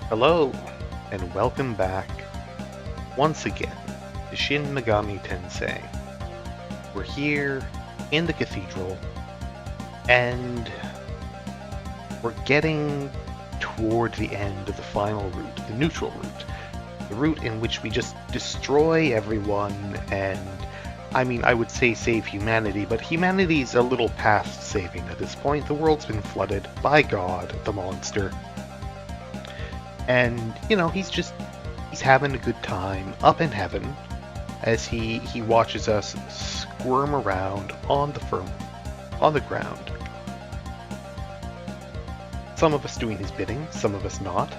Hello, and welcome back once again to Shin Megami Tensei. We're here in the cathedral, and we're getting toward the end of the final route, the neutral route. The route in which we just destroy everyone and, I would say save humanity, but humanity's a little past saving at this point. The world's been flooded by God, the monster. And, he's having a good time up in heaven as he watches us squirm around on the ground. Some of us doing his bidding, some of us not.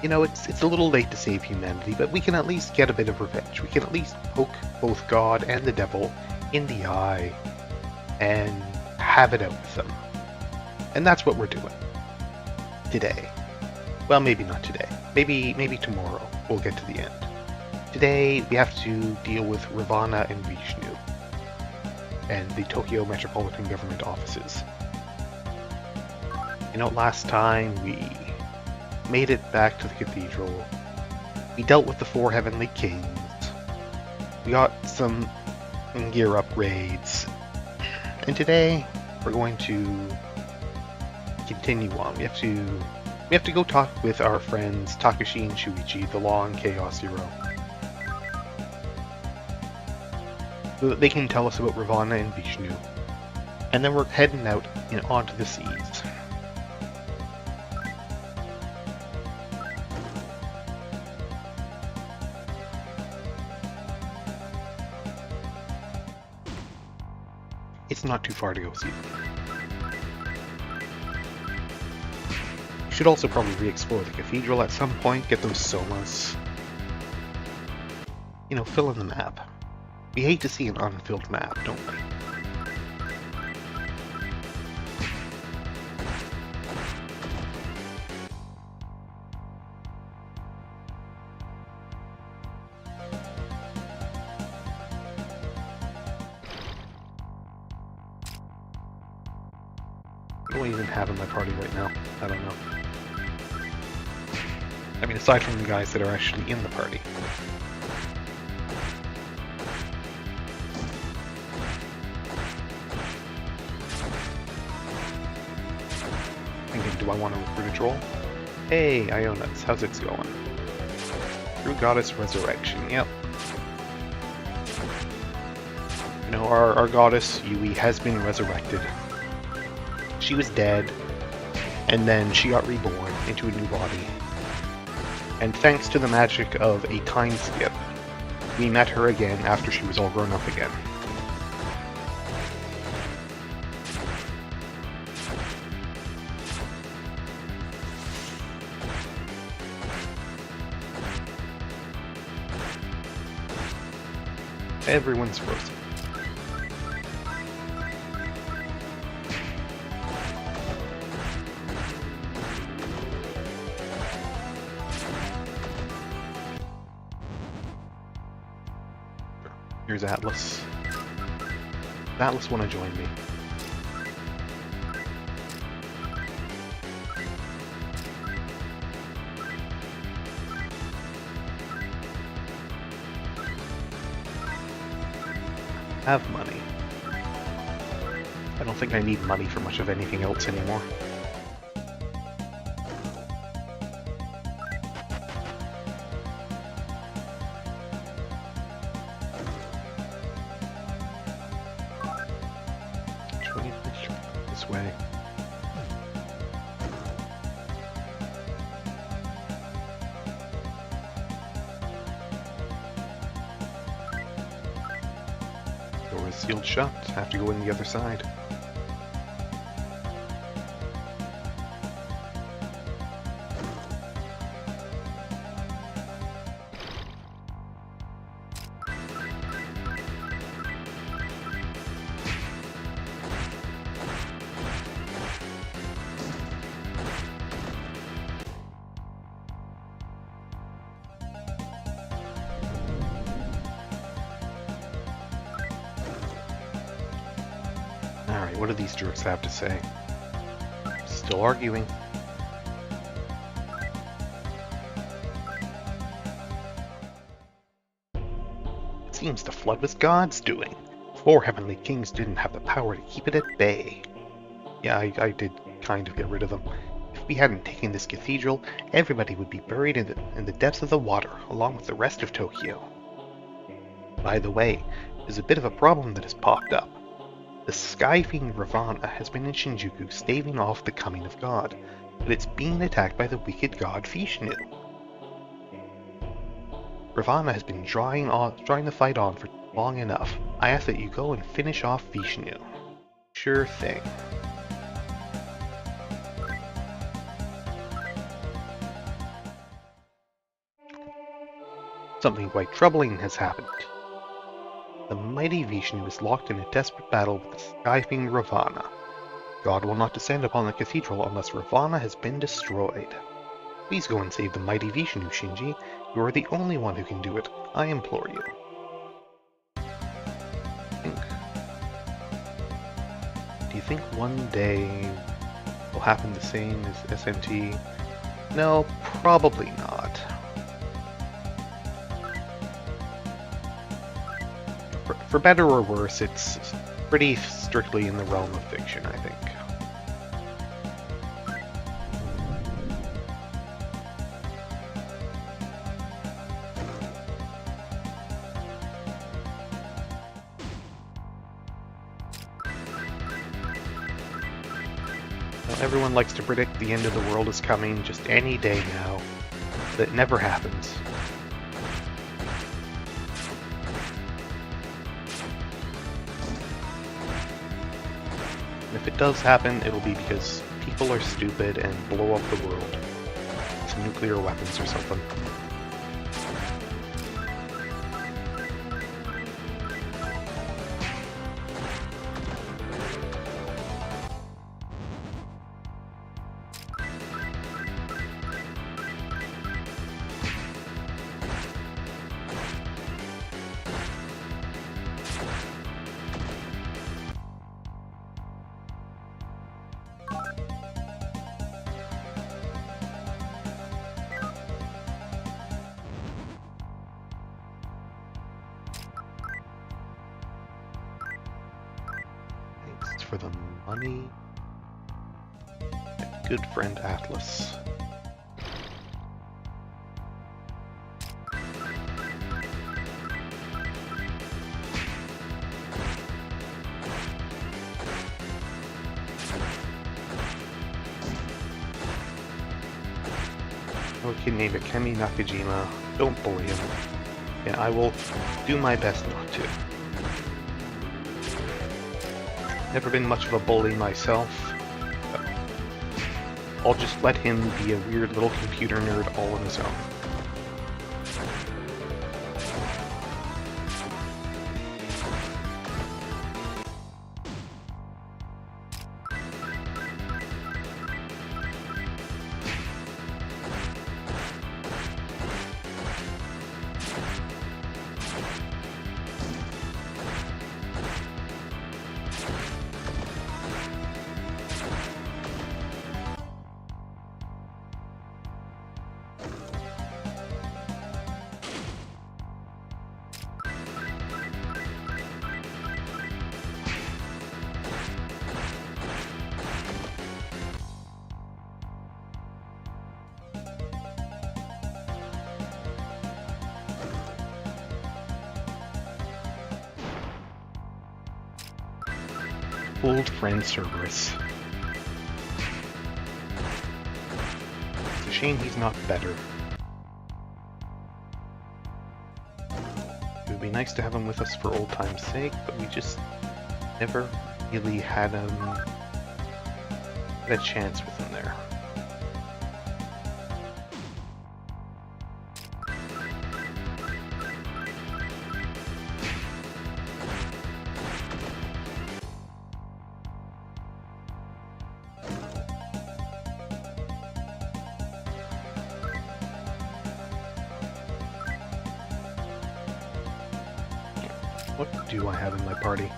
It's a little late to save humanity, but we can at least get a bit of revenge. We can at least poke both God and the devil in the eye and have it out with them. And that's what we're doing today. Well, maybe not today. Maybe tomorrow we'll get to the end. Today we have to deal with Ravana and Vishnu and the Tokyo Metropolitan Government offices. Last time we made it back to the cathedral. We dealt with the 4 heavenly kings. We got some gear upgrades. And today we're going to continue on. We have to go talk with our friends Takashi and Shuichi, the Law and Chaos Hero, so that they can tell us about Ravana and Vishnu. And then we're heading out onto the seas. It's not too far to go see them. Should also probably re-explore the cathedral at some point, get those somas. Fill in the map. We hate to see an unfilled map, don't we? What do I even have in my party right now? I don't know. Aside from the guys that are actually in the party. Thinking, do I want to recruit a troll? Hey, Ionas, how's it going? True Goddess Resurrection, yep. Our goddess, Yui, has been resurrected. She was dead, and then she got reborn into a new body. And thanks to the magic of a time skip, we met her again after she was all grown up again. Everyone's frozen. Here's Atlas. Does Atlas want to join me? Have money. I don't think I need money for much of anything else anymore. This way. Door is sealed shut. Have to go in the other side. Alright, what do these jerks have to say? Still arguing. seems the flood was God's doing. 4 heavenly kings didn't have the power to keep it at bay. Yeah, I did kind of get rid of them. If we hadn't taken this cathedral, everybody would be buried in the depths of the water, along with the rest of Tokyo. By the way, there's a bit of a problem that has popped up. The Sky Fiend Ravana has been in Shinjuku staving off the coming of God, but it's being attacked by the wicked god Vishnu. Ravana has been drawing the fight on for long enough. I ask that you go and finish off Vishnu. Sure thing. Something quite troubling has happened. The mighty Vishnu is locked in a desperate battle with the Sky Fiend Ravana. God will not descend upon the cathedral unless Ravana has been destroyed. Please go and save the mighty Vishnu, Shinji. You are the only one who can do it. I implore you. Do you think one day will happen the same as SMT? No, probably not. For better or worse, it's pretty strictly in the realm of fiction, I think. Well, everyone likes to predict the end of the world is coming just any day now, but it never happens. If it does happen, it'll be because people are stupid and blow up the world with nuclear weapons or something. For the money, good friend Atlas. Okay, neighbor Kemi Nakajima, don't bully him. Yeah, I will do my best not to. Never been much of a bully myself. I'll just let him be a weird little computer nerd all on his own. Old friend Cerberus. It's a shame he's not better. It would be nice to have him with us for old time's sake, but we just never really had a chance with him there. What do I have in my party?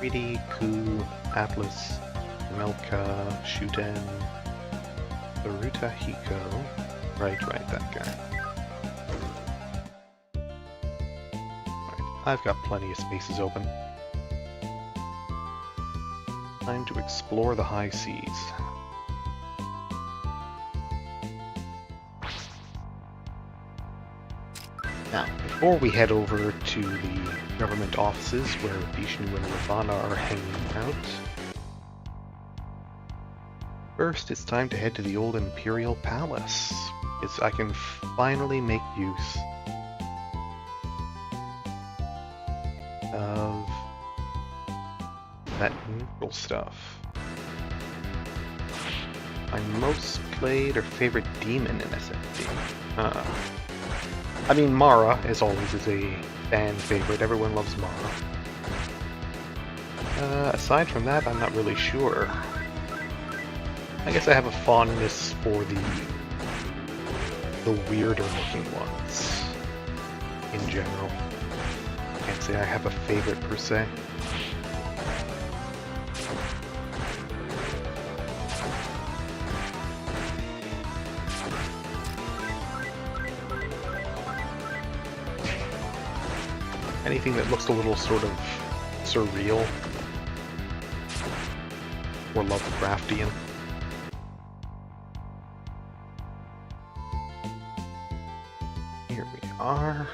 Ridi, Ku, Atlas, Melka, Shuten, Baruta Hiko. Right, that guy. I've got plenty of spaces open. Time to explore the high seas. Now, before we head over to the government offices where Vishnu and Ravana are hanging out, first it's time to head to the old Imperial Palace. I can finally make use of that neutral stuff. My most played or favorite demon in SFD. I mean, Mara, as always, is a fan favorite. Everyone loves Mara. Aside from that, I'm not really sure. I guess I have a fondness for the weirder looking ones in general. Can't say I have a favorite per se. Anything that looks a little sort of surreal or Lovecraftian. Here we are.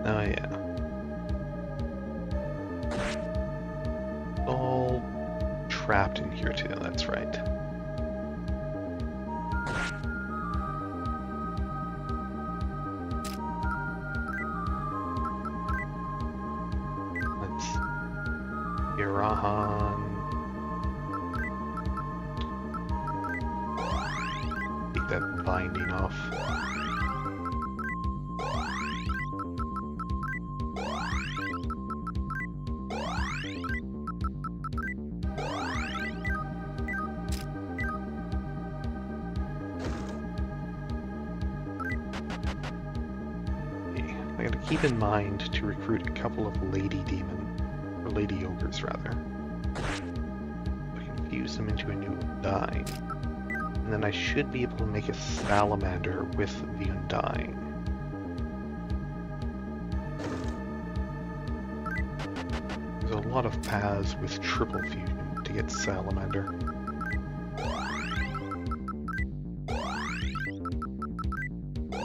Oh yeah. All trapped in here too, that's right. Let's Irahan. Take that binding off. I gotta keep in mind to recruit a couple of lady demon, or lady ogres rather. I can fuse them into a new Undying. And then I should be able to make a salamander with the Undying. There's a lot of paths with triple fusion to get salamander.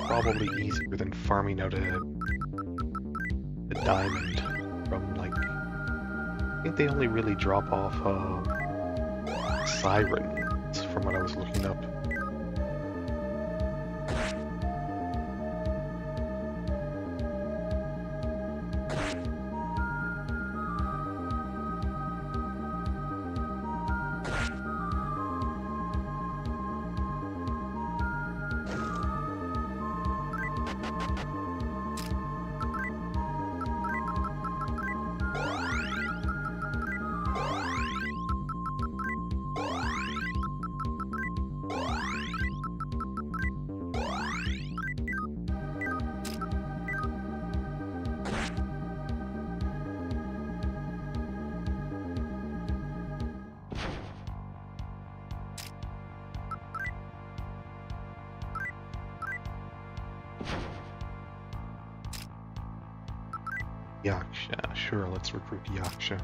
Probably easier than farming out a diamond from, like, I think they only really drop off sirens from what I was looking up. Yaksha, sure, let's recruit Yaksha.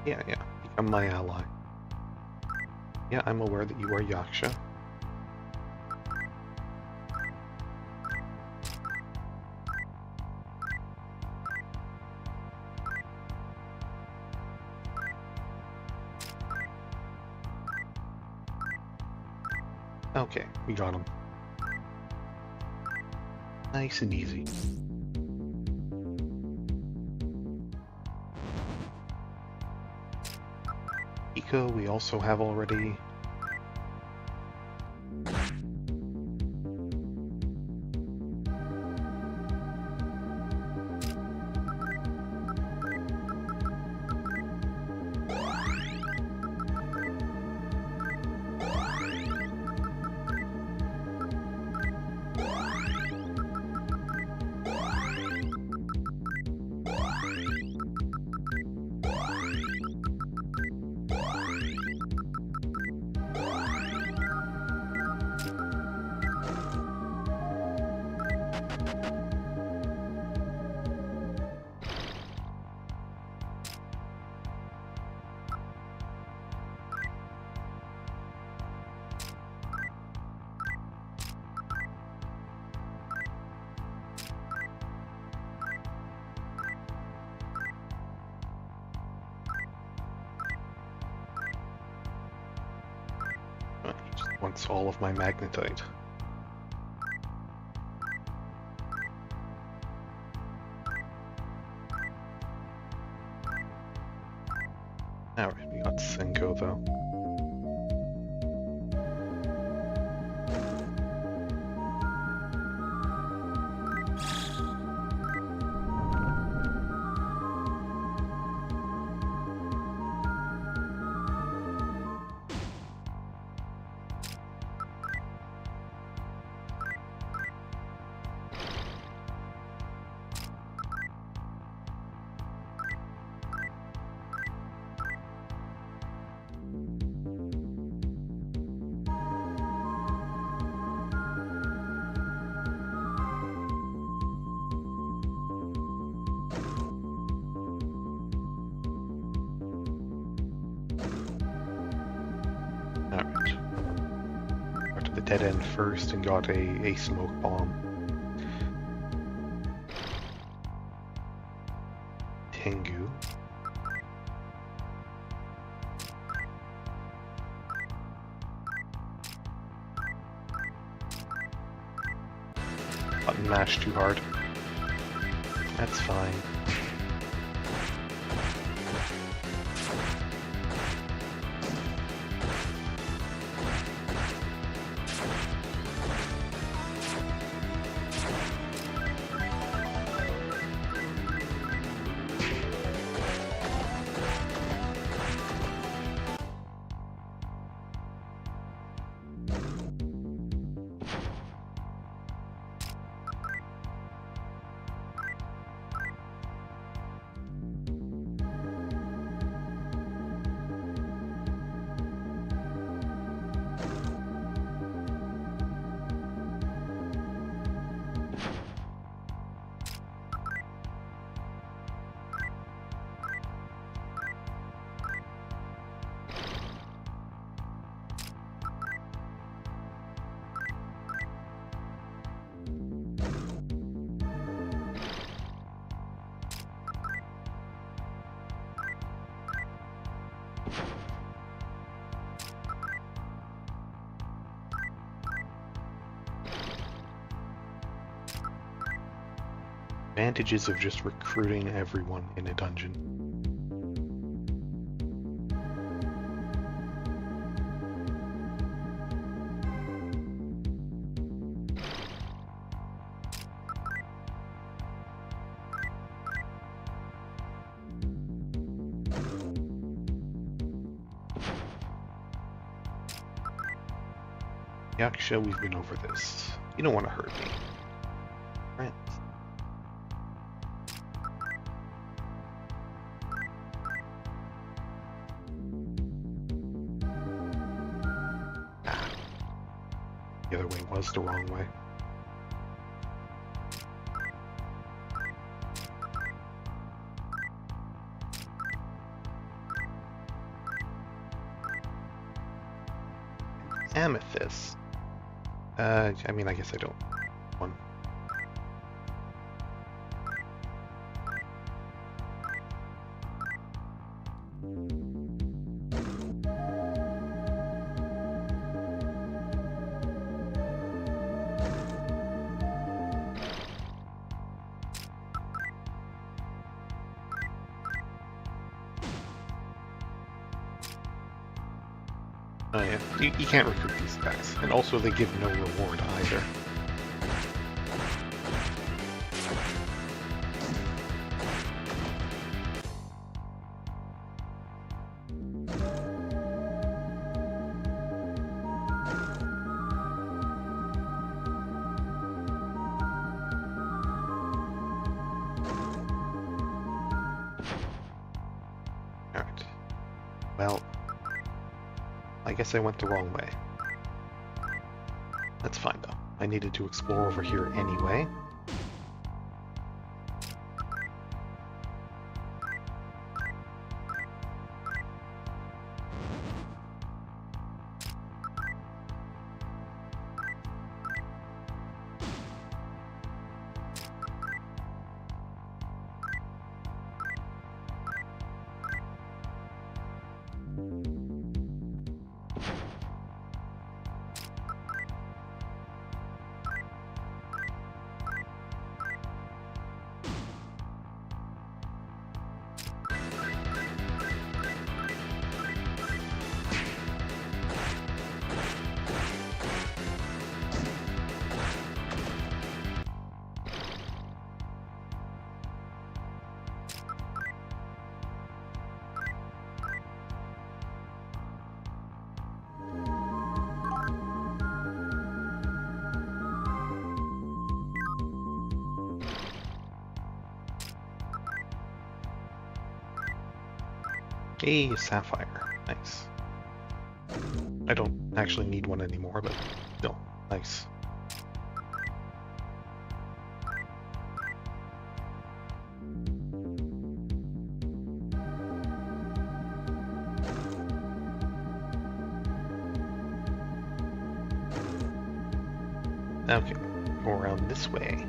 Yeah, become my ally. Yeah, I'm aware that you are Yaksha. Okay, we got him. Nice and easy. Eco we also have already. wants all of my magnetite. Alright, we got Senko though. Alright. Got to the dead end first and got a smoke bomb. Tengu. Button mashed too hard. That's fine. Advantages of just recruiting everyone in a dungeon. Yaksha, we've been over this. You don't want to hurt me. Right. The other way was the wrong way. Amethyst. I mean, I guess I don't. One. Oh yeah, you can't recruit these guys. And also they give no reward either. Alright. Well, I guess I went the wrong way. That's fine though. I needed to explore over here anyway. Hey, a sapphire. Nice. I don't actually need one anymore, but still, nice. Okay, go around this way.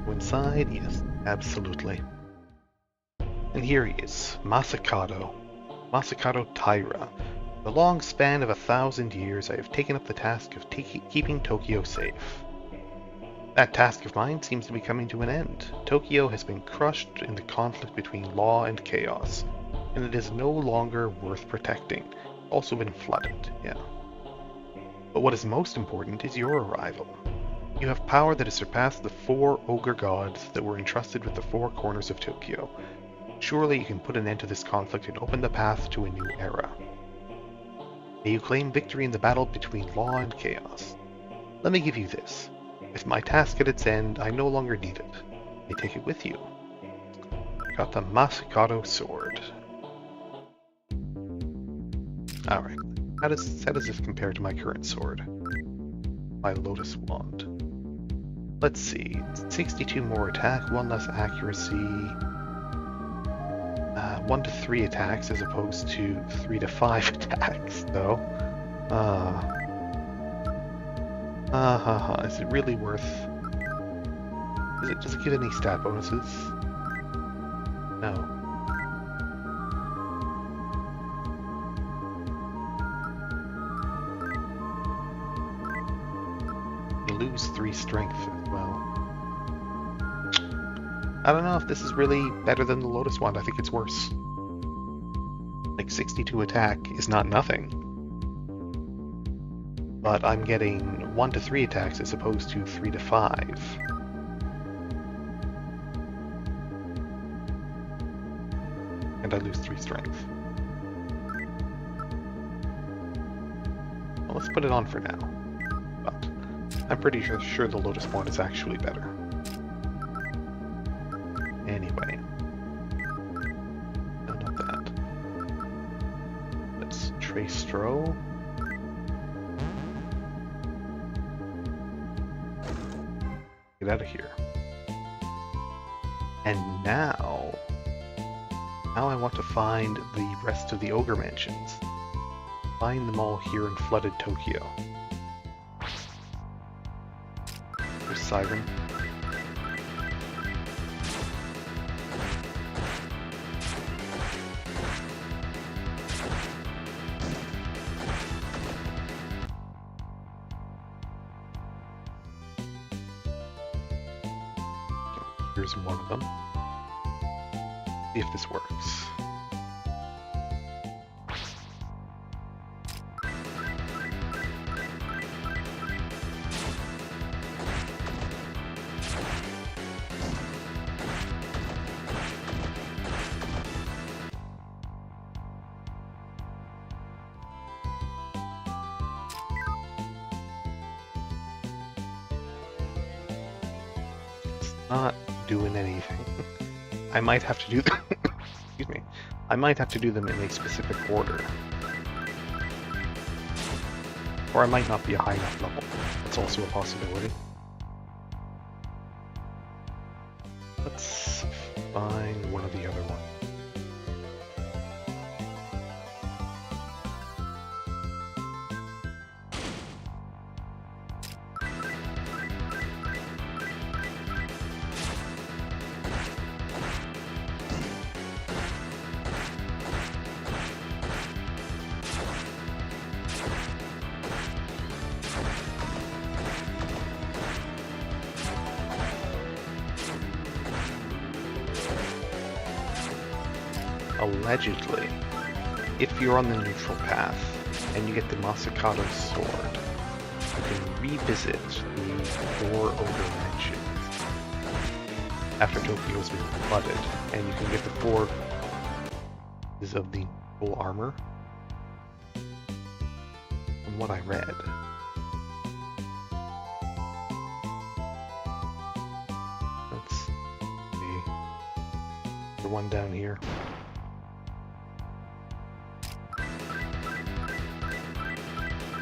Go inside? Yes, absolutely. And here he is, Masakado. Masakado Taira. The long span of 1,000 years, I have taken up the task of keeping Tokyo safe. That task of mine seems to be coming to an end. Tokyo has been crushed in the conflict between law and chaos, and it is no longer worth protecting. Also been flooded, yeah. But what is most important is your arrival. You have power that has surpassed the 4 ogre gods that were entrusted with the 4 corners of Tokyo. Surely you can put an end to this conflict and open the path to a new era. May you claim victory in the battle between law and chaos. Let me give you this. With my task at its end, I no longer need it. You may take it with you. I got the Masakado sword. Alright. How does this compare to my current sword? My lotus wand. Let's see. 62 more attack, 1 less accuracy. 1 to 3 attacks as opposed to 3 to 5 attacks, though. Is it really worth... Does it give any stat bonuses? No. You lose 3 strength as well. I don't know if this is really better than the Lotus Wand. I think it's worse. Like 62 attack is not nothing. But I'm getting 1 to 3 attacks as opposed to 3 to 5. And I lose 3 strength. Well, let's put it on for now. But I'm pretty sure the Lotus Wand is actually better. Anyway. No, not that. Let's trace Stro. Get out of here. And now I want to find the rest of the ogre mansions. Find them all here in flooded Tokyo. There's Siren. Here's one of them. See if this works. It's not doing anything. I might have to do them. Excuse me. I might have to do them in a specific order. Or I might not be a high enough level. That's also a possibility. Let's find one of the other ones. Allegedly, if you're on the neutral path and you get the Masakado sword, you can revisit the 4 ogre mansions after Tokyo has been flooded, and you can get the 4 pieces of the full armor. From what I read. Let's see. The one down here.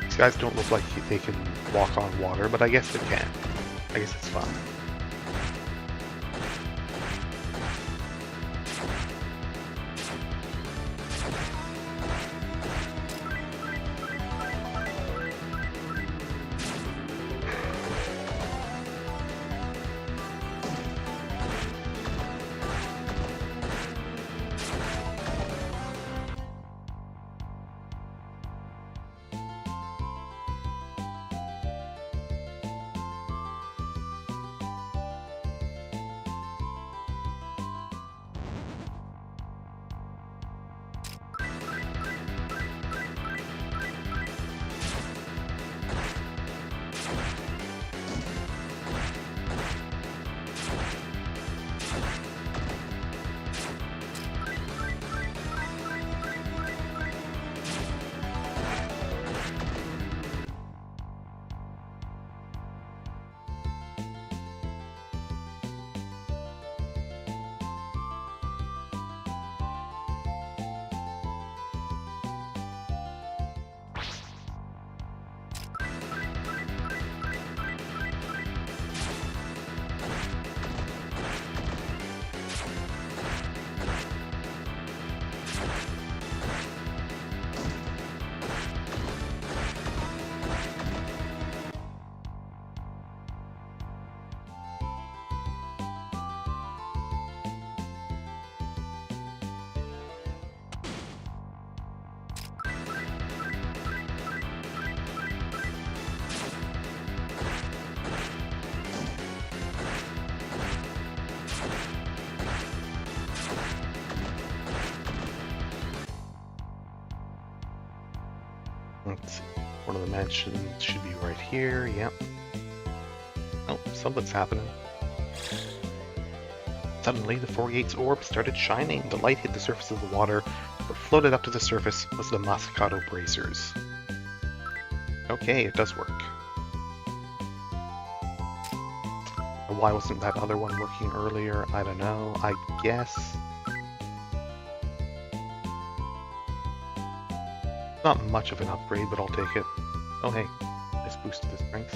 These guys don't look like they can walk on water, but I guess they can. I guess it's fun. Let's see. One of the mansions should be right here. Yep. Oh, something's happening. Suddenly, the Four Gates orb started shining. The light hit the surface of the water. What floated up to the surface was the Masakato bracers. Okay, it does work. Why wasn't that other one working earlier? I don't know. I guess... not much of an upgrade, but I'll take it. Oh hey, nice boost to the strength.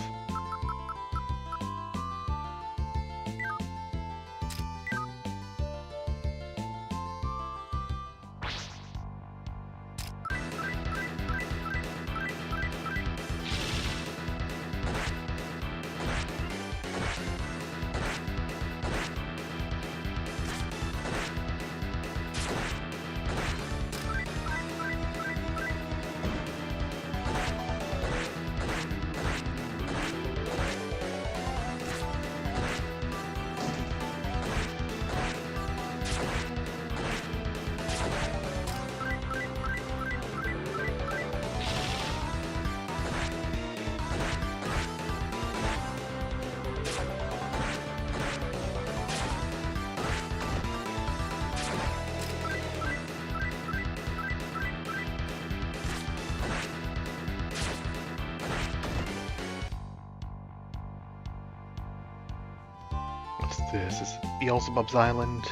This is Beelzebub's Island.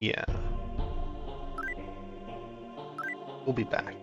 Yeah. We'll be back.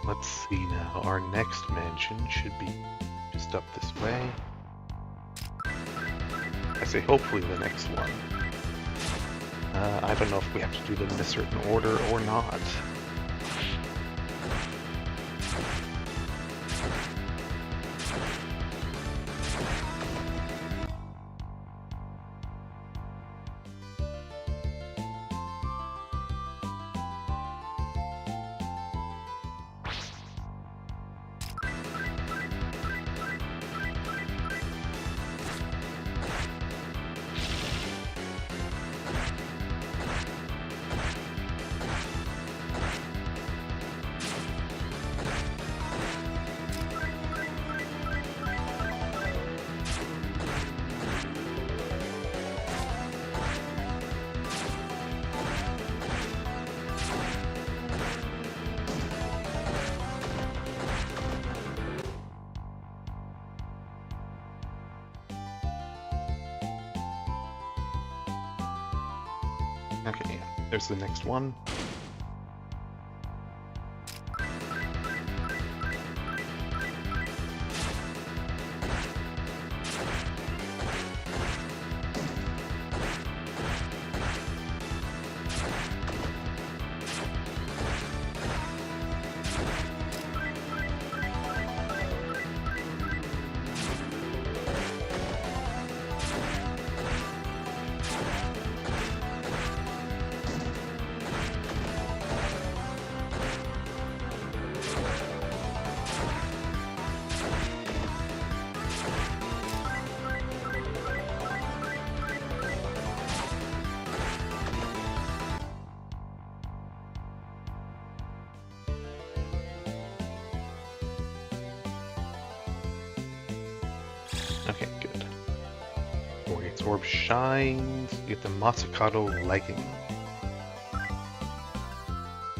Let's see now, our next mansion should be just up this way. I say hopefully the next one. I don't know if we have to do them in a certain order or not. Okay, there's the next one. Okay, good. Warrior's Orb shines. You get the Matsukato legging.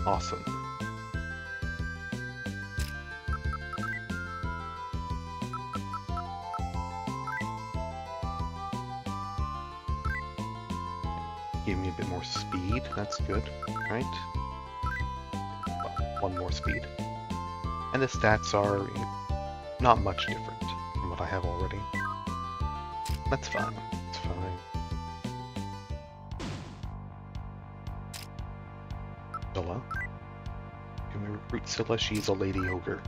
Awesome. Give me a bit more speed. That's good, right? Well, one more speed. And the stats are not much different from what I have already. That's fine. It's fine. Scylla. Can we recruit Scylla? She's a lady ogre.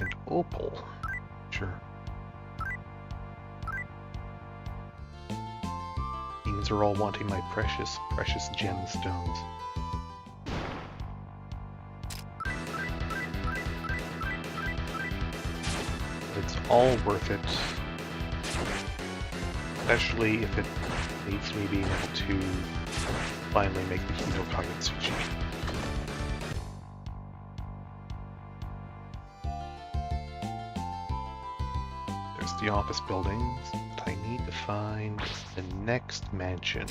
And Opal. Sure. These are all wanting my precious, precious gemstones. But it's all worth it. Especially if it leads me being able to finally make the Hinokagutsuchi. There's the office buildings. I need to find the next mansion.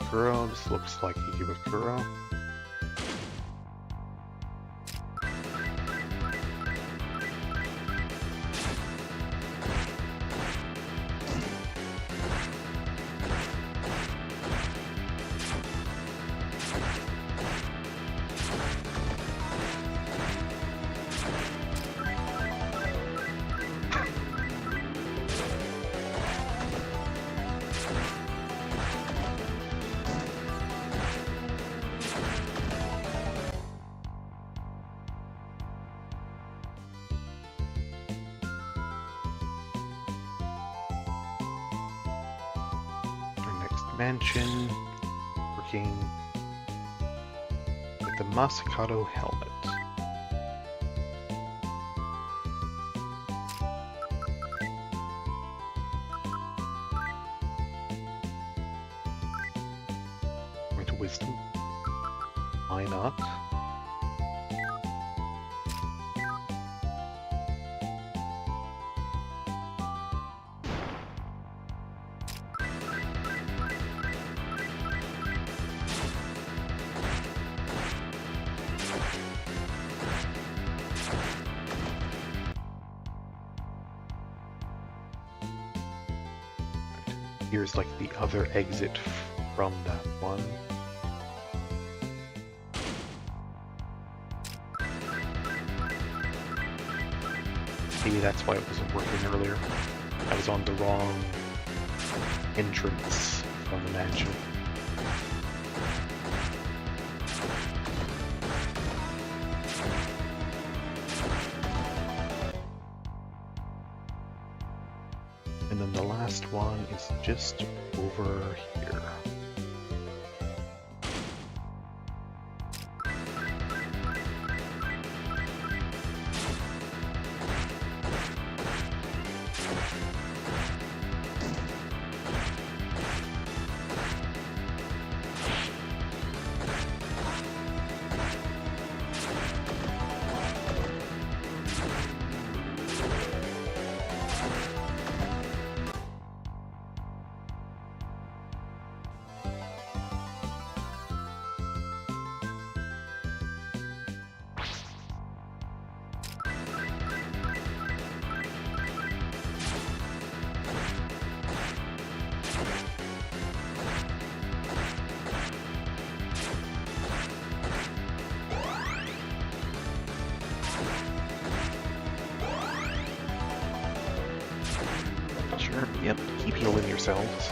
Ibukuro, this looks like Ibukuro. Mansion, working with the Masakato helmet. Going to Wisdom. Why not? here's like the other exit from that one. Maybe that's why it wasn't working earlier. I was on the wrong entrance from the mansion. And then the last one is just over here. Sure, yep, keep healing yourselves.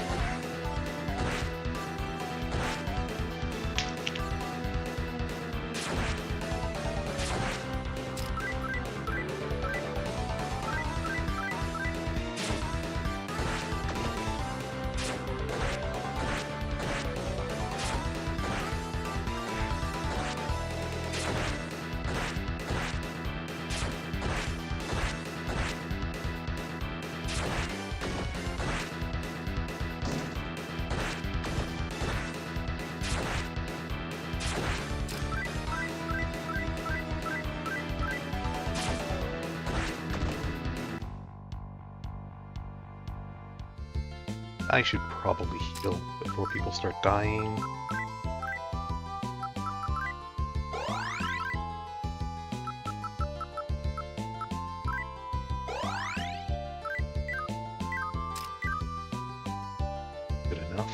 I should probably heal before people start dying. Good enough.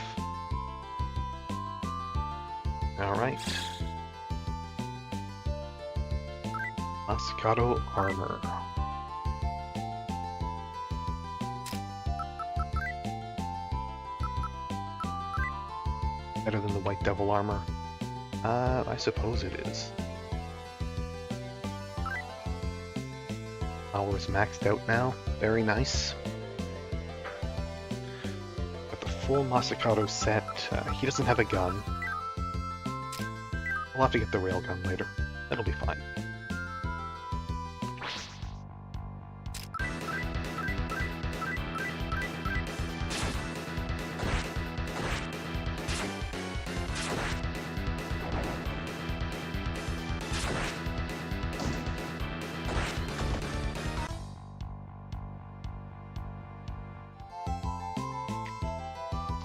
Alright. Mascado armor. Better than the White Devil armor? I suppose it is. Power is maxed out now. Very nice. But the full Masakado set, he doesn't have a gun. We'll have to get the railgun later. That'll be fine.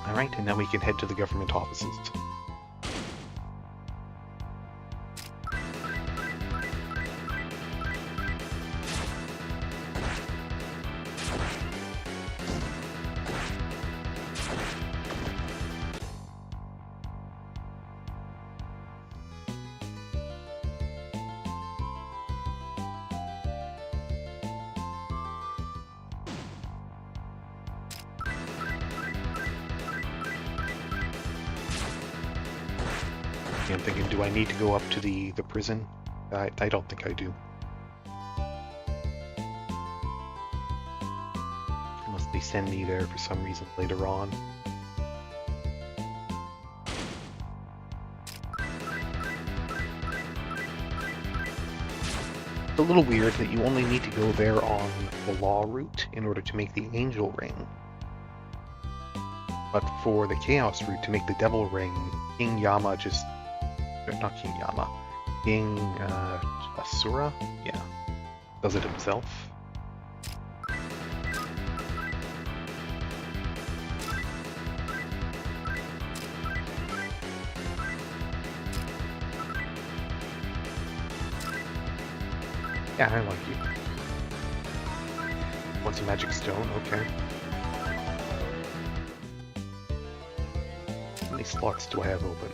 Alright, and now we can head to the government offices. I'm thinking, do I need to go up to the prison? I don't think I do. Unless they send me there for some reason later on. It's a little weird that you only need to go there on the law route in order to make the angel ring. But for the chaos route to make the devil ring, King Yama just... not King Yama. King Asura? Yeah. Does it himself. Yeah, I like you. What's a magic stone? Okay. slots do I have open?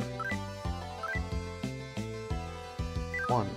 1.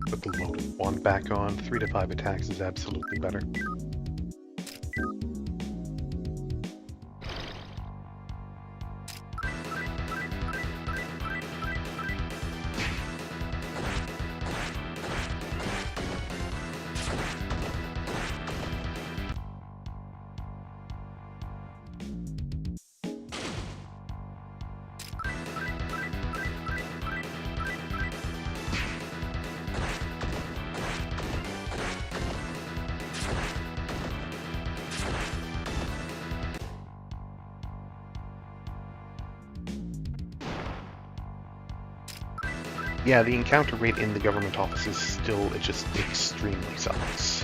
Put the loaded wand back on. 3 to 5 attacks is absolutely better. Yeah, the encounter rate in the government office is still, it just extremely sucks.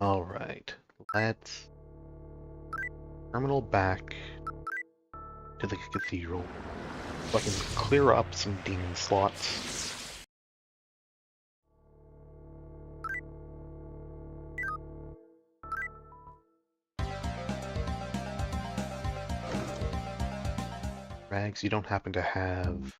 Alright, let's terminal back to the cathedral so I can clear up some demon slots. Rags, you don't happen to have...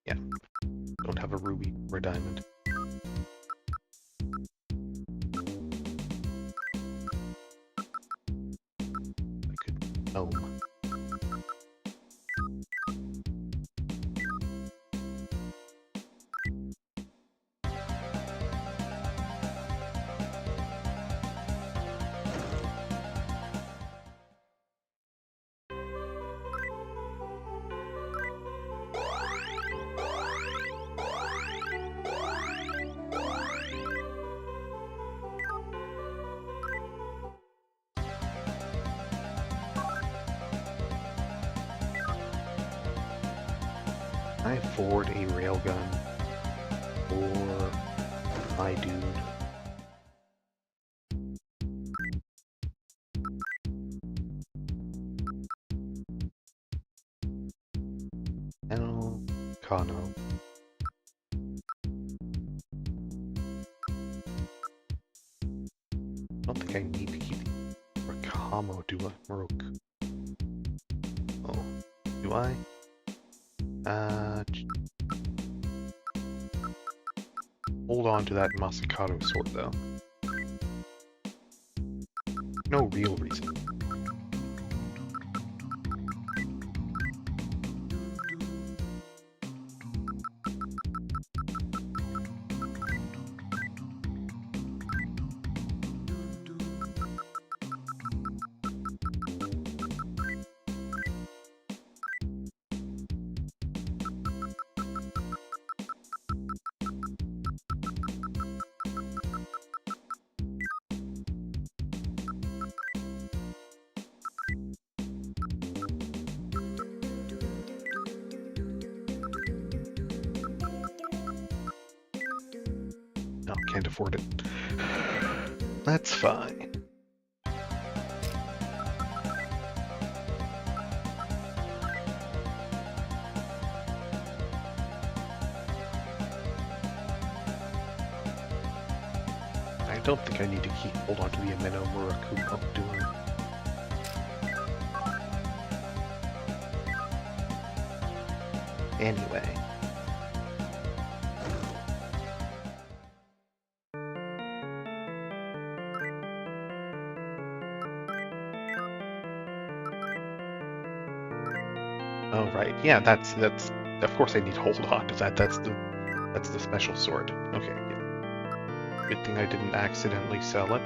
Yeah, don't have a ruby or a diamond. I could... Oh. Can I afford a railgun for my dude? No, Kano. I don't think I need to keep Rakamo, do I? Marok. Oh, do I? Hold on to that Masakato sword, though. No real reason. No, can't afford it. That's fine. I don't think I need to hold on to the Ameno Murakumo doing. Anyway. Oh right, yeah, that's of course I need to hold on to that. That's the special sword. Okay, yeah. Good thing I didn't accidentally sell it.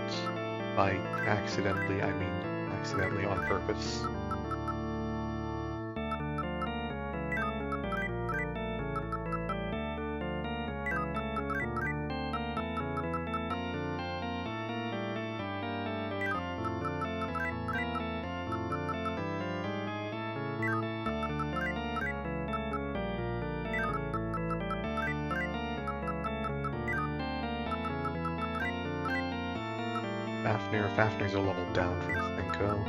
By accidentally, I mean accidentally on purpose. Fafnir's a level down from Senko.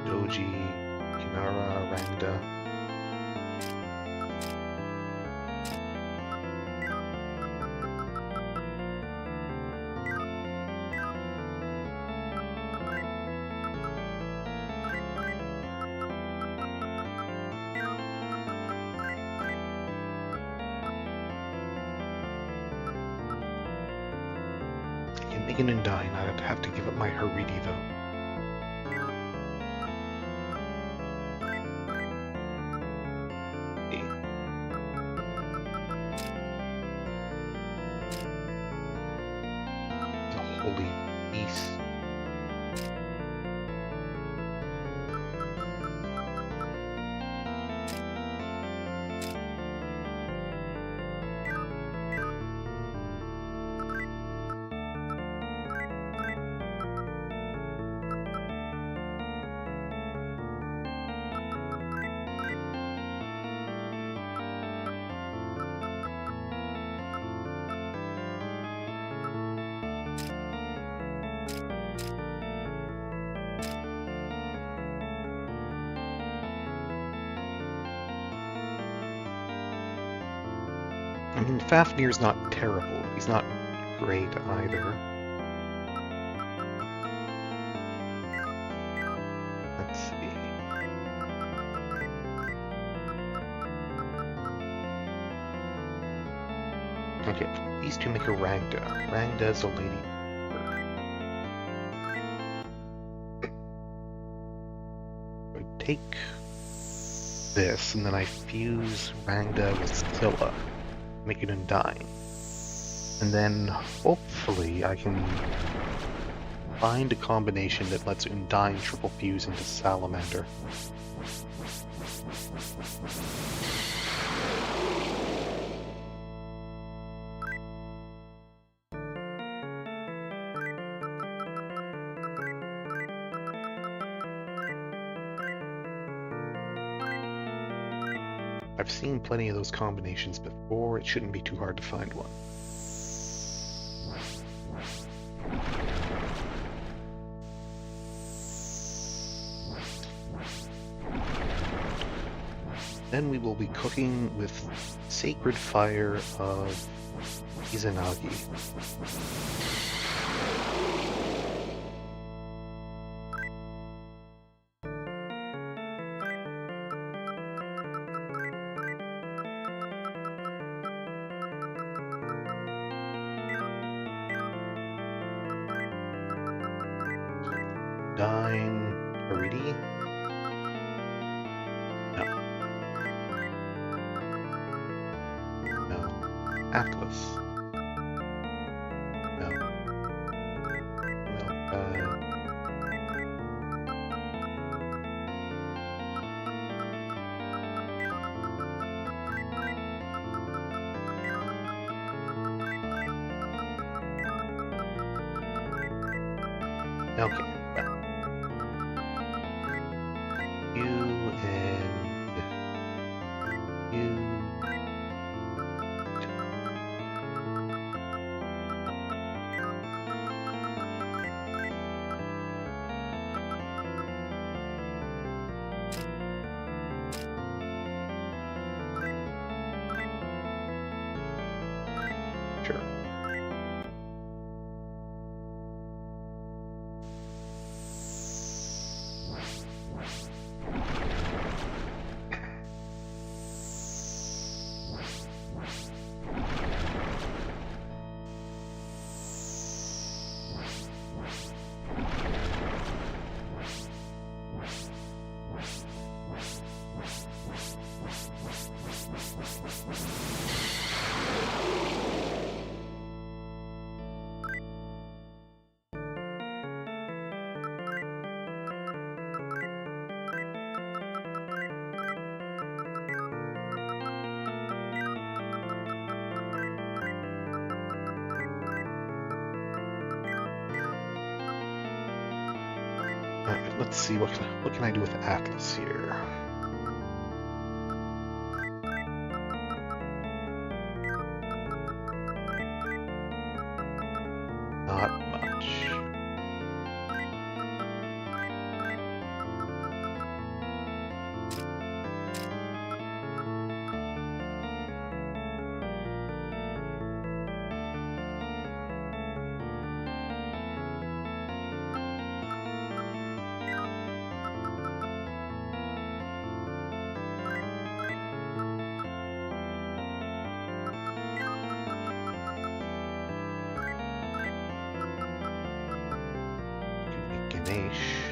Doji, Kinara, Rangda. Megan and Dine, I'd have to give up my Haridi though. The holy peace. I mean, Fafnir's not terrible. He's not great either. Let's see. Okay, these two make a Rangda. Rangda's a lady. I take this, and then I fuse Rangda with Scylla. Make it Undyne. And then hopefully I can find a combination that lets Undyne triple fuse into Salamander. I've seen plenty of those combinations before, it shouldn't be too hard to find one. Then we will be cooking with Sacred Fire of Izanagi. Dine Haridi? No. No. Atlas? No. Okay. Alright, let's see, what can I do with Atlas here? Not much. Ganesh.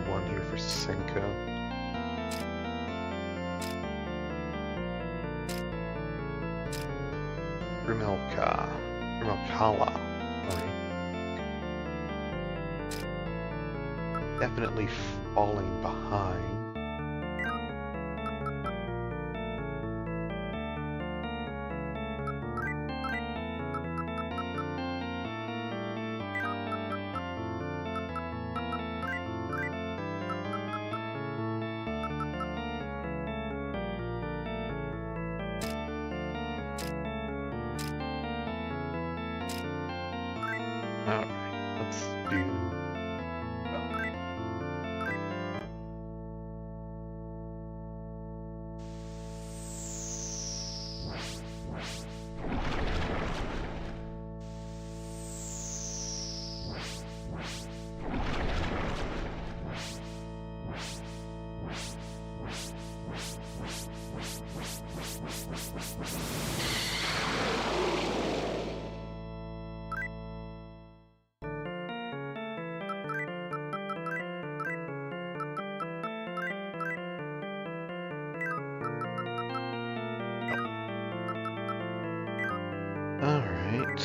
One here for Senko. Grimelkala, sorry. Definitely falling behind. Alright, let's do... Alright.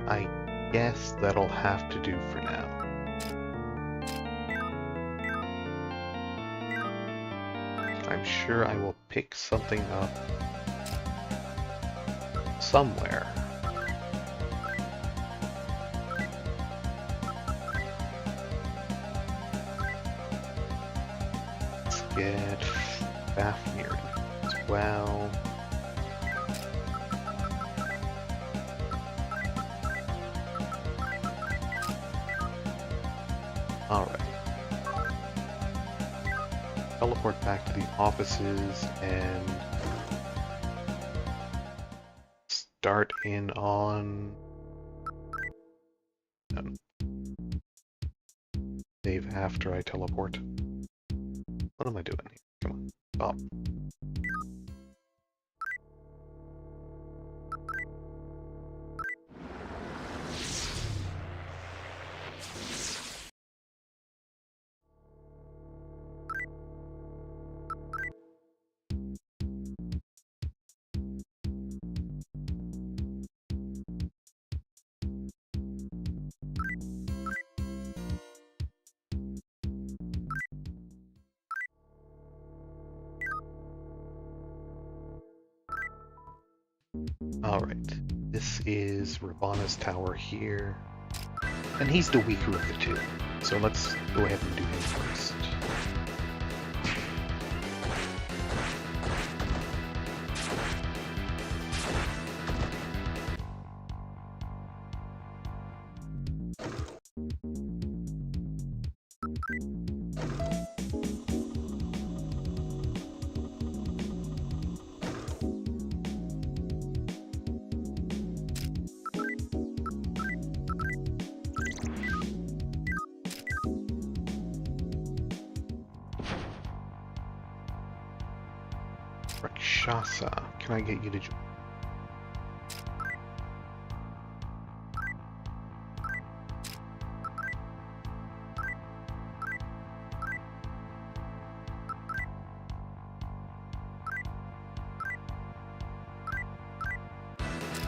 I guess that'll have to do for now. I'm sure I will pick something up somewhere. Let's get Fafnir as well. Alright. Teleport back to the offices and start in on... Save after I teleport. What am I doing here? Come on, stop. Alright, this is Ravana's tower here, and he's the weaker of the two, so let's go ahead and do him first. Rakshasa, can I get you to join?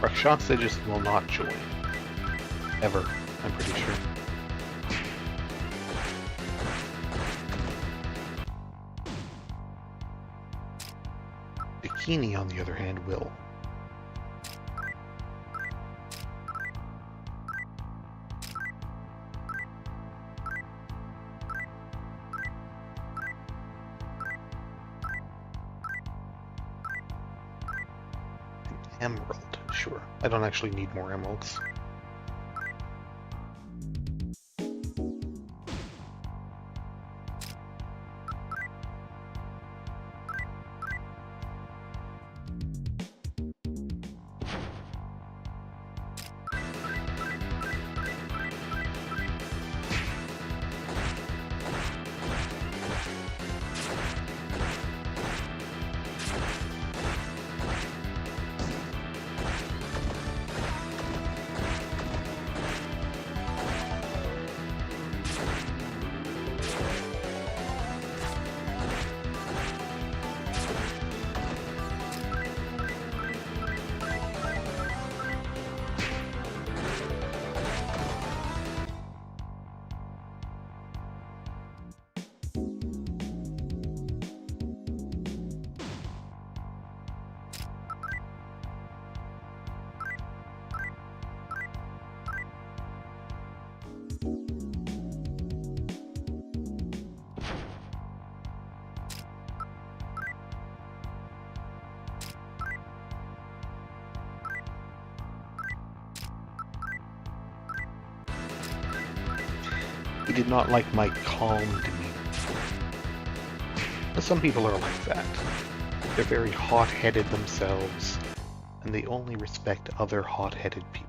Rakshasa just will not join. Ever, I'm pretty sure. Bikini, on the other hand, will. Emerald, sure. I don't actually need more emeralds. He did not like my calm demeanor. But some people are like that. They're very hot-headed themselves, and they only respect other hot-headed people.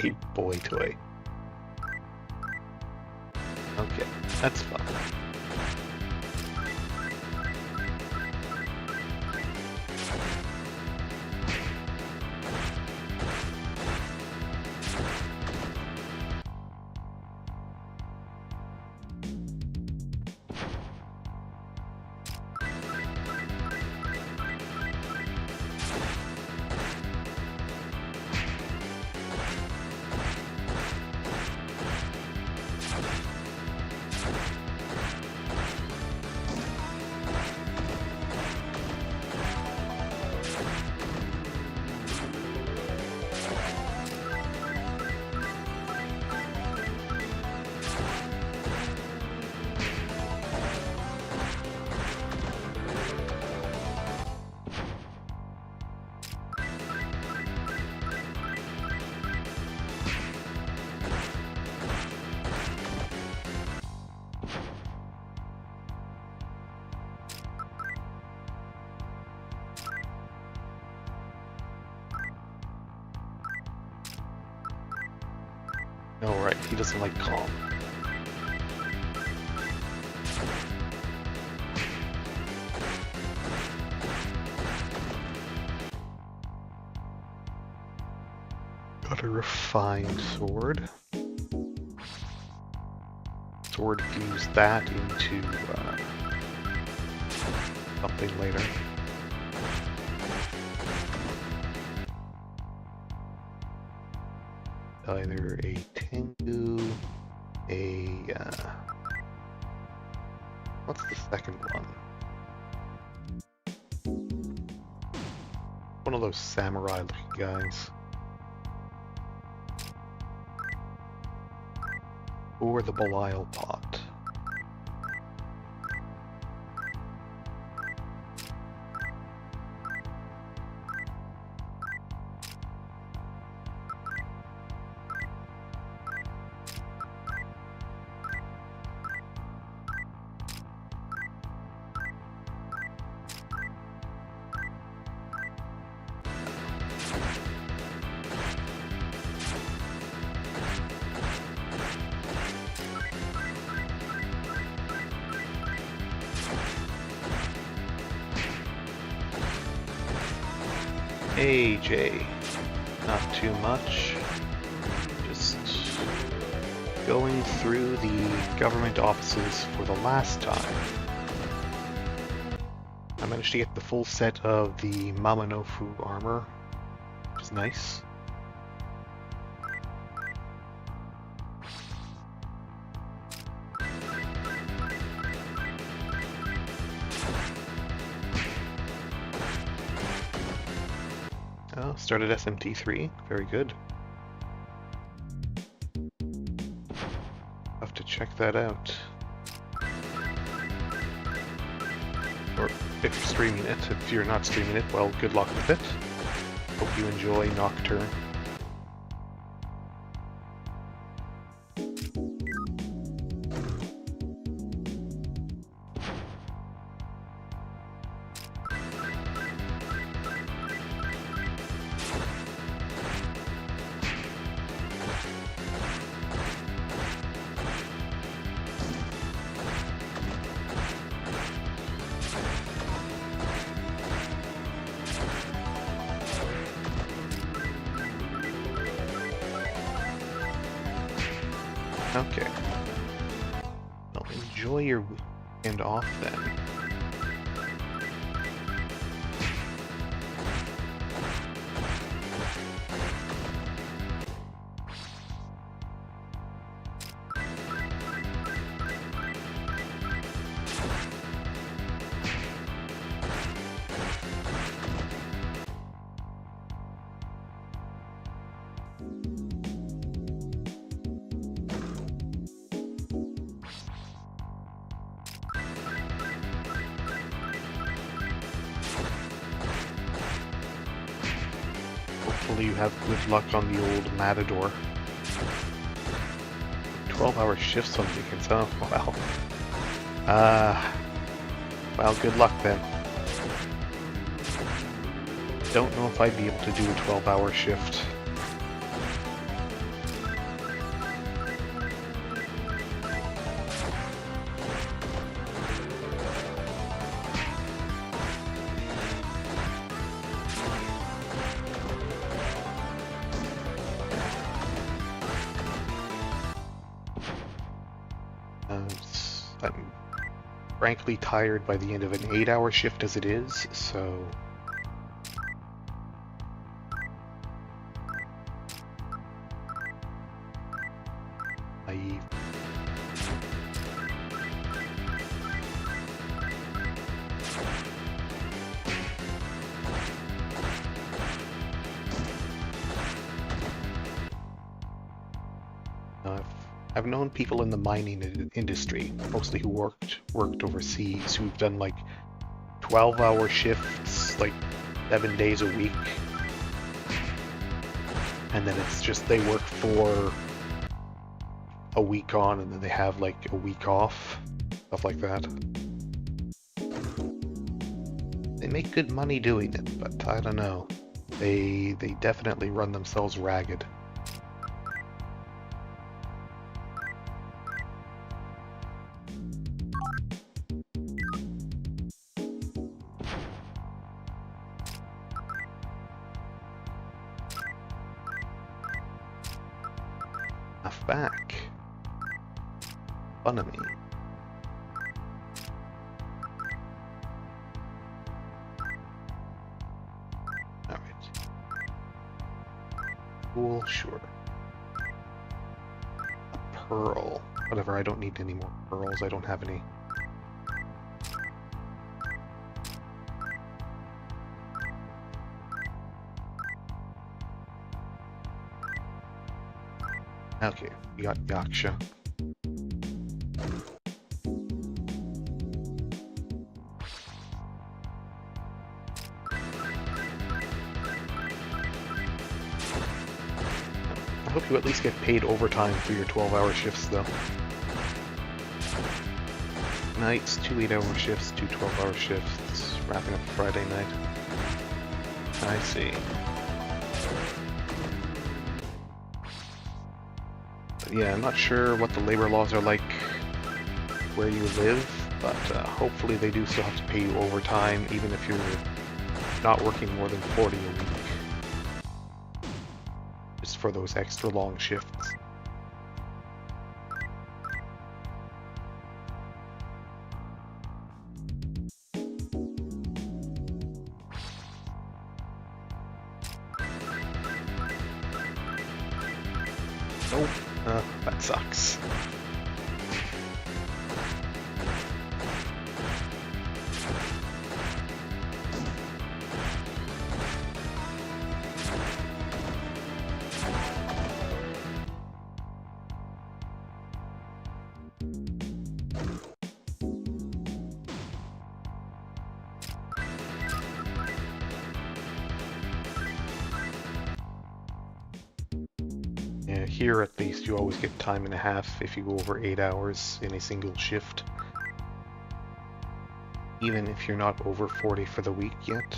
A boy toy. Okay, that's fun. Oh, right, he doesn't like calm. Got a refined sword. Sword fuse that into something later. Either a Tengu, what's the second one? One of those samurai-looking guys. Or the Belial pot. AJ, not too much. Just going through the government offices for the last time. I managed to get the full set of the Mamanofu armor, which is nice. Oh, started SMT3, very good. Have to check that out. Or if you're streaming it. If you're not streaming it, well, good luck with it. Hope you enjoy Nocturne. Okay. Well, enjoy your weekend off then. Hopefully you have good luck on the old Matador. 12-hour shifts on weekends, huh? Wow. Well, good luck then. Don't know if I'd be able to do a 12-hour shift. I'm frankly tired by the end of an 8-hour shift as it is, so... I've known people in the mining industry, mostly who worked overseas, who've done like 12-hour shifts, like 7 days a week. And then it's just they work for a week on and then they have like a week off, stuff like that. They make good money doing it, but I don't know. They definitely run themselves ragged. yourself back. Fun of me. Alright. Cool, sure. A pearl. Whatever, I don't need any more pearls. I don't have any. Okay, we got Yaksha. I hope you at least get paid overtime for your 12-hour shifts, though. Nights, 2 8-hour shifts, 2 12-hour shifts, wrapping up Friday night. I see. But yeah, I'm not sure what the labor laws are like where you live, but hopefully they do still have to pay you overtime, even if you're not working more than 40 a week. Just for those extra long shifts. Nope. That sucks. Yeah, here at least you always get time and a half if you go over 8 hours in a single shift. Even if you're not over 40 for the week yet.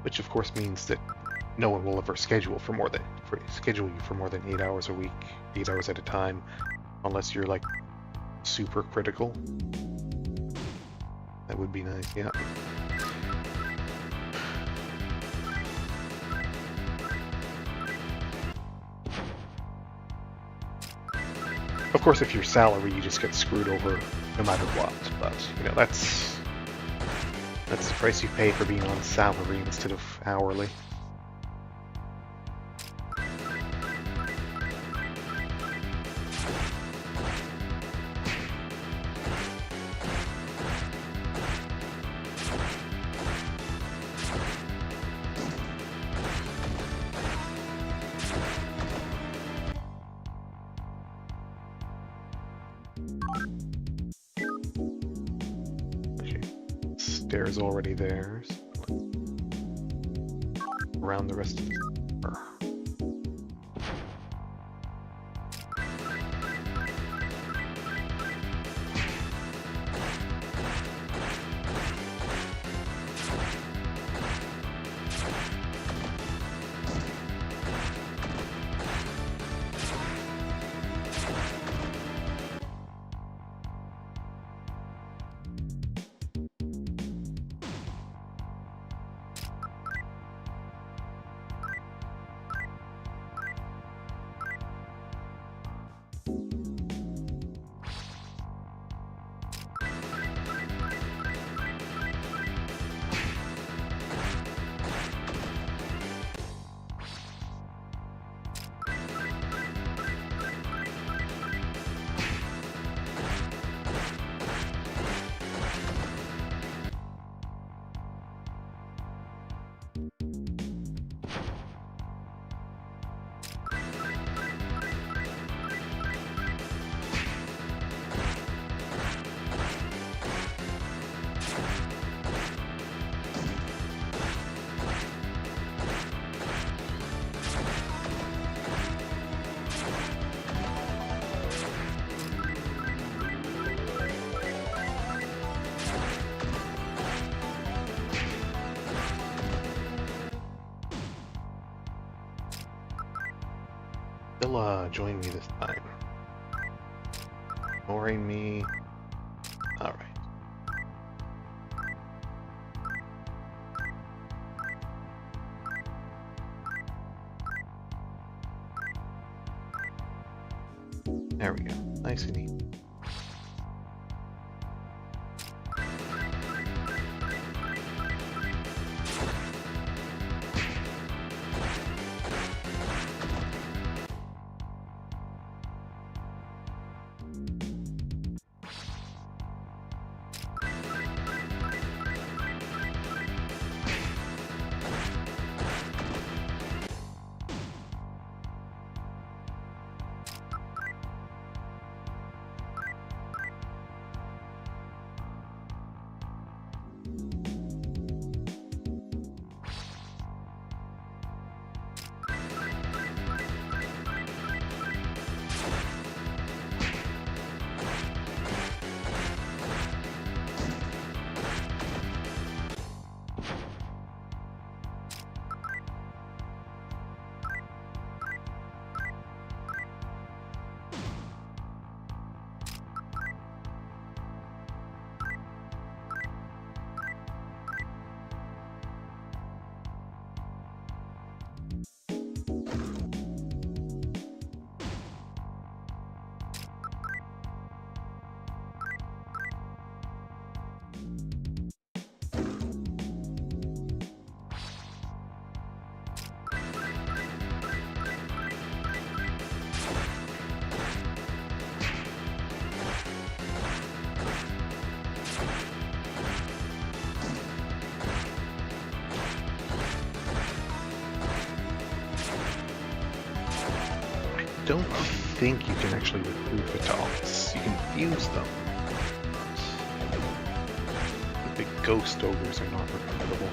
Which of course means that no one will ever schedule you for more than 8 hours a week, 8 hours at a time, unless you're like super critical. That would be nice, yeah. Of course, if you're salary, you just get screwed over no matter what. But you know, that's the price you pay for being on salary instead of hourly. Stairs already there. So around the rest of the floor. They'll join me this time. Ignoring me. Alright. There we go. Nice and neat. I don't think you can actually recruit adults. You can fuse them. The big ghost ogres are not recruitable.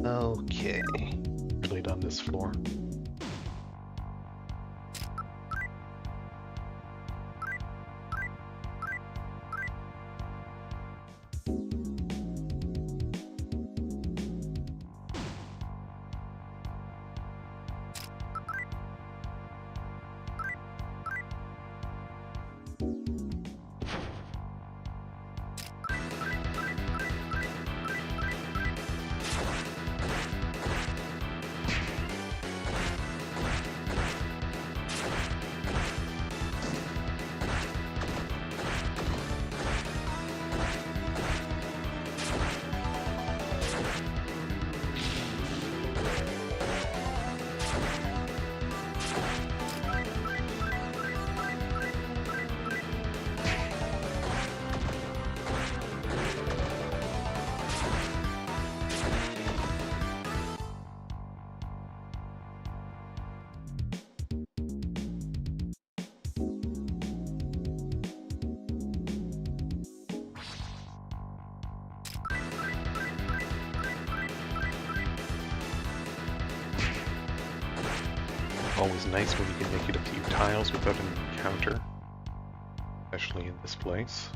Okay, really done this floor. always nice when you can make it a few tiles without an encounter, especially in this place.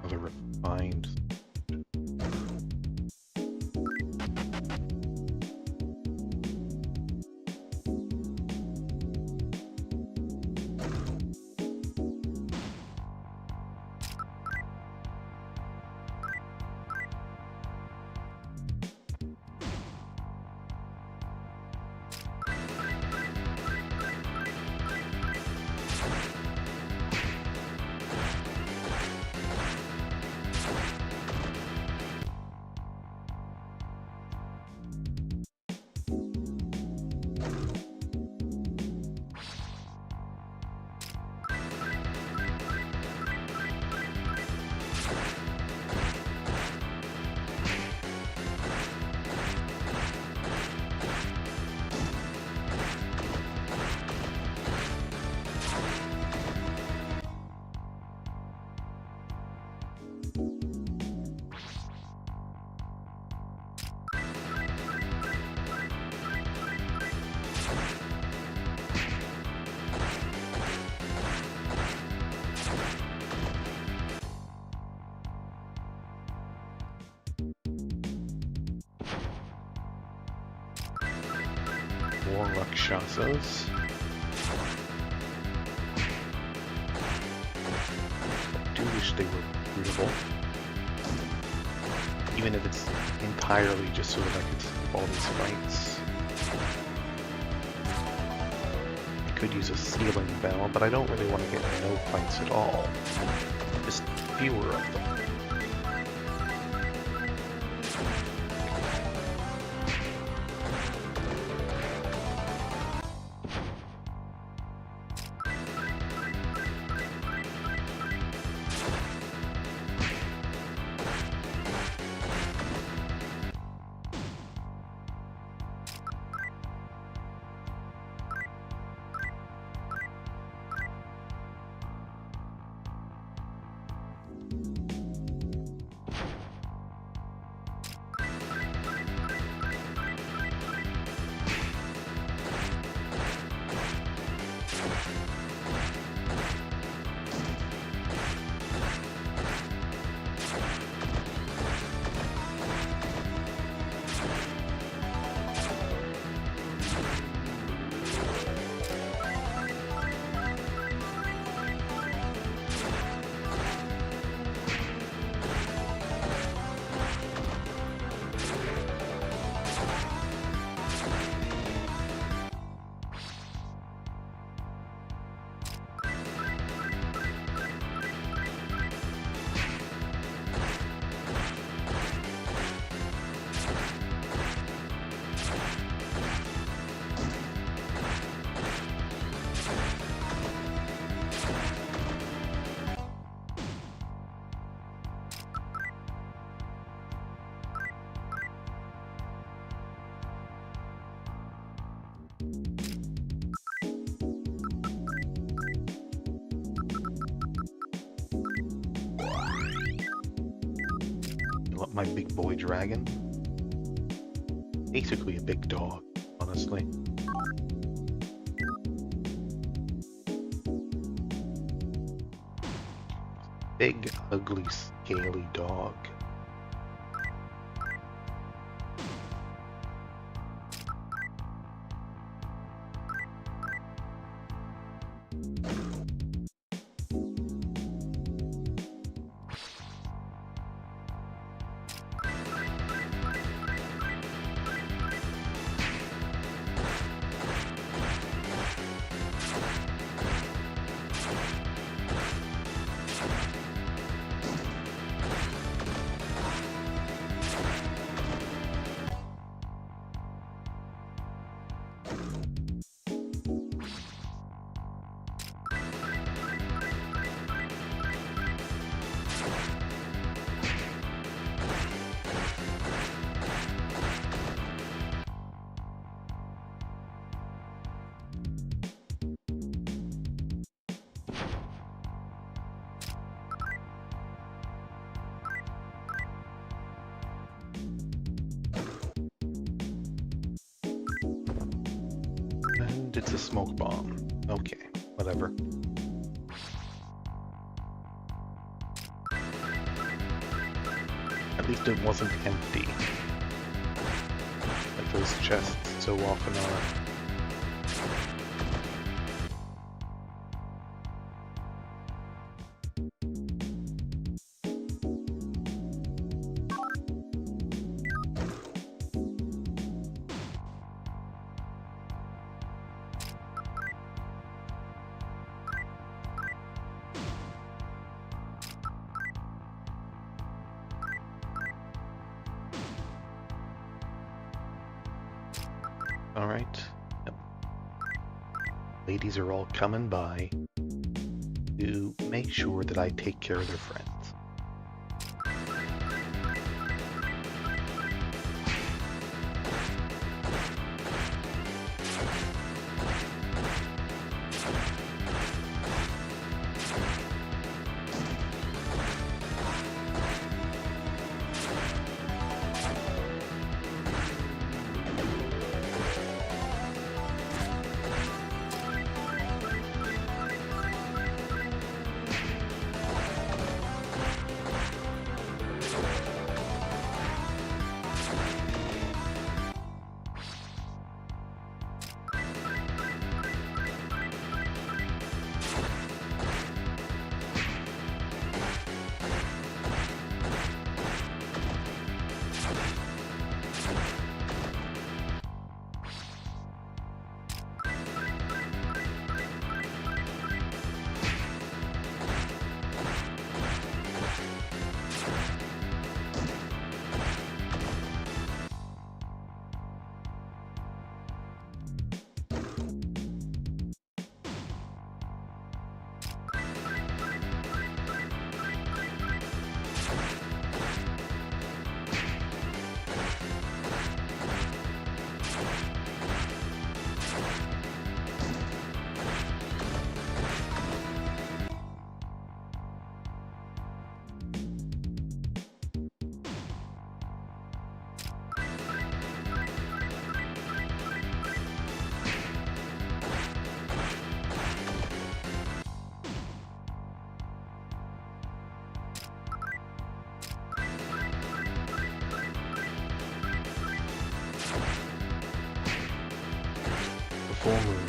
Another refined. More Rakshasas. I do wish they were rootable. Even if it's entirely just so that I could skip all these fights. I could use a sealing bell, but I don't really want to get no fights at all. Just fewer of them. my big boy dragon. Basically a big dog, honestly. Big, ugly, scaly dog. And it's a smoke bomb. Okay, whatever. At least it wasn't empty. Like those chests so often are. Alright. Yep. Ladies are all coming by to make sure that I take care of their friends. Full moon.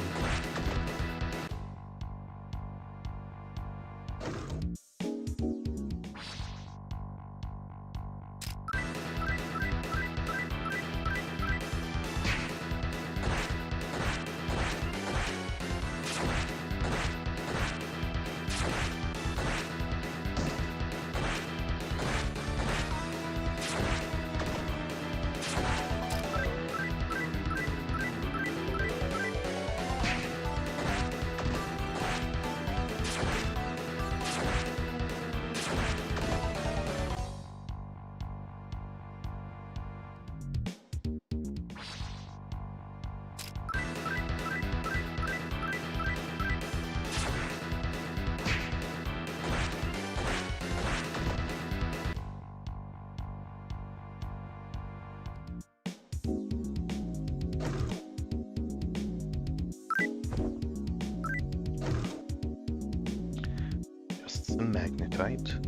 some magnetite.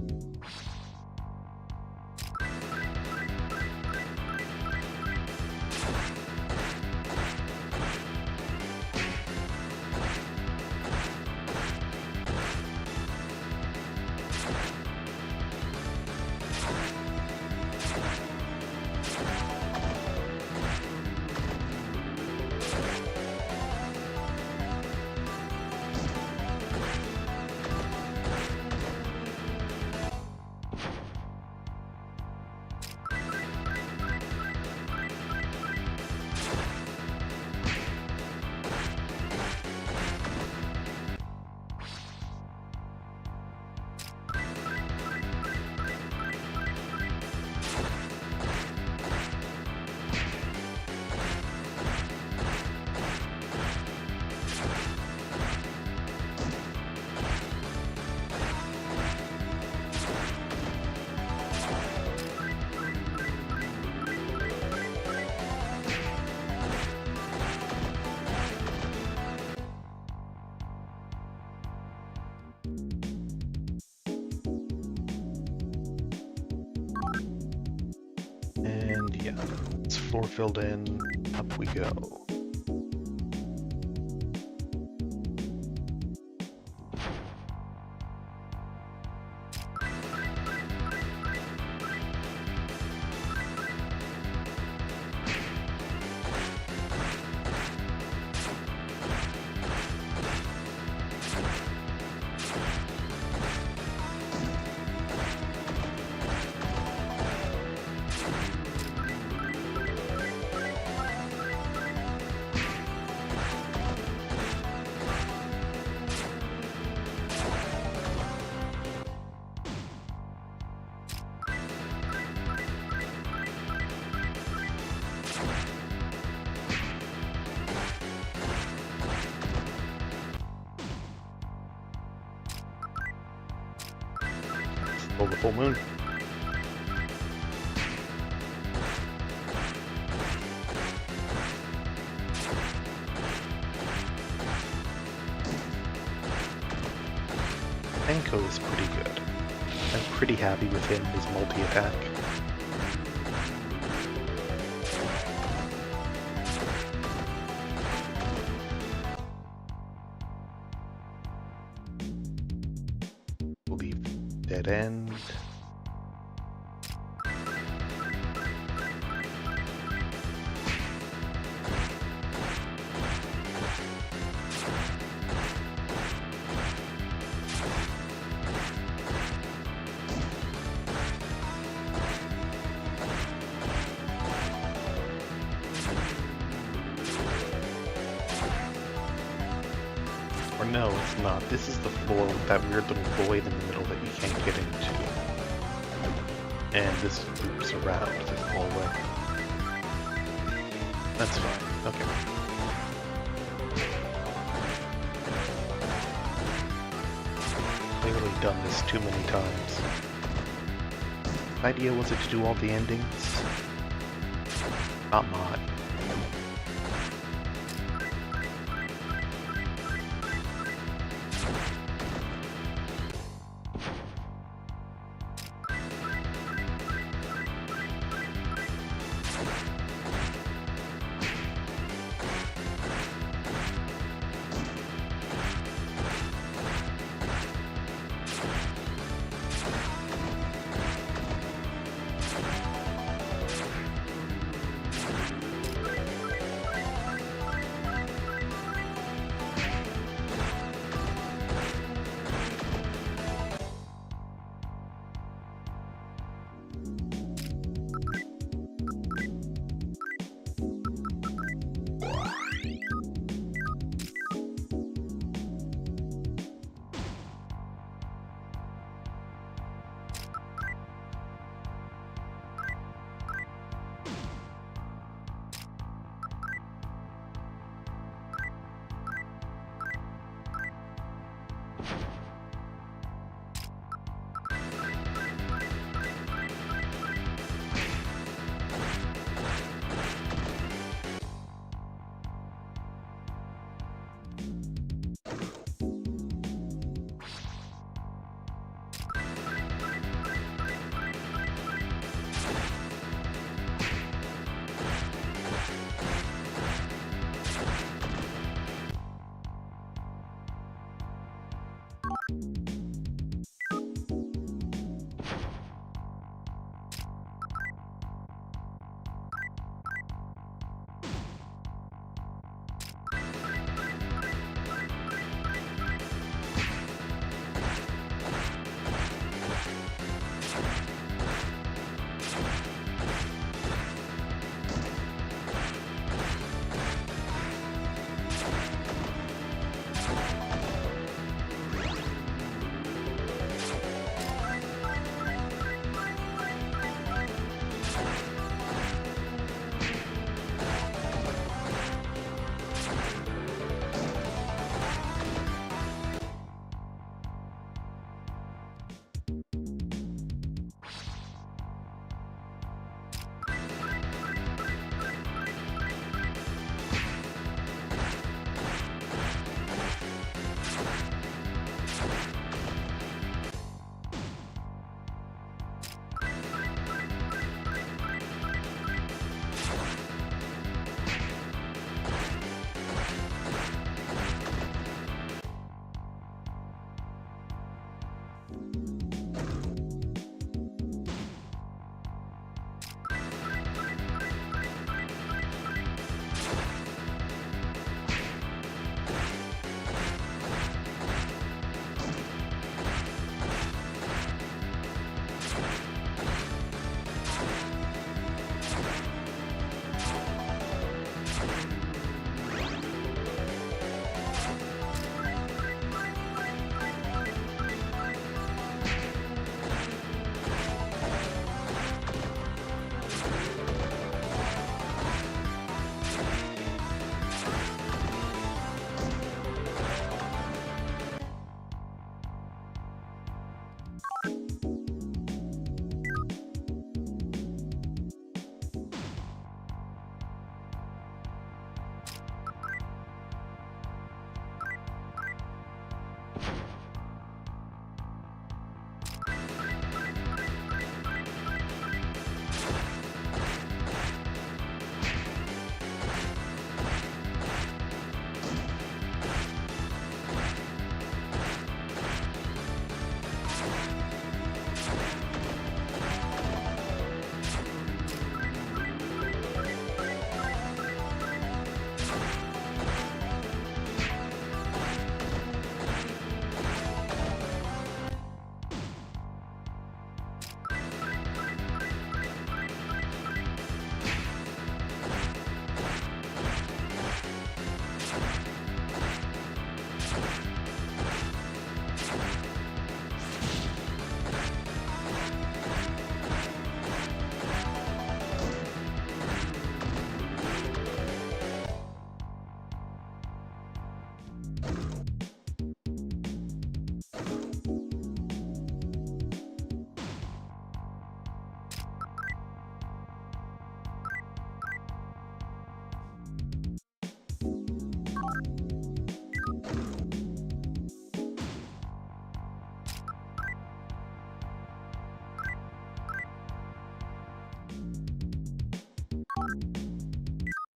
And yeah, it's floor filled in, up we go. The full moon. Enko is pretty good. I'm pretty happy with him, his multi-attack. We'll leave dead end. Or no, it's not. This is the floor with that weird little void in the middle that you can't get into. And this loops around the hallway. That's fine. Okay. Clearly done this too many times. The idea was it to do all the endings? Not mine.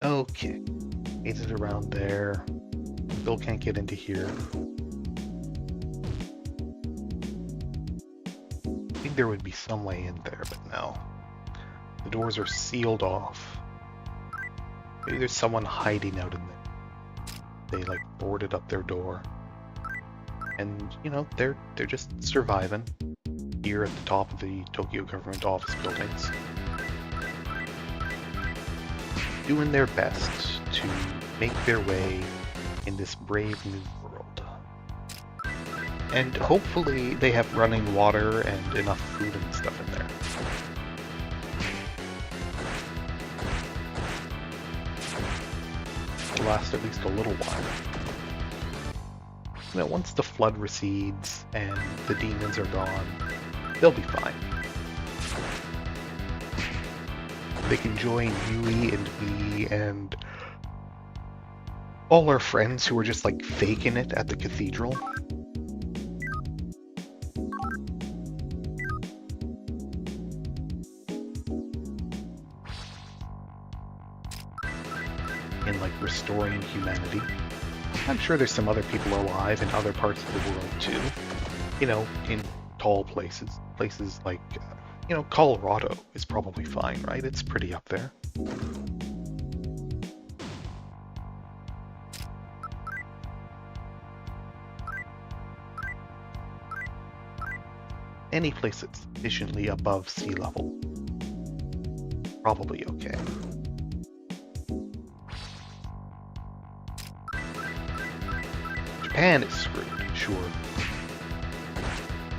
Okay. Is it around there? Still can't get into here. I think there would be some way in there, but no. The doors are sealed off. Maybe there's someone hiding out in there. They like boarded up their door. And, you know, they're just surviving here at the top of the Tokyo government office buildings. Doing their best to make their way in this brave new world. And hopefully they have running water and enough food and stuff in there. To last at least a little while. You know, once the flood recedes and the demons are gone, they'll be fine. They can join Yui and me and all our friends who are just like faking it at the cathedral. In like restoring humanity. I'm sure there's some other people alive in other parts of the world too. You know, in tall places. Places like, you know, Colorado is probably fine, right? It's pretty up there. Any place that's sufficiently above sea level. Probably okay. Japan is screwed, sure.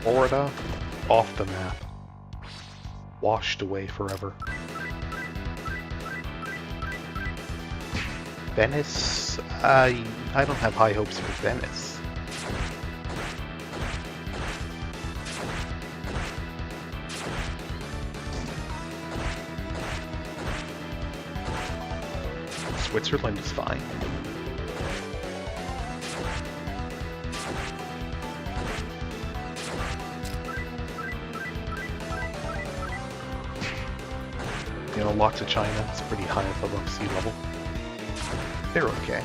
Florida, off the map. Washed away forever. Venice? I don't have high hopes for Venice. Switzerland is fine. You know, lots of China, it's pretty high up above sea level. They're okay.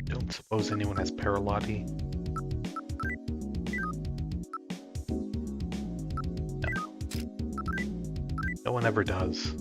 Don't suppose anyone has Paralotti. No one ever does.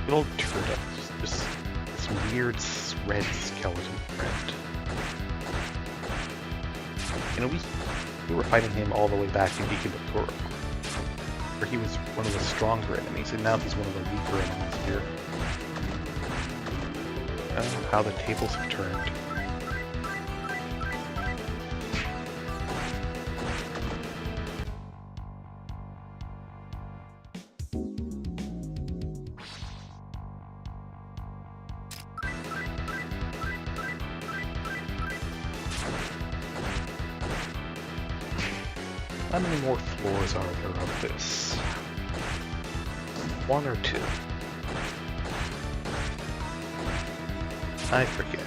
Good old Turda, just weird red skeleton print. You know, we were fighting him all the way back in Ikebukuro, where he was one of the stronger enemies, and now he's one of the weaker enemies here. How the tables have turned. How many more floors are there of this? 1 or 2? I forget.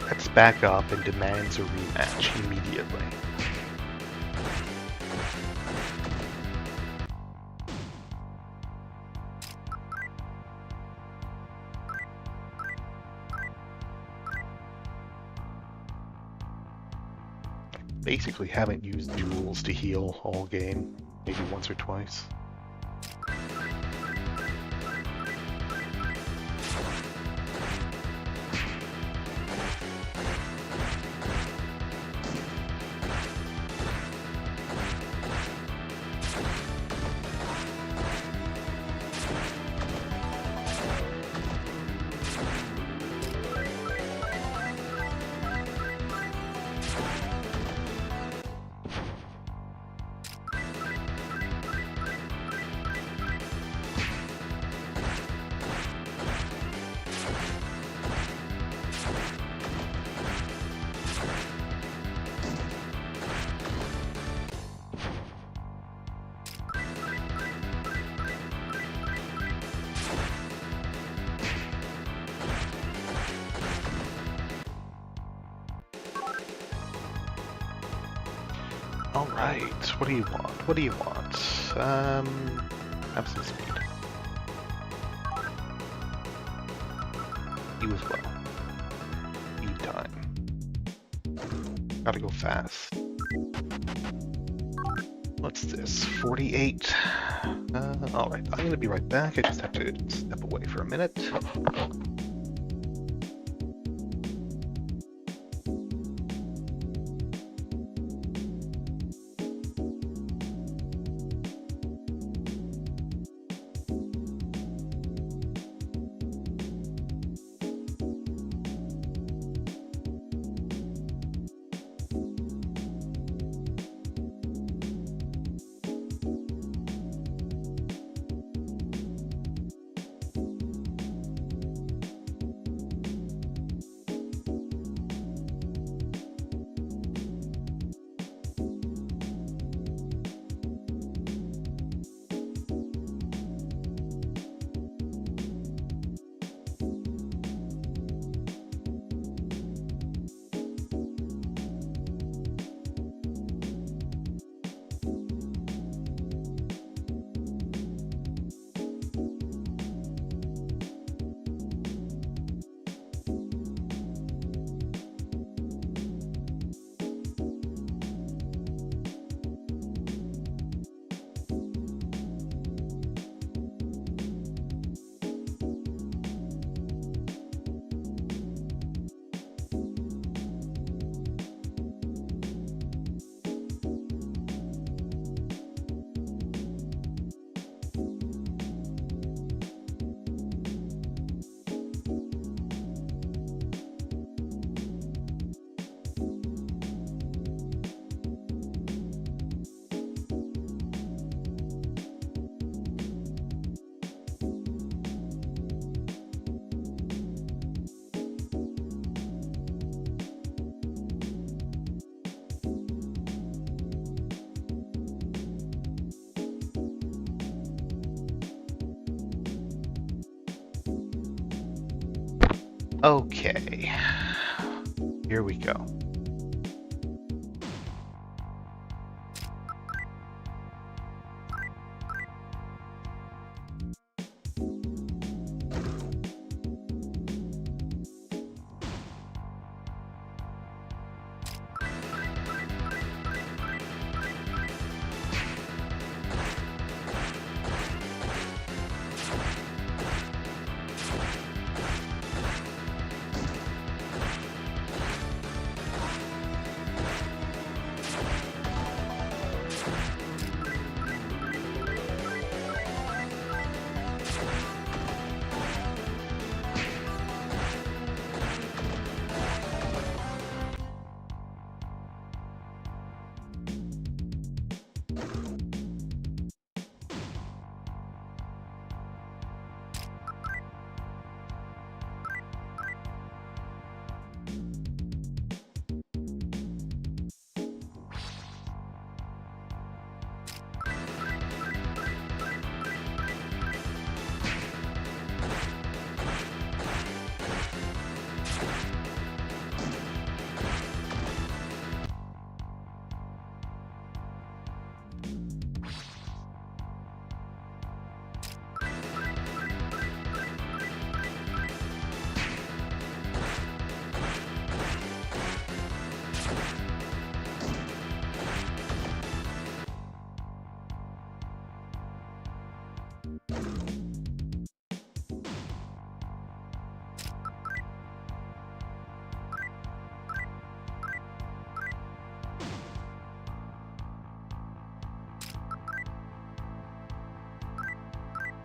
Let's back up and demands a rematch immediately. Basically haven't used jewels to heal all game, maybe once or twice. Alright, what do you want? What do you want? Have some speed. You as well. Speed time. Gotta go fast. What's this? 48? Alright, I'm gonna be right back. I just have to step away for a minute. Okay, here we go.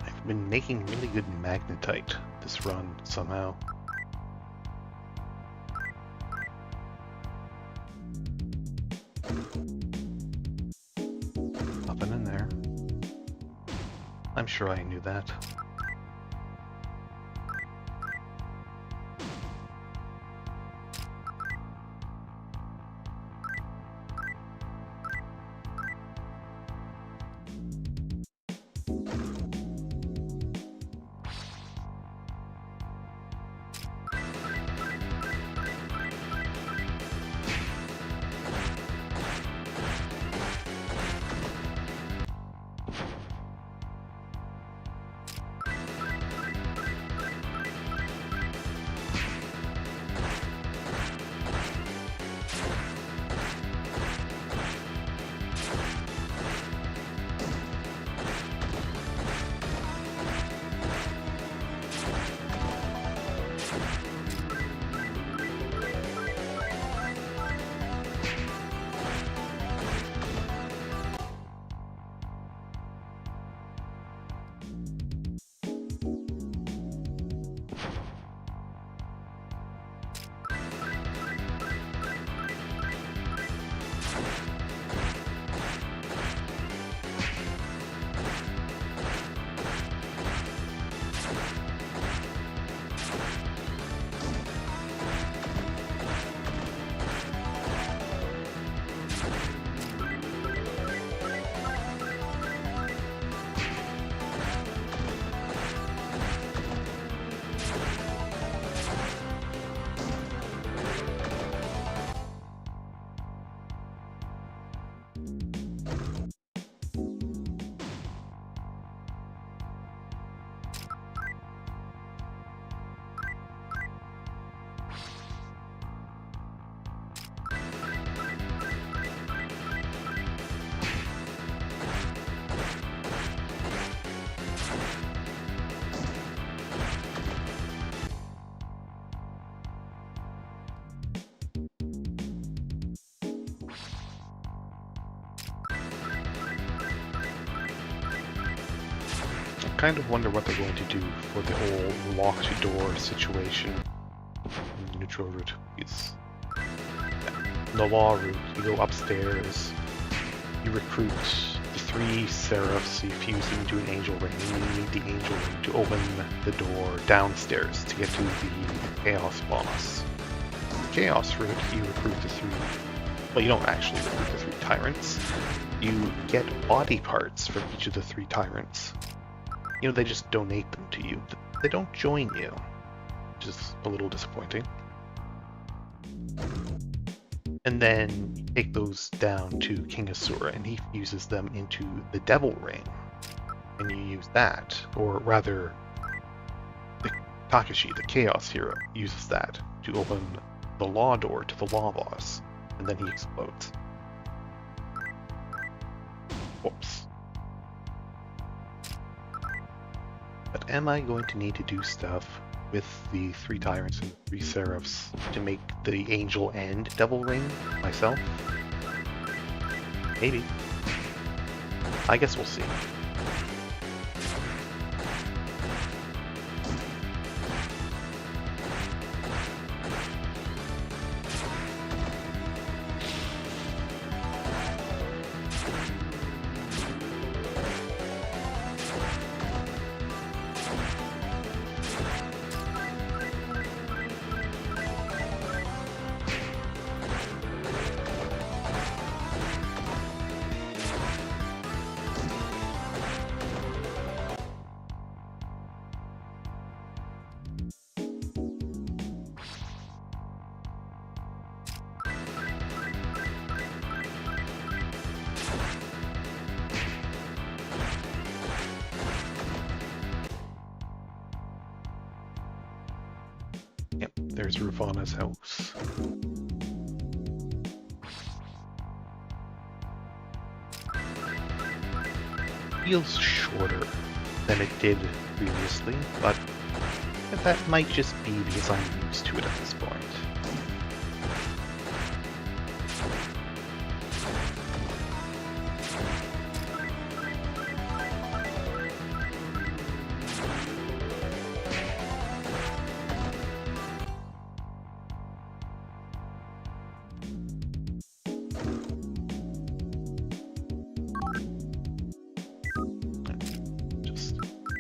I've been making really good magnetite this run somehow. Nothing in there. I'm sure I knew that. Kind of wonder what they're going to do for the whole locked door situation in the neutral route. It's the law route. You go upstairs, you recruit the 3 seraphs, you fuse them into an angel ring, and you need the angel ring to open the door downstairs to get to the chaos boss. The chaos route, you recruit the 3. Well, you don't actually recruit the 3 tyrants. You get body parts from each of the 3 tyrants. You know, they just donate them to you. They don't join you. which is a little disappointing. And then you take those down to King Asura, and he fuses them into the Devil Ring. And you use that, or rather, Takashi, the Chaos Hero, uses that to open the Law door to the Law Boss, and then he explodes. Whoops. But am I going to need to do stuff with the 3 Tyrants and 3 Seraphs to make the Angel and Devil Ring myself? Maybe. I guess we'll see. Yep, there's Ravana's house. Feels shorter than it did previously, but that might just be because I'm used to it at this point.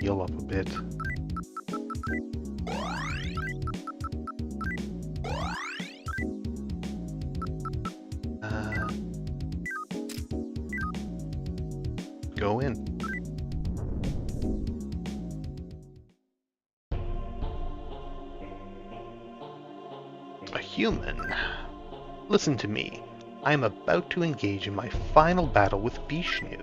Heal up a bit. Go in. A human. Listen to me. I am about to engage in my final battle with Vishnu.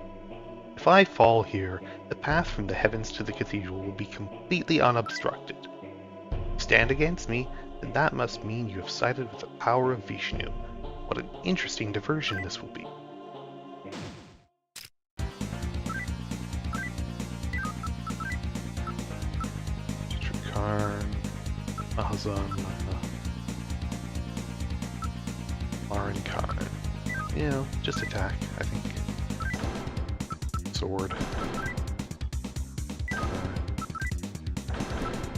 If I fall here, the path from the heavens to the cathedral will be completely unobstructed. If you stand against me, then that must mean you have sided with the power of Vishnu. What an interesting diversion this will be. Chitrakarn, Mahazan, Marankarn. You know, just attack, I think. Sword.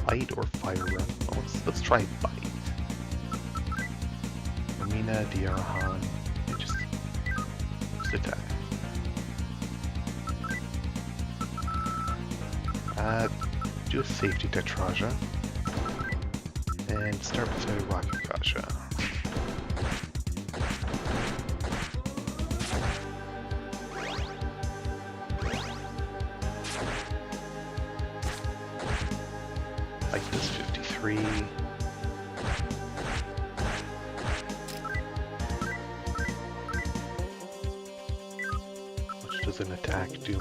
Bite or fire run? Well, let's try bite. Ramina, Diarahan, just attack. Do a safety Tetraja. And start with a Rakakasha. Like this 53. What does an attack do?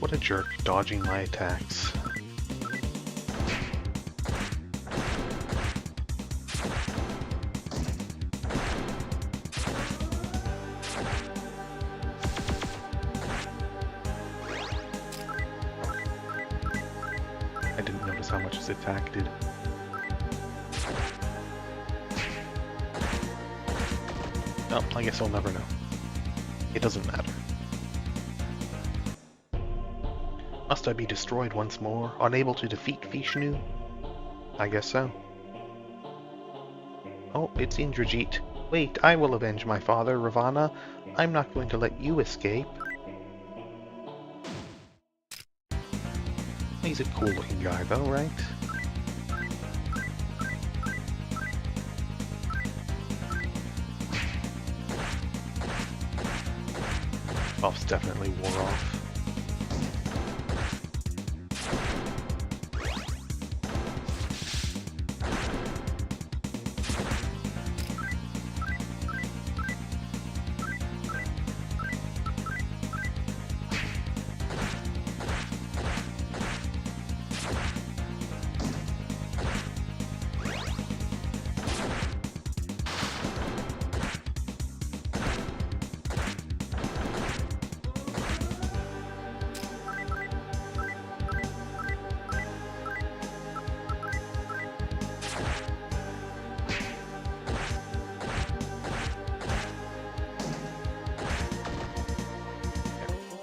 What a jerk, dodging my attacks. I didn't notice how much his attack did. No, I guess I'll never know. It doesn't matter. Must I be destroyed once more, unable to defeat Vishnu? I guess so. Oh, it's Indrajit. Wait, I will avenge my father, Ravana. I'm not going to let you escape. He's a cool looking guy though, right? Buffs definitely wore off.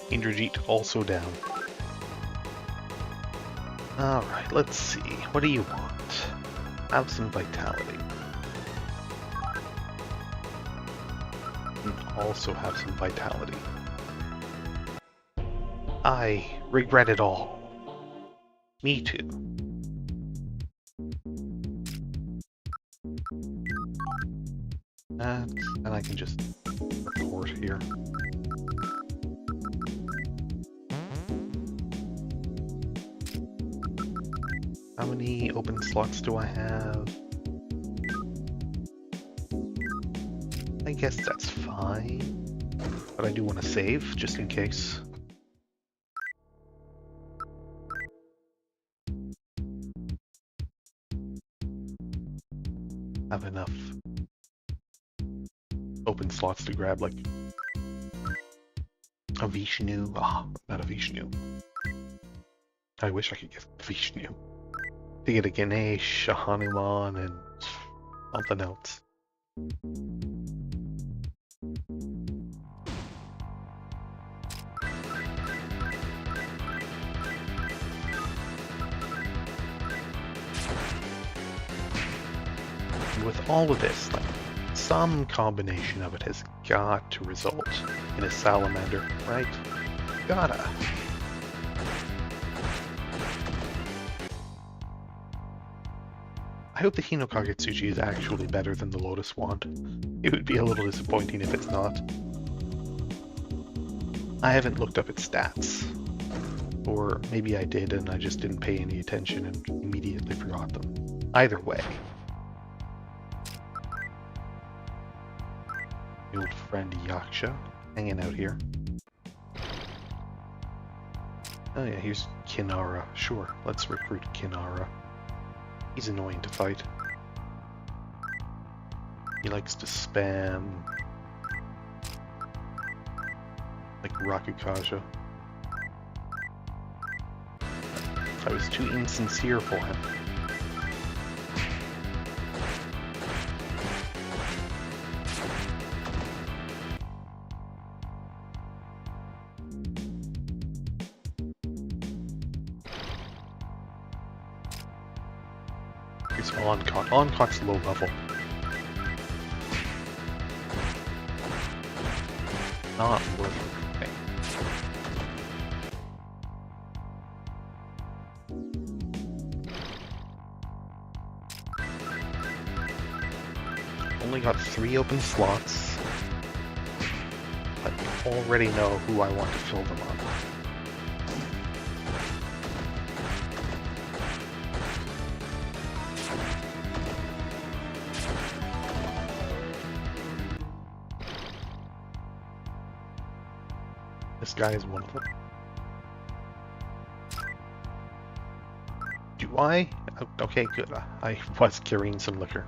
Indrajit also down. Alright, let's see. What do you want? Have some vitality. And also have some vitality. I regret it all. Me too. And I can just report here. How many open slots do I have? I guess that's fine. But I do want to save, just in case. Have enough open slots to grab, like, a Vishnu. Ah, not a Vishnu. I wish I could get Vishnu. To get a Ganesh, a Hanuman, and something else. And with all of this, like, some combination of it has got to result in a salamander, right? Gotta. I hope the Hinokagutsuchi is actually better than the Lotus Wand. It would be a little disappointing if it's not. I haven't looked up its stats. Or maybe I did and I just didn't pay any attention and immediately forgot them. Either way. The old friend Yaksha, hanging out here. Oh yeah, here's Kinara. Sure, let's recruit Kinara. He's annoying to fight. He likes to spam like Rakukaja. I was too insincere for him. Here's Oncot. Oncot's low level. Not worth it. Only got 3 open slots, but I already know who I want to fill them up. This guy is one of them. Do I? Okay, good. I was carrying some liquor.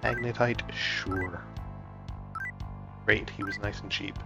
Magnetite? Sure. Great, he was nice and cheap.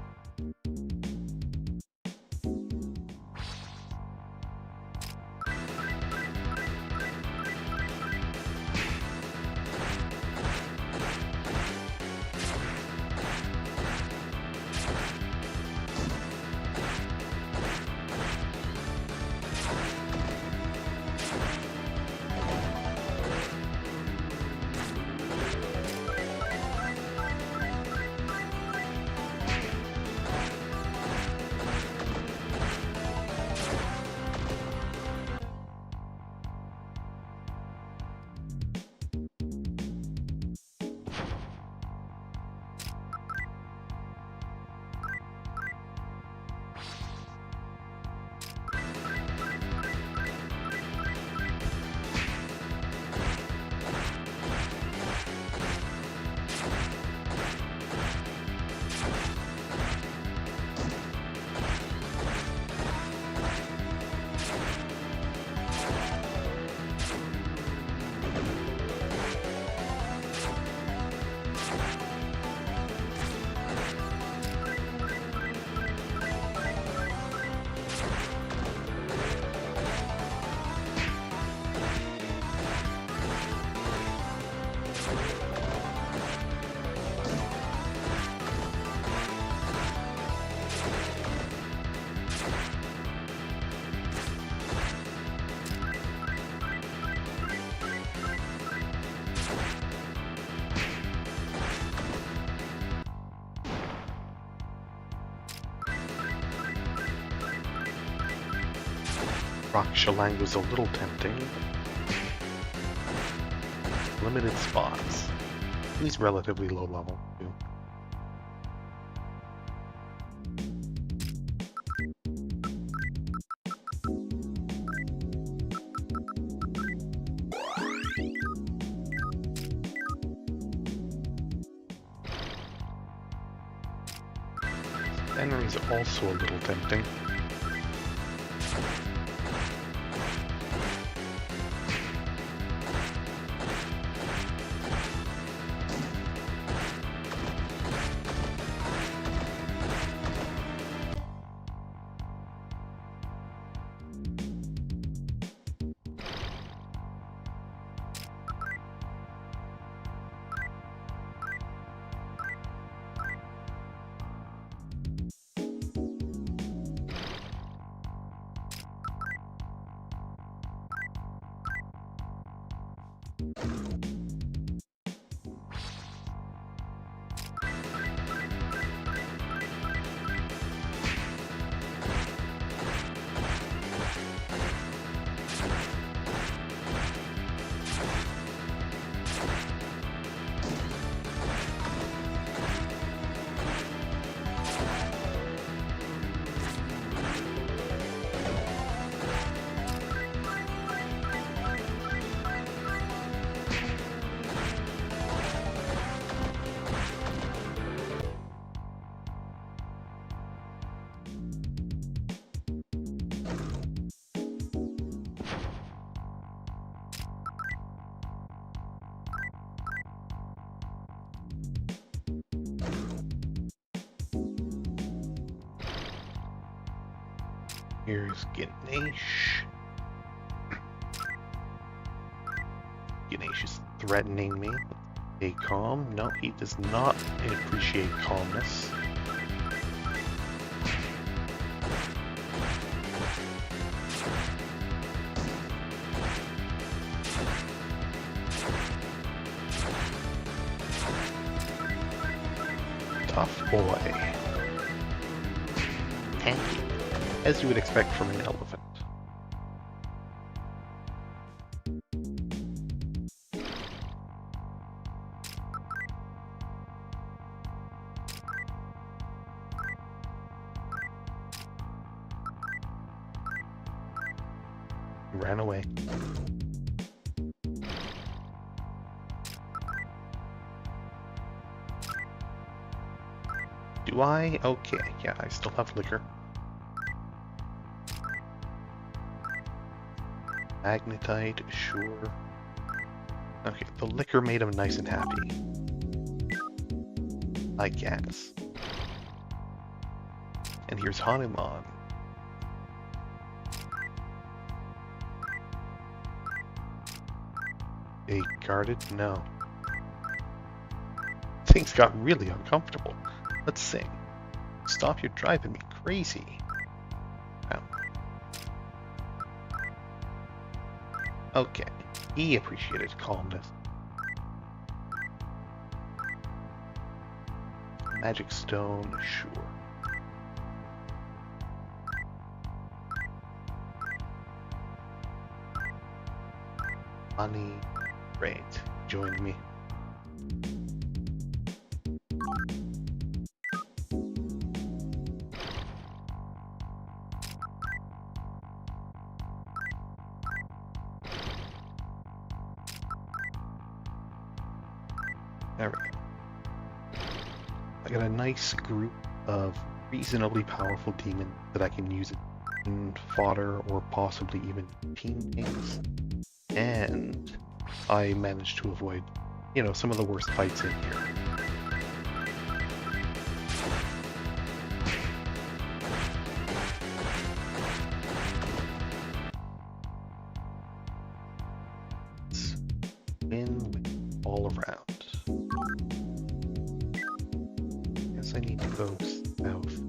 Rock Shalango's a little tempting. Limited spots. He's relatively low level, too. Henry's also a little tempting. Here's Ganesh. Ganesh is threatening me. Stay calm. No, he does not appreciate calmness. Tough boy. Tanky, as you would expect from an elephant. Ran away. Do I? Okay, yeah, I still have liquor. Magnetite, sure. Okay, the liquor made him nice and happy. I guess. And here's Hanuman. They guarded? No. Things got really uncomfortable. Let's sing. Stop, you're driving me crazy. Oh. Okay, he appreciated calmness. Magic stone, sure. Money, great. Join me. There we go. I got a nice group of reasonably powerful demons that I can use in fodder or possibly even team games. And I managed to avoid, you know, some of the worst fights in here. Let's win all around. Guess I need to go south.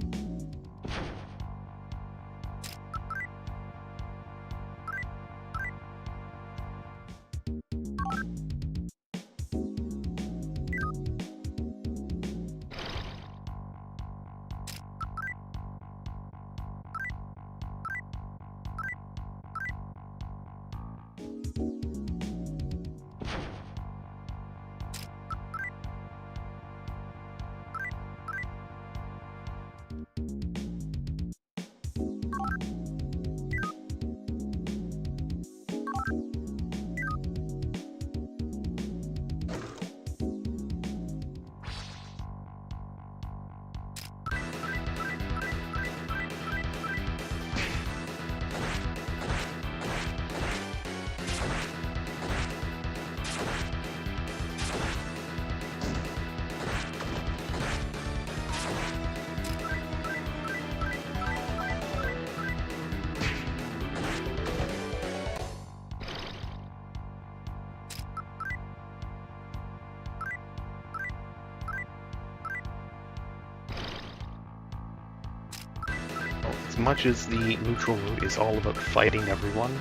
as much as the neutral mode is all about fighting everyone,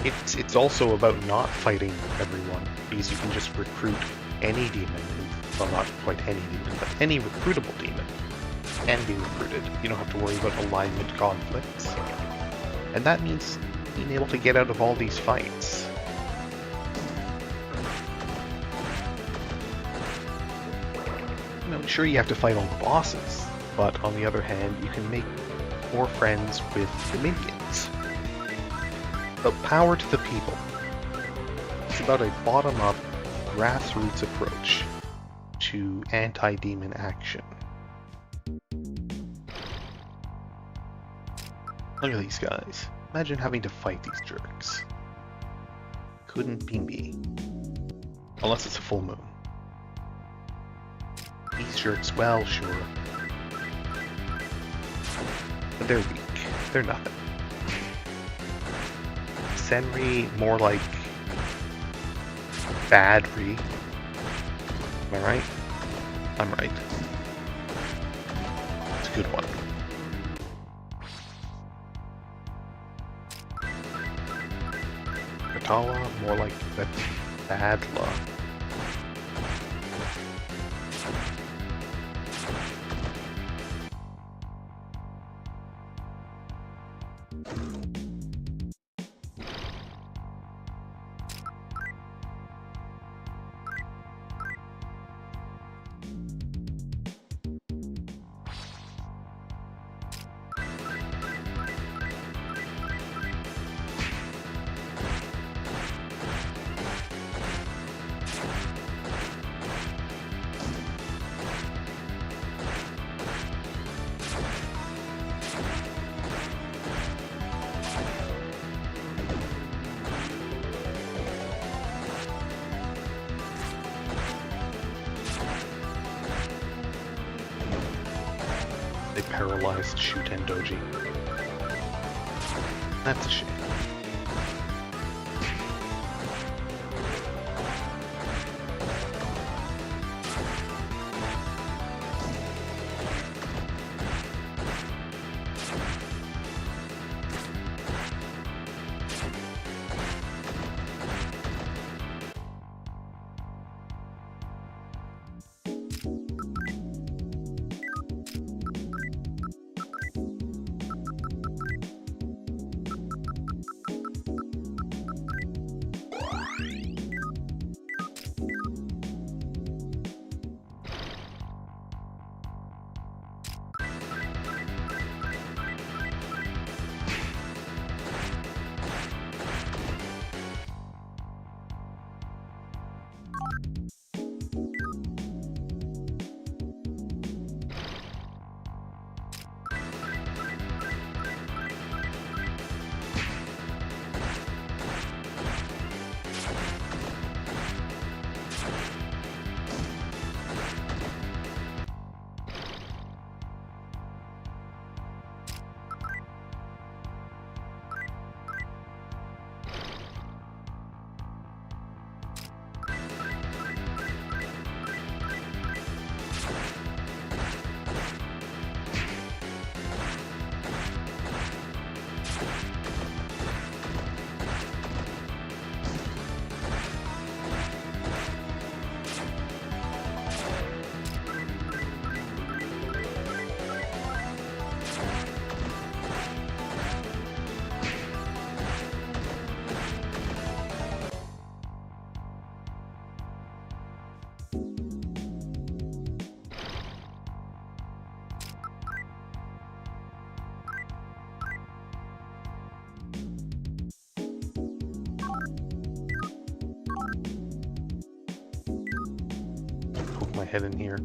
it's also about not fighting everyone, because you can just recruit any demon, well, not quite any demon, but any recruitable demon can be recruited. You don't have to worry about alignment conflicts. And that means being able to get out of all these fights. You know, sure, you have to fight all the bosses, but on the other hand, you can make more friends with the minions. But power to the people. It's about a bottom-up, grassroots approach to anti-demon action. Look at these guys. Imagine having to fight these jerks. Couldn't be me. Unless it's a full moon. These jerks, well, sure. But they're weak. They're nothing. Senri, more like Badri. Am I right? I'm right. It's a good one. Katala, more like that bad luck. They paralyzed Shuten Doji. That's a shame. My head in here.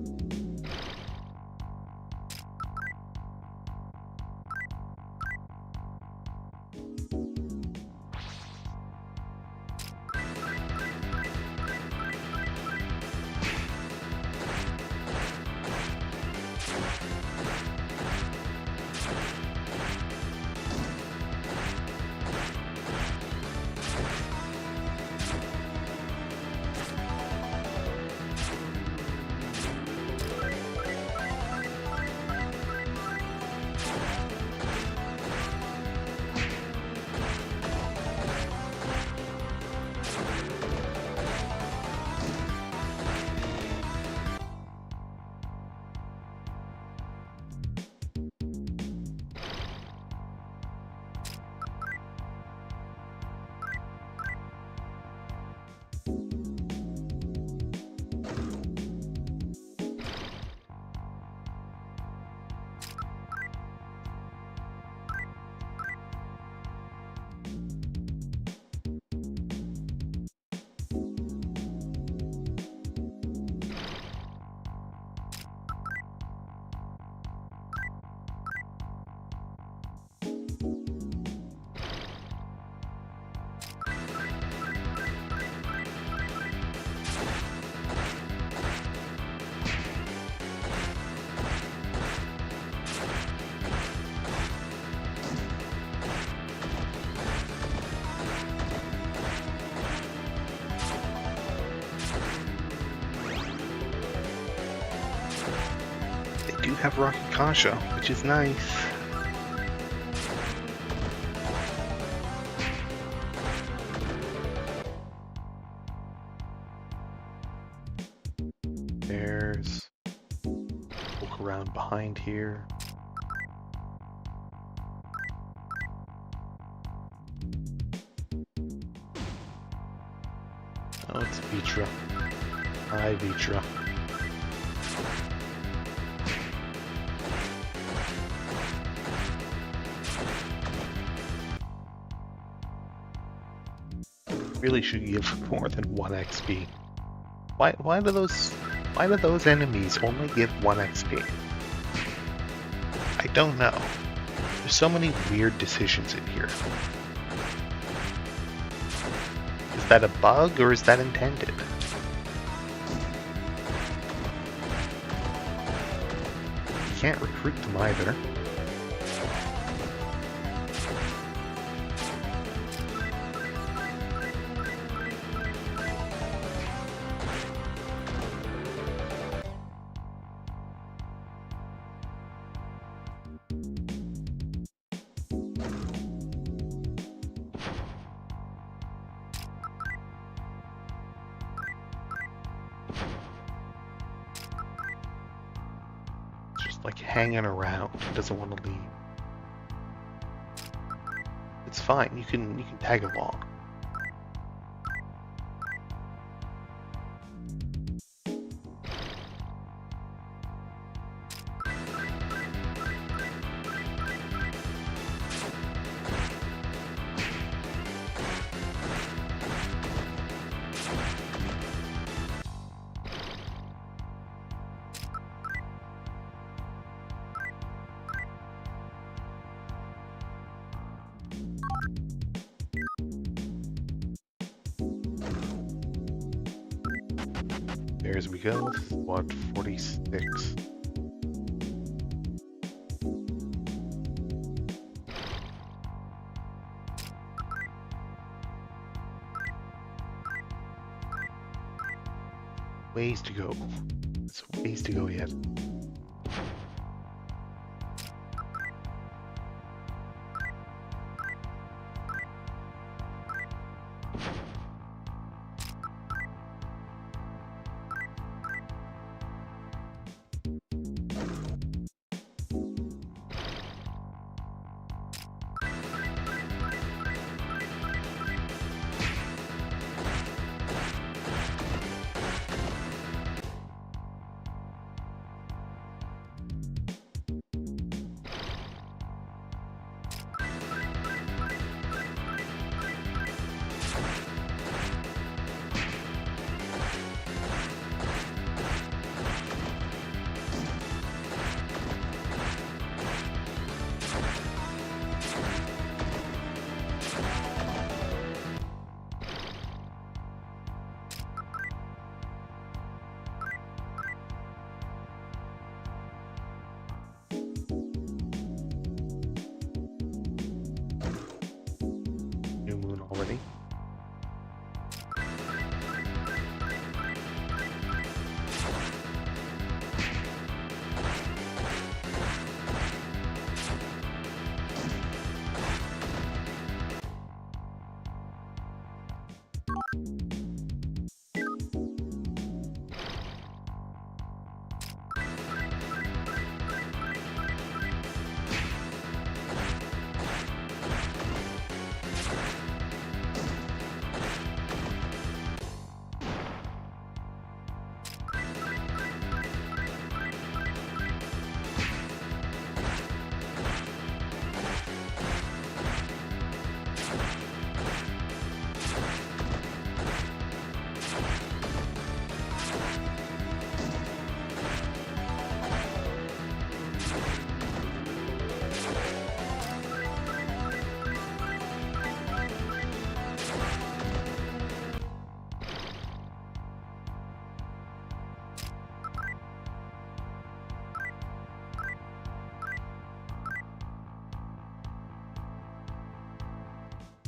They do have Rocket Kasha, which is nice. There's... Look around behind here. Oh, it's Vitra. Hi, Vitra. Really should give more than 1 XP. Why do those enemies only give 1 XP? I don't know. There's so many weird decisions in here. Is that a bug or is that intended? You can't recruit them either. Like hanging around, doesn't want to leave. It's fine. You can tag along. There as we go, what, 46. Ways to go. There's ways to go yet. Already.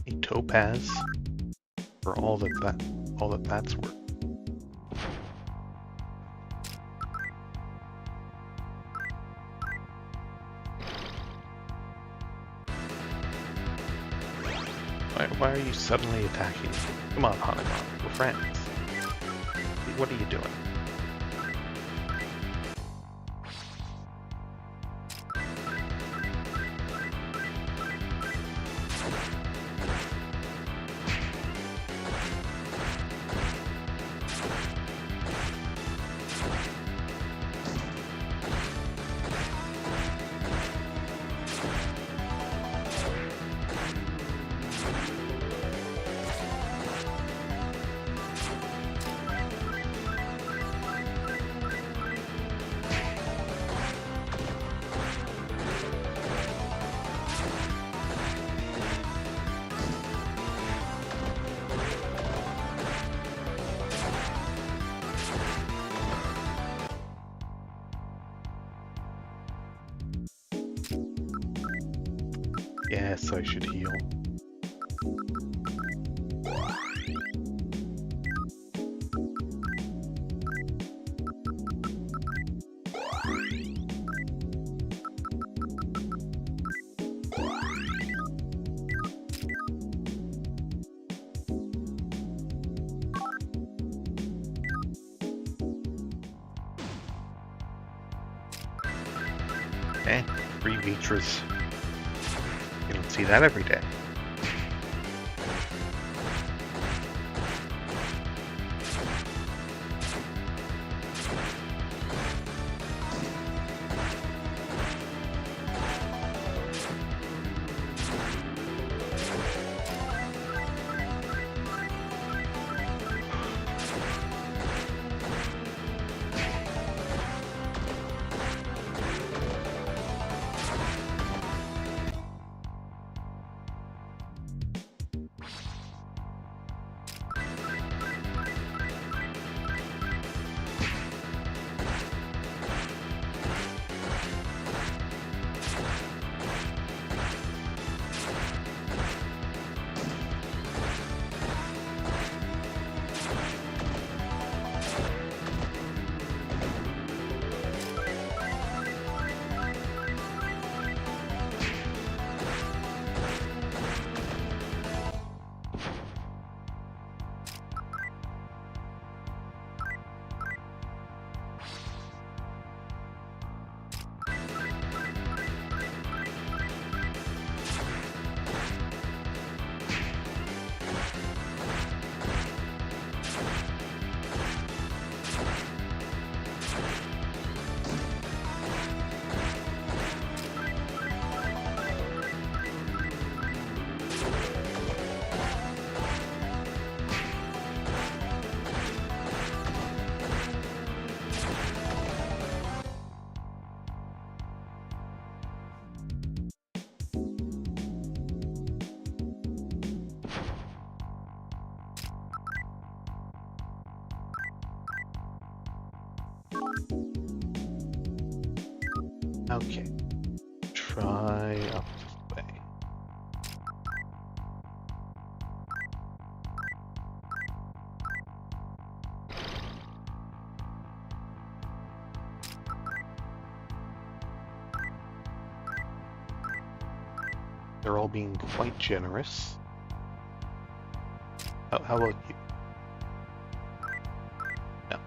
A topaz for all that's worth. Why are you suddenly attacking me? Come on, Hanuman. We're friends. What are you doing? Yes, I should heal. Eh, free Vitras. You don't see that every day. Okay. Try up this way. They're all being quite generous. How about you? No.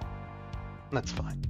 That's fine.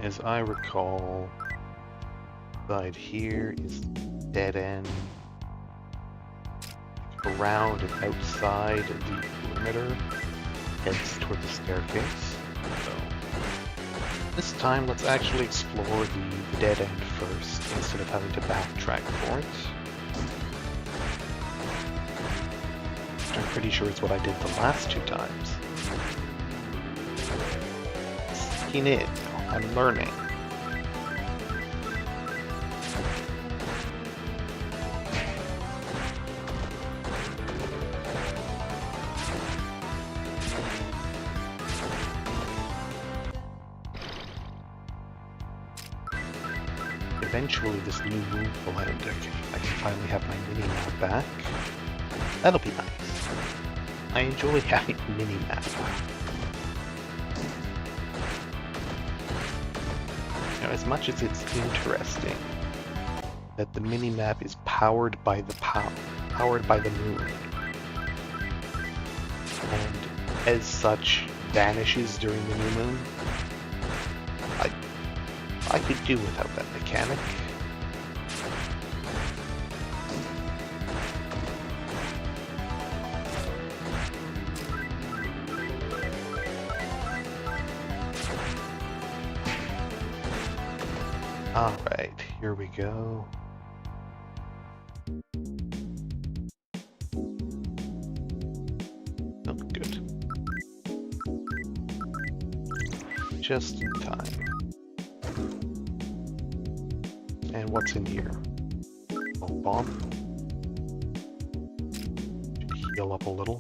as I recall, side here is dead end. Around and outside the perimeter heads toward the staircase. So this time, let's actually explore the dead end first, instead of having to backtrack for it. Which I'm pretty sure is what I did the last 2 times. Sneaking in, I'm learning. Eventually this new move will end. I can finally have my mini-map back. That'll be nice. I enjoy having a mini-map. Now, as much as it's interesting that the mini-map is powered by the moon, and as such vanishes during the new moon, I could do without that mechanic. Alright, here we go. Oh, good. Just in time. And what's in here? Oh, bomb. Should heal up a little.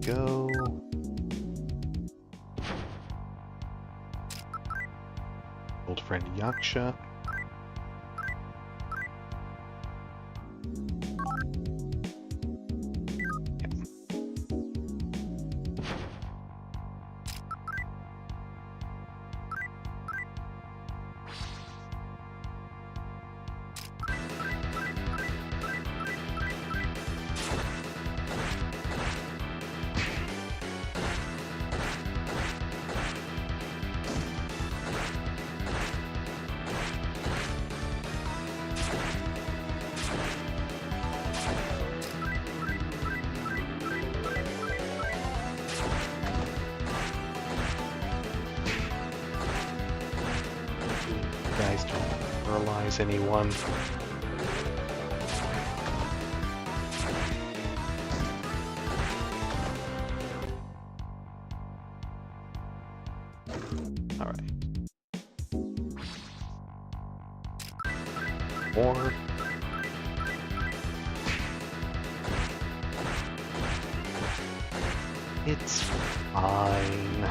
Go. Old friend Yaksha. Guys, don't paralyze anyone. Alright. More. It's fine.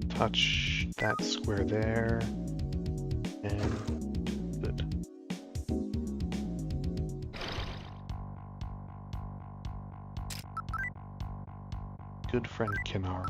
Touch that square there, and good. Good friend Kinar.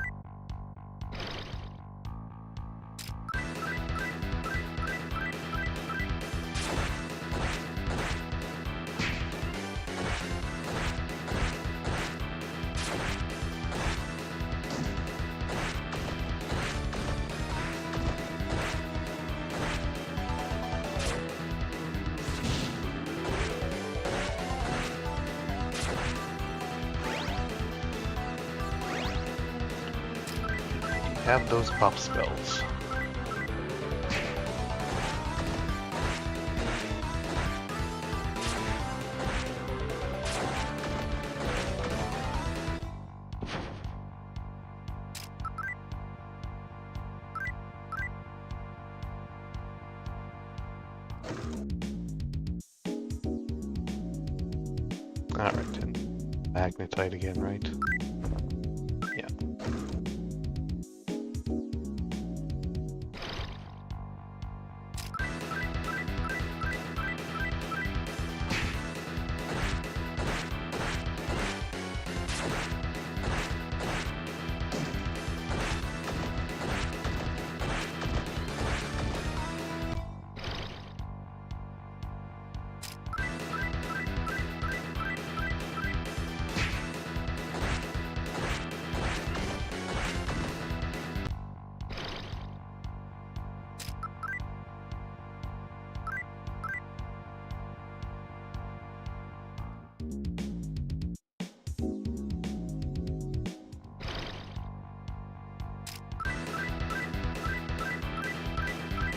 have those buff spells. Alright, and magnetite again, right? Yeah.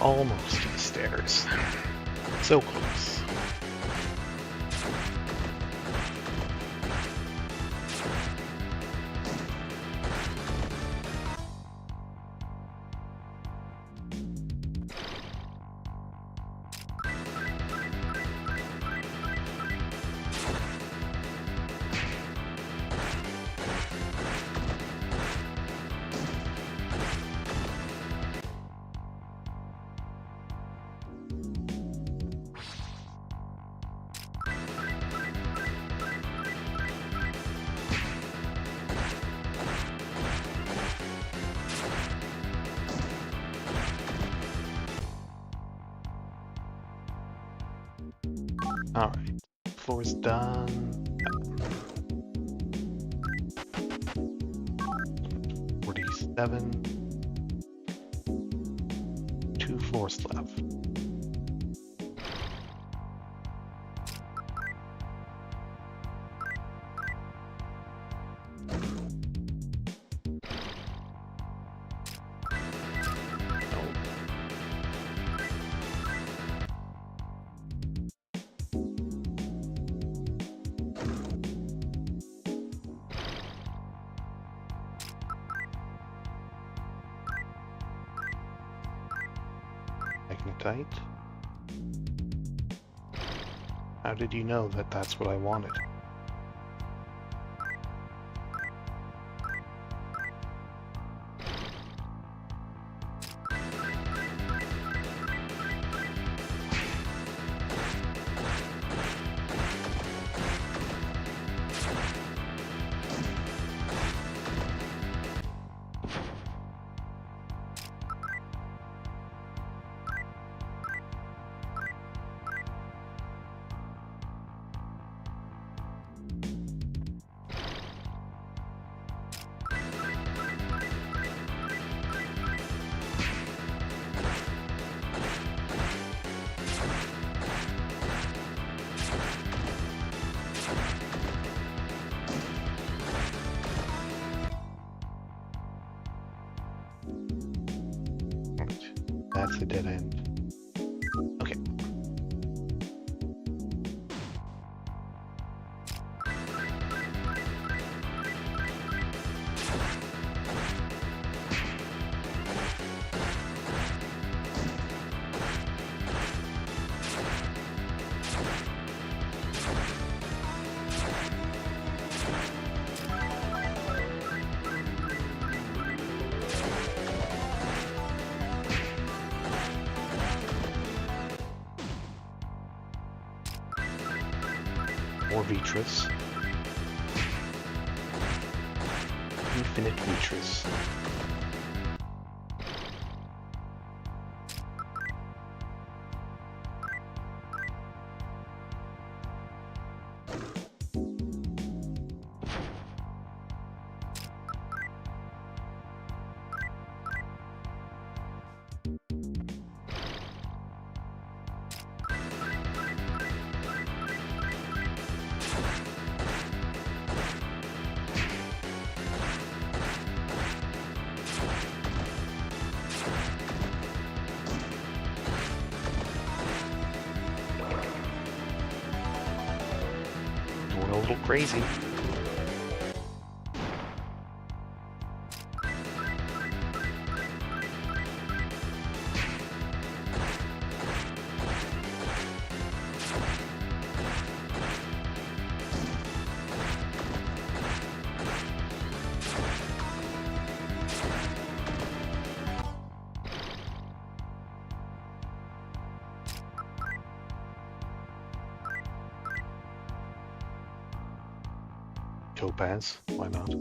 Almost to the stairs. So close. Alright, floor's done. 47. 2 floors left. Magnetite. How did you know that that's what I wanted? That's a dead end. Okay. More Vitras. Infinite Vitras. little crazy. Topaz, why not?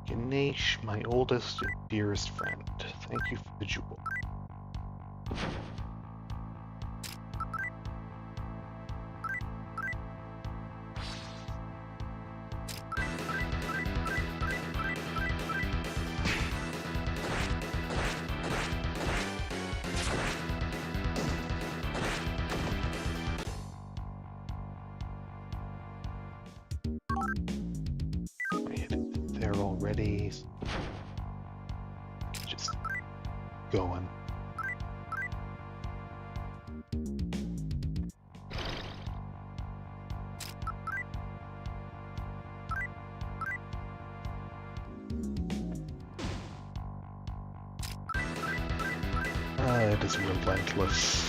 Ganesh, my oldest and dearest friend, thank you for the jewel. I hit it there already. Just going. It is relentless.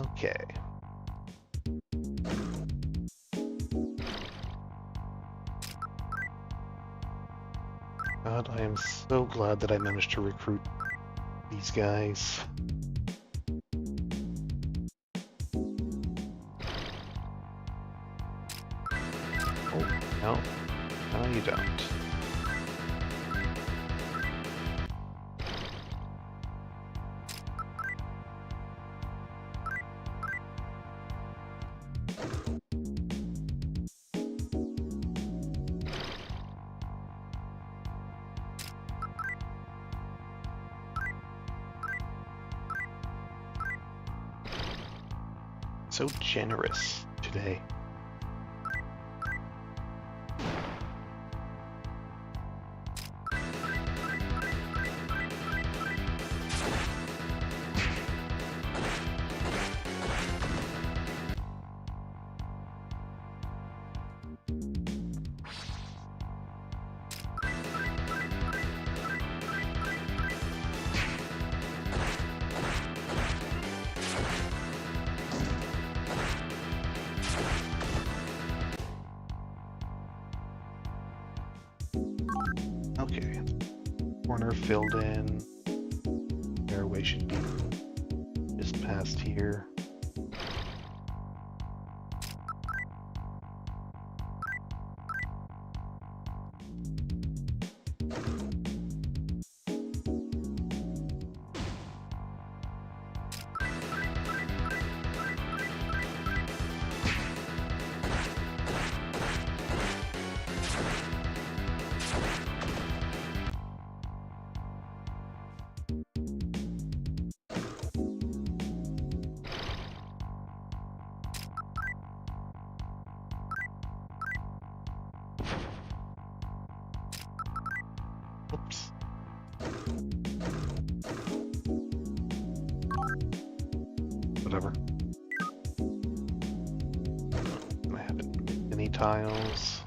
Okay. God, I am so glad that I managed to recruit these guys. Oh, no. No, you don't. So generous today. Okay, corner filled in. Airway should be just past here. Whatever. I haven't made any tiles.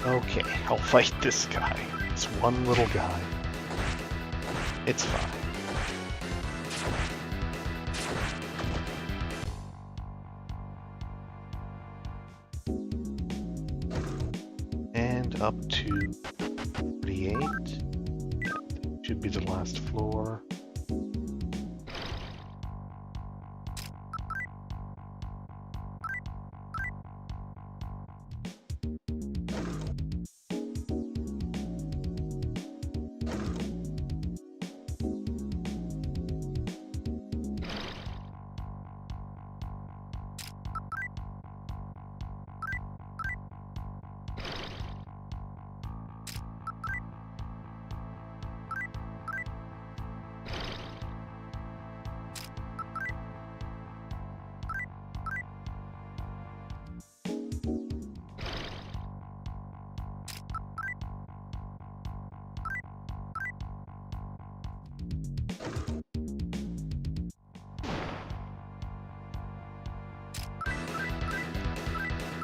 Okay, I'll fight this guy. It's one little guy. It's fine. And up to 48. That should be the last floor.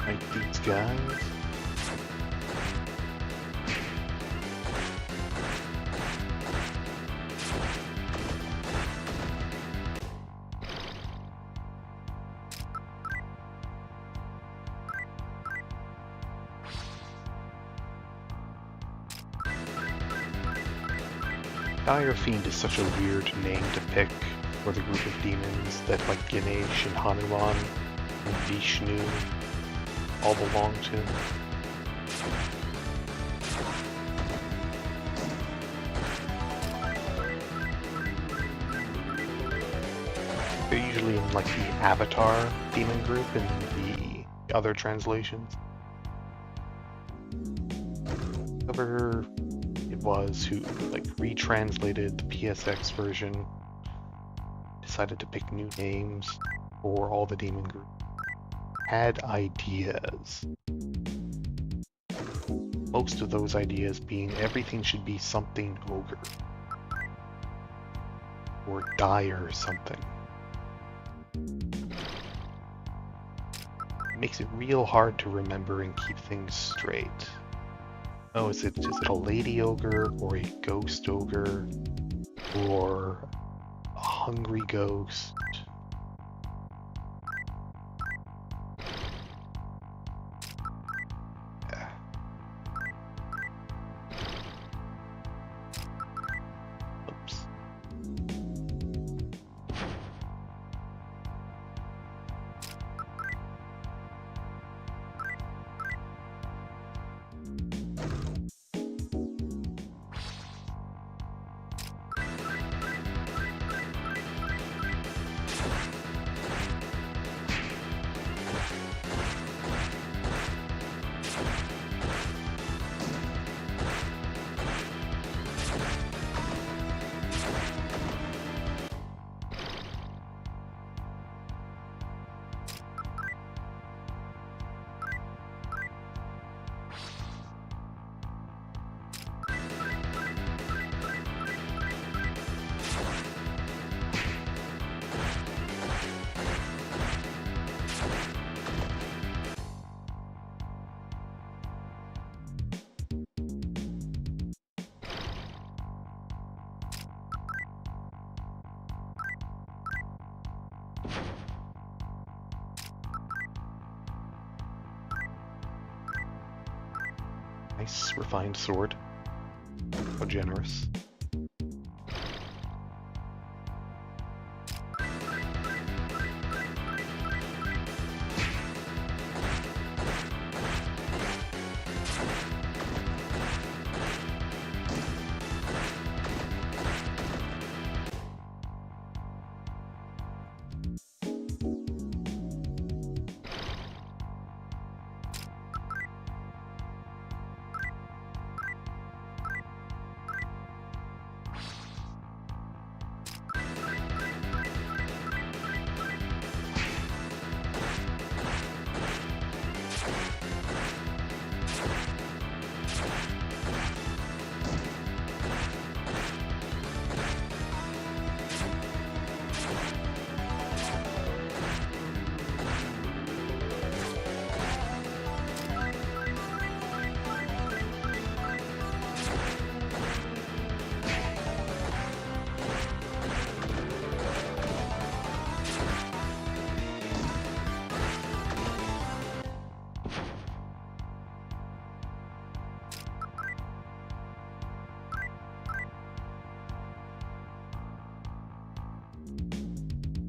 Fight these guys. Dire Fiend is such a weird name to pick for the group of demons that like Ganesh and Hanuman and Vishnu all belong to. They're usually in like the Avatar demon group in the other translations. Whoever it was who like retranslated the PSX version decided to pick new names for all the demon groups. Had ideas. Most of those ideas being everything should be something ogre. Or dire something. It makes it real hard to remember and keep things straight. Oh, is it a lady ogre or a ghost ogre or a hungry ghost? Oops. Nice refined sword. How generous.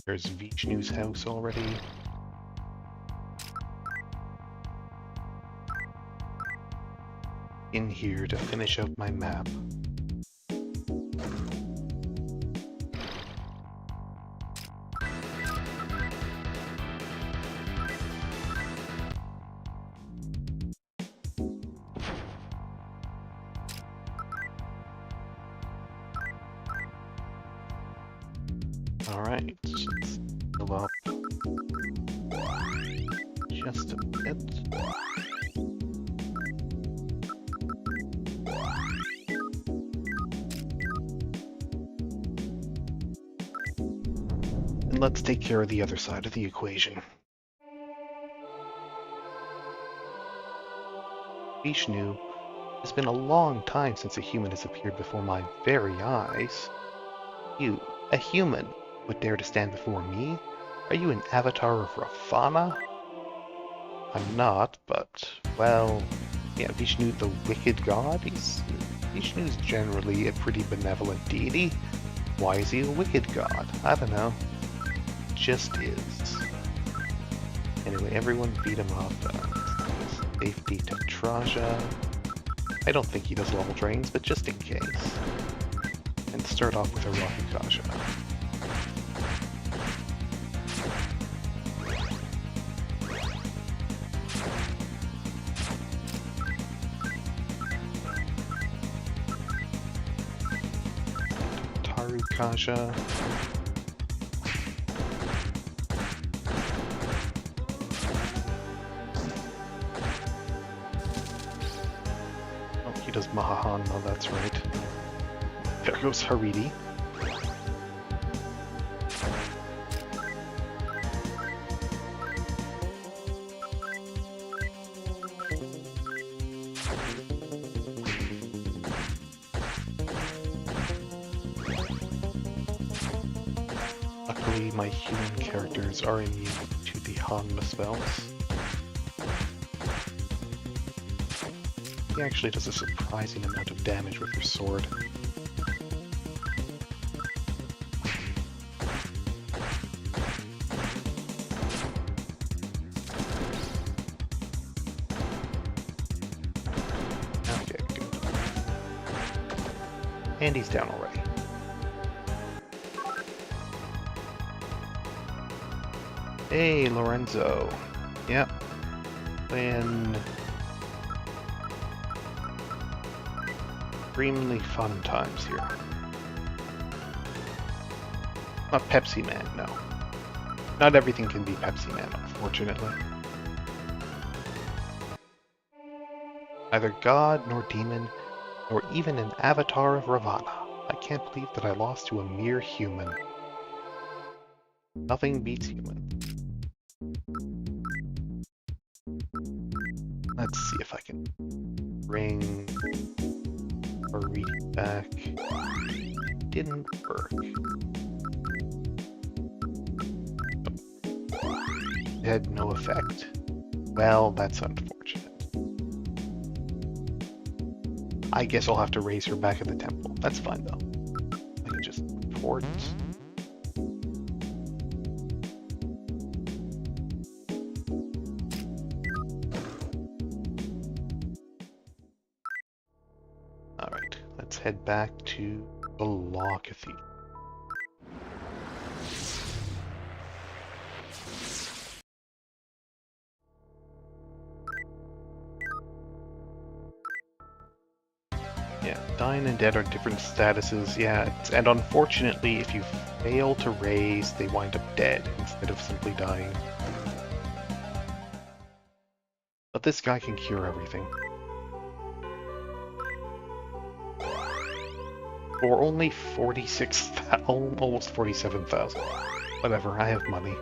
There's Vishnu's house already. In here to finish out my map. Alright, let's fill up just a bit. And let's take care of the other side of the equation. Vishnu, it's been a long time since a human has appeared before my very eyes. You, a human, would dare to stand before me? Are you an avatar of Ravana? I'm not, but, well, yeah, Vishnu the wicked god? Vishnu's generally a pretty benevolent deity. Why is he a wicked god? I don't know. Just is. Anyway, everyone beat him up. Safety to Traja. I don't think he does level drains, but just in case. And start off with a Rakakasha. Tarukasha. Oh, he does Mahahanma, that's right. There goes Haridi. Luckily, my human characters are immune to the Hanma spells. He actually does a surprising amount of damage with her sword. Okay, good. And he's down already. Hey, Lorenzo. Yep. Playing extremely fun times here. Not Pepsi Man, no. Not everything can be Pepsi Man, unfortunately. Neither god, nor demon, nor even an avatar of Ravana. I can't believe that I lost to a mere human. Nothing beats human. Let's see if I can bring or read it back. Didn't work. It had no effect. Well, that's unfortunate. I guess I'll have to raise her back at the temple. That's fine though. I can just report. Alright, let's head back to the Law Cathedral. Yeah, dying and dead are different statuses, yeah, and unfortunately if you fail to raise, they wind up dead instead of simply dying. But this guy can cure everything. For only 46,000, almost 47,000. Whatever, I have money.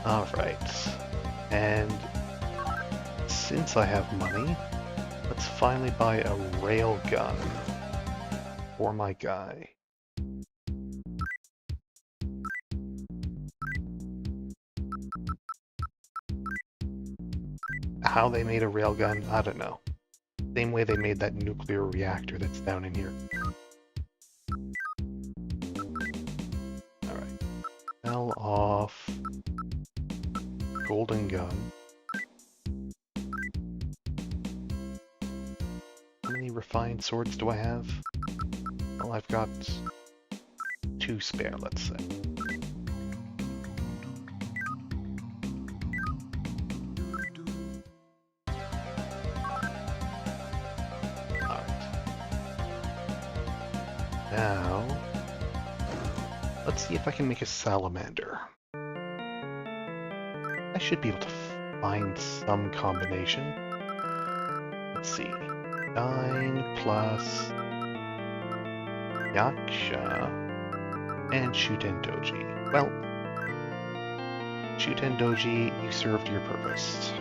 Alright, and since I have money, let's finally buy a railgun for my guy. How they made a railgun, I don't know. Same way they made that nuclear reactor that's down in here. Alright. Fell off. Golden gun. How many refined swords do I have? Well, I've got 2 spare, let's say. Now, let's see if I can make a salamander. I should be able to find some combination. Let's see. 9 plus Yaksha and Shuten Doji. Well, Shuten Doji, you served your purpose.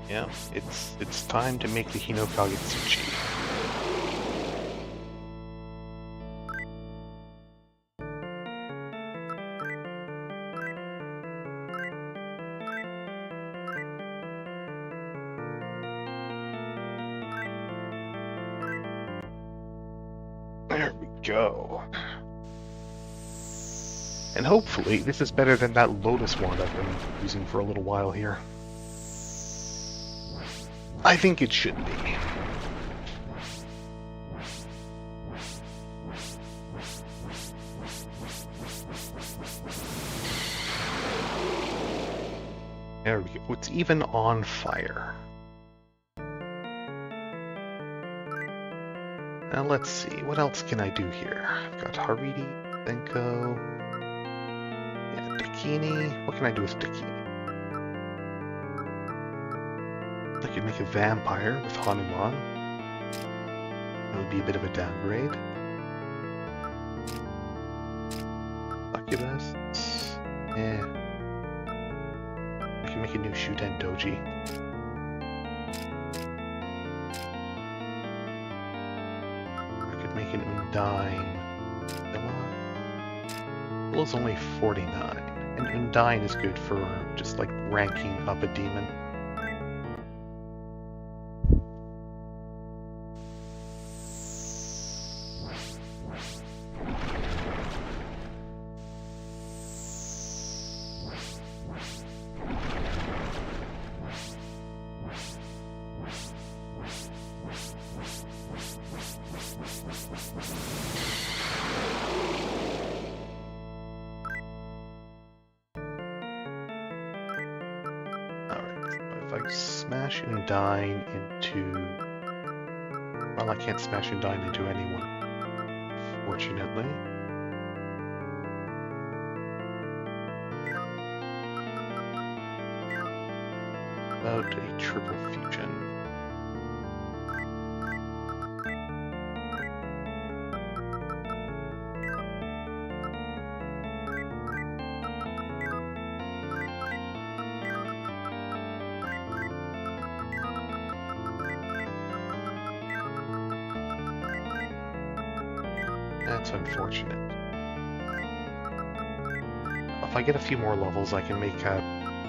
Yeah, it's time to make the Hinokagutsuchi. There we go. And hopefully this is better than that Lotus wand I've been using for a little while here. I think it should be. There we go. It's even on fire. Now let's see. What else can I do here? I've got Haridi, Senko, and Dakini. What can I do with Dakini? I could make a vampire with Hanuman. That would be a bit of a downgrade. Succubus. Yeah. I can make a new Shuten Doji. I could make an Undine. Villa's only 49. And Undine is good for just like ranking up a demon. If I smash Undine into... Well, I can't smash Undine into anyone, fortunately. About a triple fusion. That's unfortunate. If I get a few more levels, I can make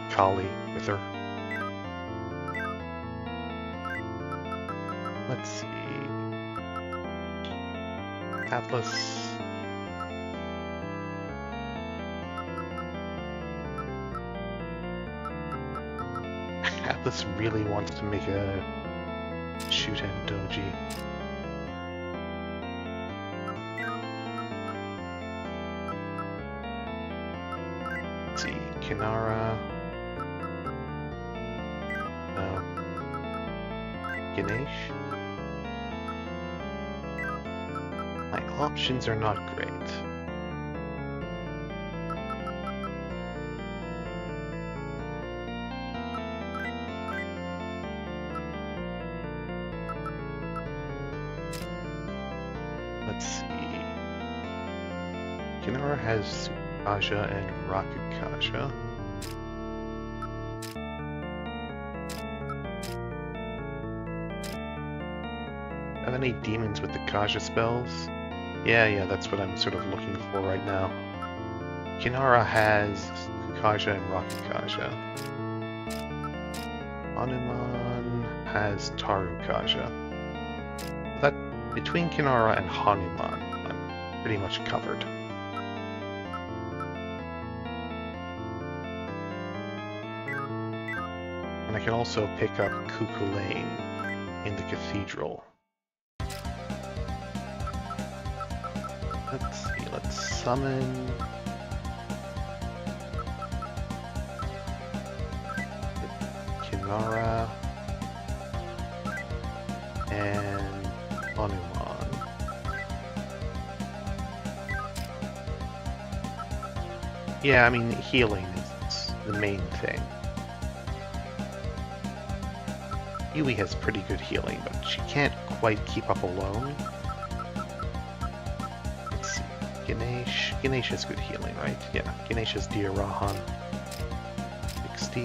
Kali with her. Let's see. Atlas. Atlas really wants to make a Shuten Doji. Let's see, Kinara. Ganesh. My options are not great. Let's see. Kinara has Kaja and Rocket Kaja. Have any demons with the Kaja spells? Yeah, that's what I'm sort of looking for right now. Kinara has Kaja and Rocket Kaja. Hanuman has Taru Kaja. That between Kinara and Hanuman, I'm pretty much covered. And I can also pick up Cuchulainn in the cathedral. Let's see, let's summon Kinara and Hanuman. Yeah, I mean, healing is the main thing. Yui has pretty good healing, but she can't quite keep up alone. Let's see. Ganesh. Ganesh has good healing, right? Yeah, Ganesh has Dear Rahan. 60.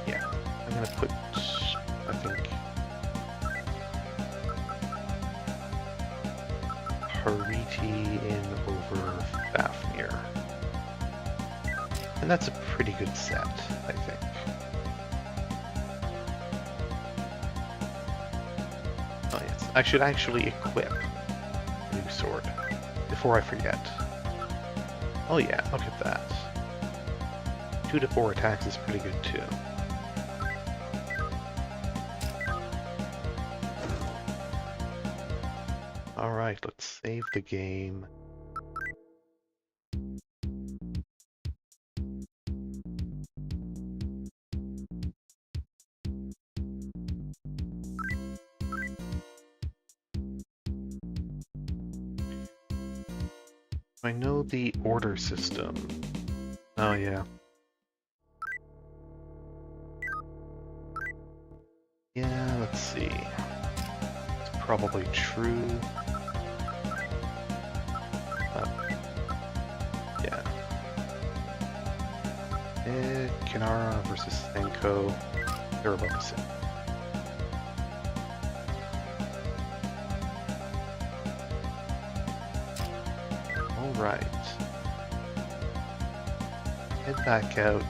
Yeah, I'm gonna put, I think, Hariti in over Fafnir. And that's a pretty good set, I think. Oh yes, I should actually equip a new sword before I forget. Oh yeah, look at that. 2 to 4 attacks is pretty good too. Alright, let's save the game. I know the order system. Oh yeah. Yeah, let's see. It's probably true. Yeah. Kinara versus Senko. They're about the same. Alright. Head back out.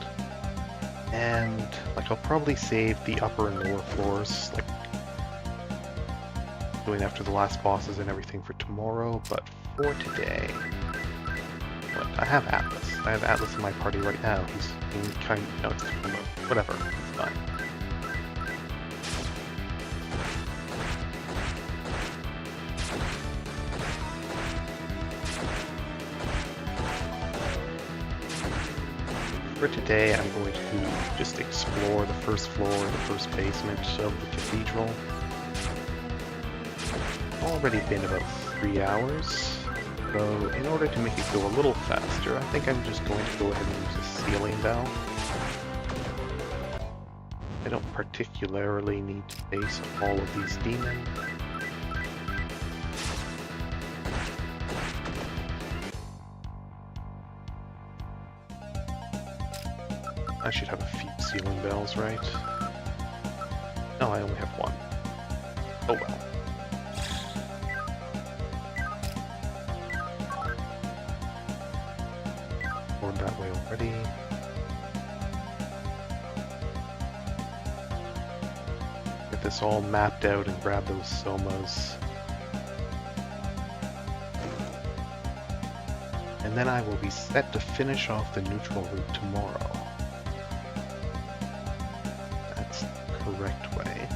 And, like, I'll probably save the upper and lower floors, like, going after the last bosses and everything for tomorrow, but for today... But I have Atlas. I have Atlas in my party right now. He's in kind of... No, it's remote. Whatever. It's fine. For today, I'm going to just explore the first floor, the first basement of the cathedral. Already been about 3 hours, so in order to make it go a little faster, I think I'm just going to go ahead and use a sealing bell. I don't particularly need to face all of these demons. I should have a few sealing bells, right? No, I only have one. Oh well. Going that way already. Get this all mapped out and grab those somas. And then I will be set to finish off the neutral route tomorrow. Correct way.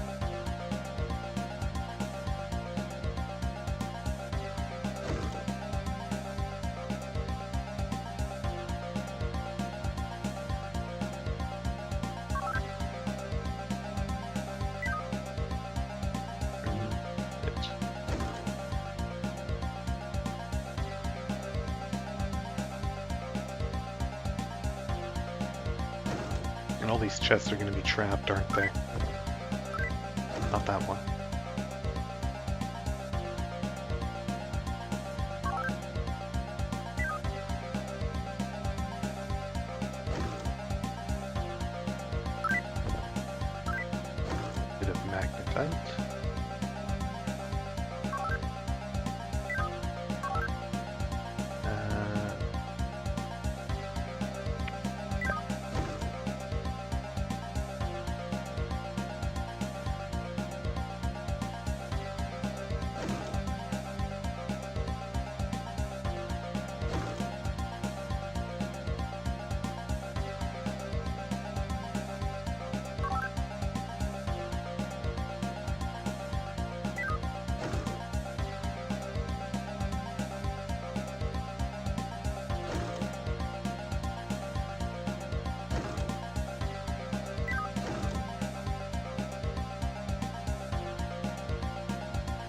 And all these chests are going to be trapped, aren't they? Not that one. Bit of magnetite.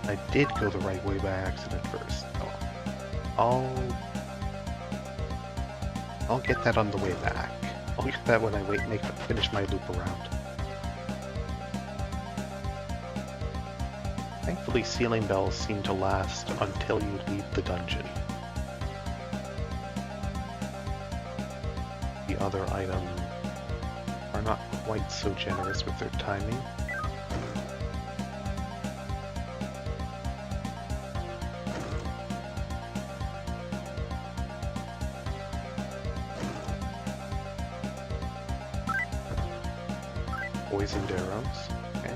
I did go the right way by accident first. Oh, I'll get that on the way back. I'll get that when I finish my loop around. Thankfully, ceiling bells seem to last until you leave the dungeon. The other items are not quite so generous with their timing. Poisoned arrows. Okay.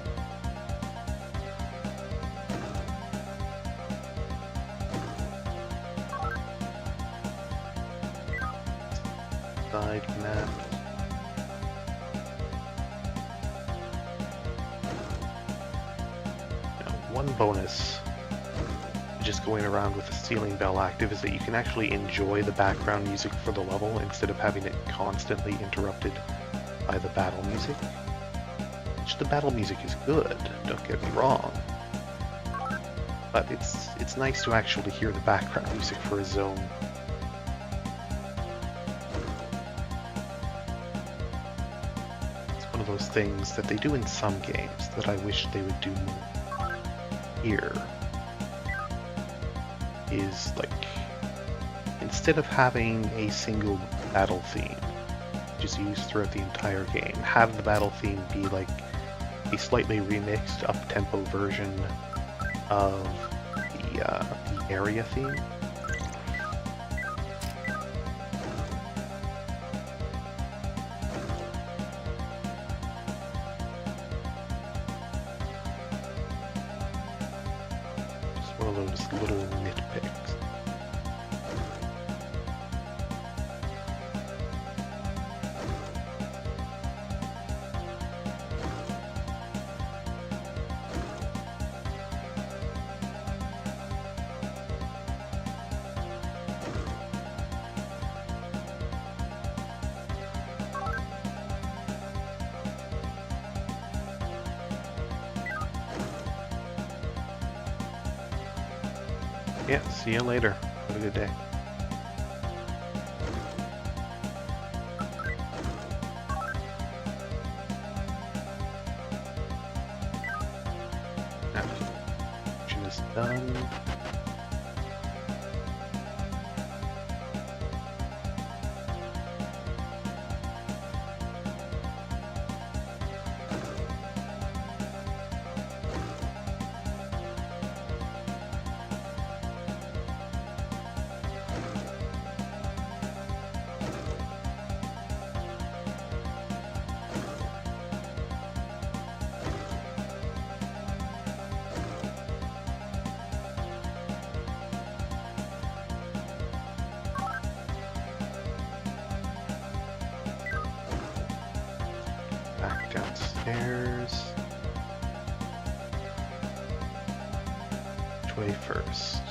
Side map. Now, one bonus to just going around with the ceiling bell active is that you can actually enjoy the background music for the level instead of having it constantly interrupted by the battle music. The battle music is good, don't get me wrong, but it's nice to actually hear the background music for a zone. It's one of those things that they do in some games that I wish they would do more. Here is like, instead of having a single battle theme which is used throughout the entire game, have the battle theme be like a slightly remixed up-tempo version of the area theme. Just one of those little nitpicks. Yeah, see you later. Have a good day. Action is done. Back downstairs. Which way first?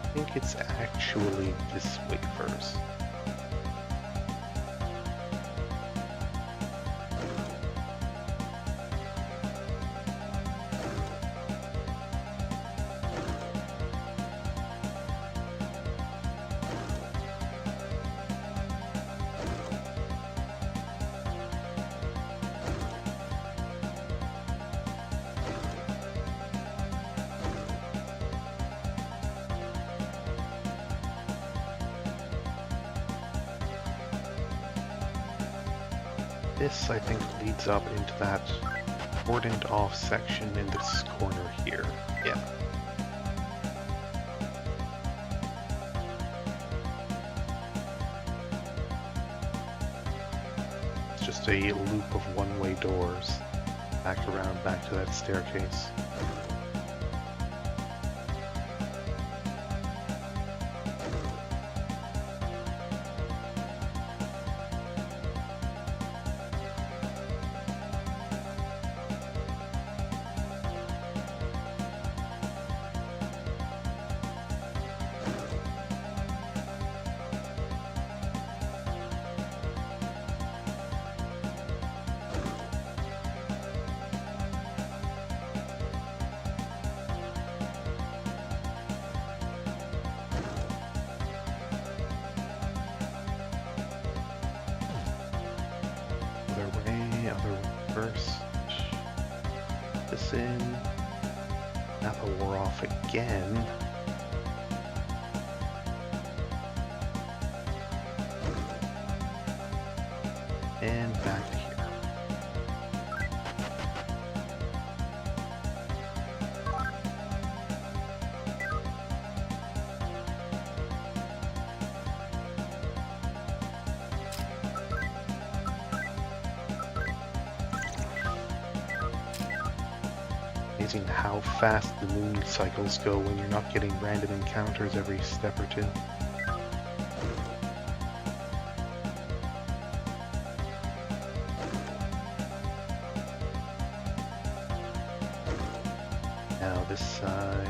I think it's actually this way first. this, I think, leads up into that cordoned off section in this corner here. Yeah. It's just a loop of one-way doors back around, back to that staircase. Other one first. This in. Napa wore off again. And back to here. Amazing how fast the moon cycles go when you're not getting random encounters every step or two. Now this side.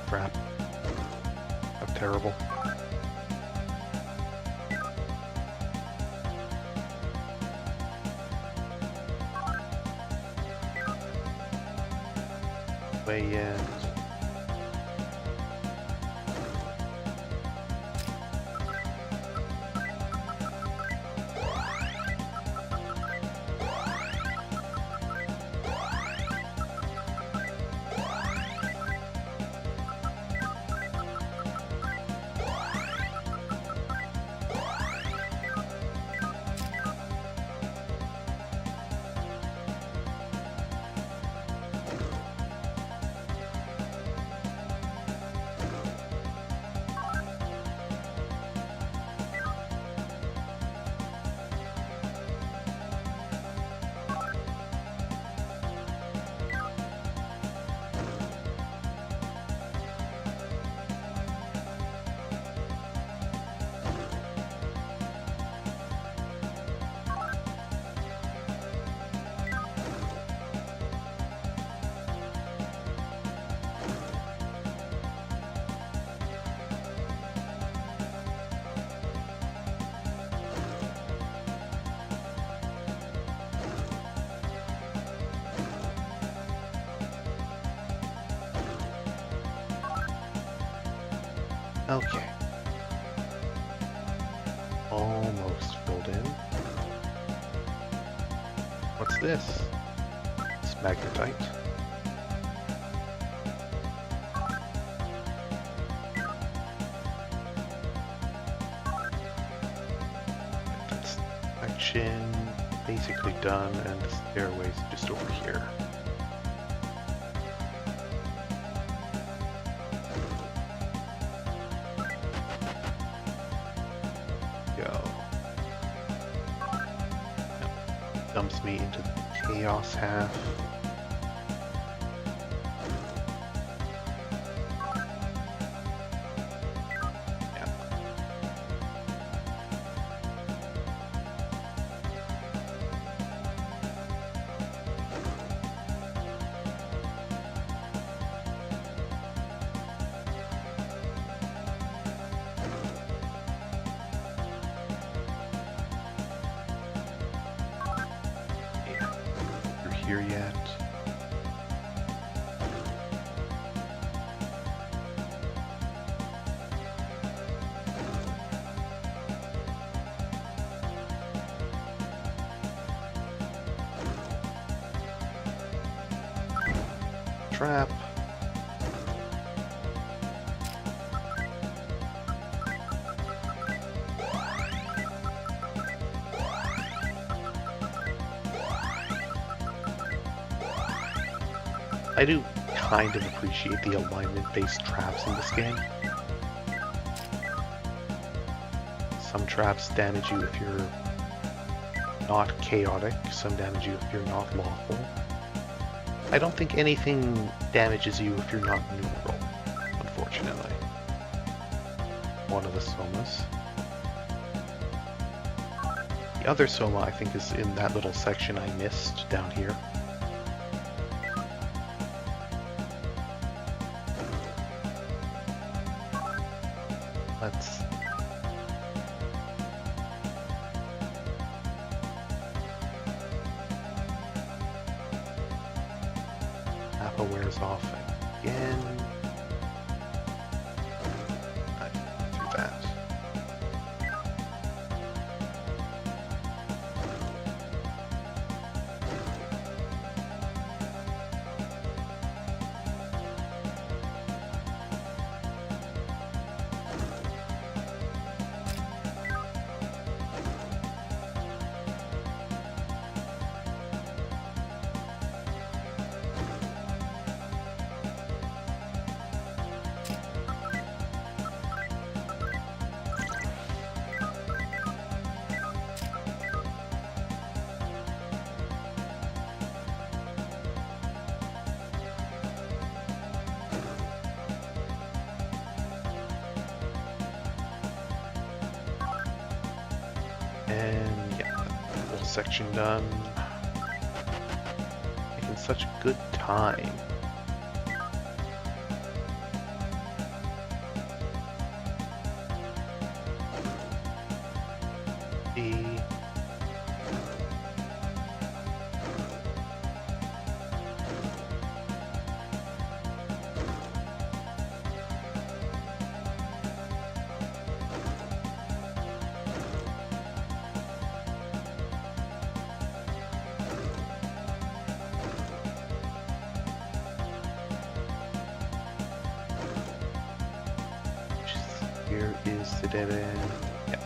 Crap. How terrible. Way in. Okay. Almost filled in. What's this? It's magnetite. That section basically done, and the stairway's just over here. Dumps me into the chaos half. Yeah. here yet. Trap. I do kind of appreciate the alignment-based traps in this game. Some traps damage you if you're not chaotic, some damage you if you're not lawful. I don't think anything damages you if you're not neutral, unfortunately. One of the somas. The other soma, I think, is in that little section I missed down here. Let's... Apple wears off again. I can do that. And yeah, that little section done. Making such good time. Here is the dead end. Yep.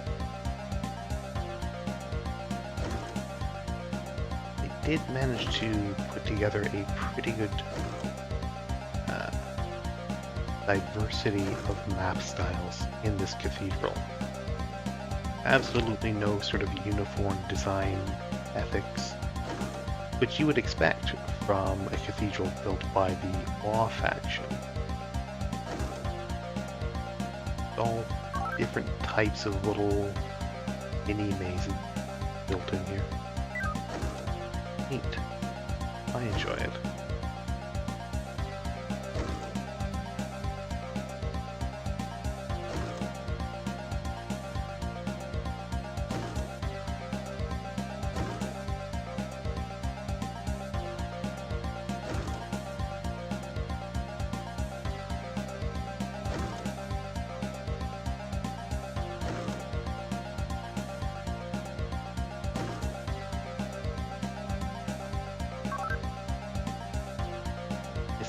They did manage to put together a pretty good diversity of map styles in this cathedral. Absolutely no sort of uniform design ethics, which you would expect from a cathedral built by the Law faction. All different types of little mini mazes built in here. Neat. I enjoy it.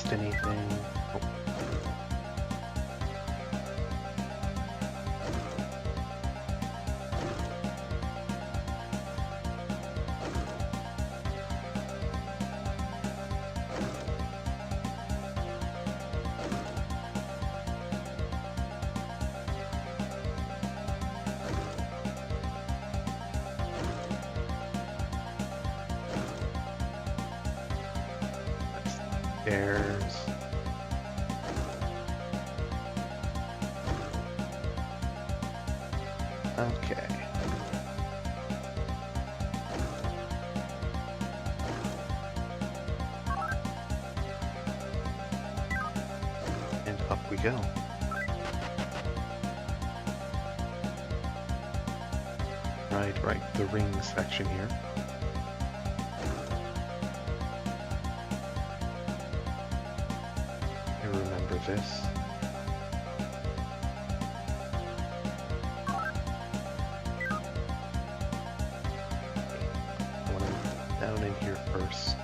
Anything. Oh. There's okay. And up we go. Right, the ring section here. for this. Down in here first.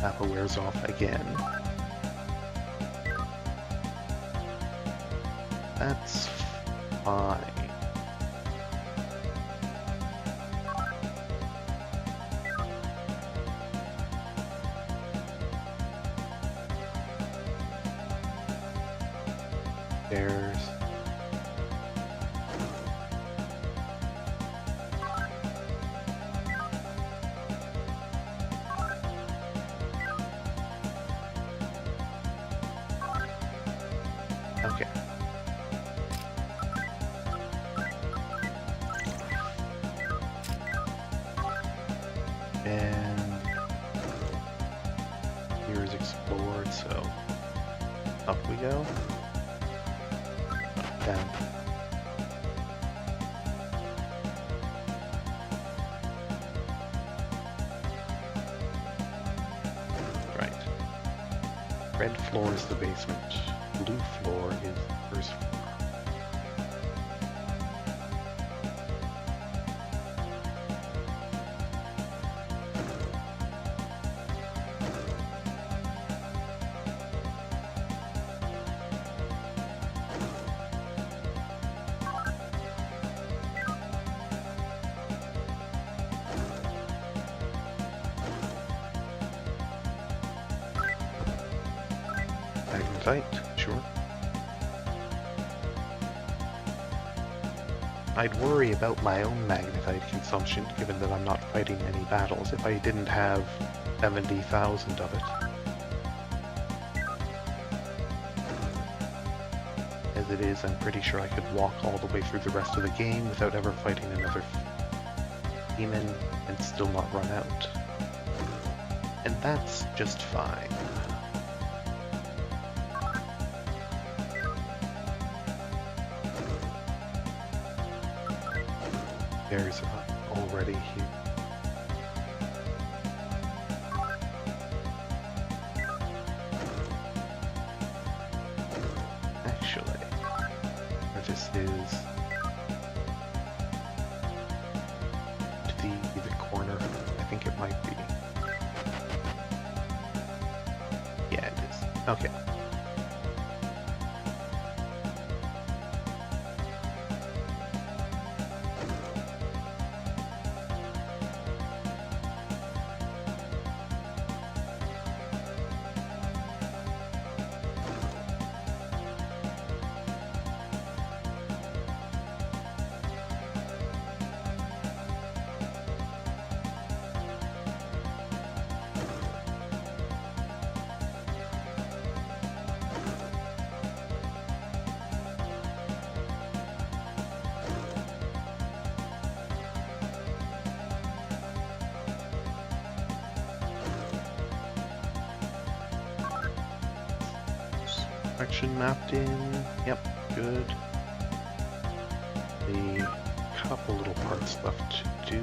Apple wears off again. That's fine. There's okay. And here is explored, so up we go. Down. Right. Red floor is the basement. Blue floor is the first floor. Magnetite, sure. I'd worry about my own magnetite consumption, given that I'm not fighting any battles, if I didn't have 70,000 of it. As it is, I'm pretty sure I could walk all the way through the rest of the game without ever fighting another demon and still not run out. And that's just fine. There's already here. Actually, where this is to the corner, I think it might be. Yeah, it is. Okay. Section mapped in. Yep, good. The couple little parts left to do.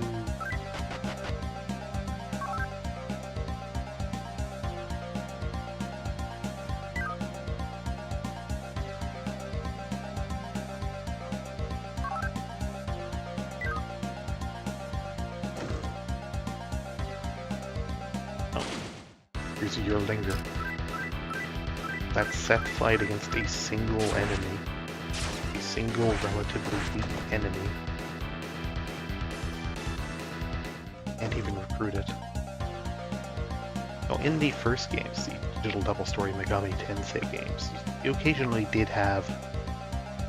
Oh, here's your linger. That set fight against a single enemy, a single relatively weak enemy, can't even recruit it. Now, in the first games, the digital double story Megami Tensei games, you occasionally did have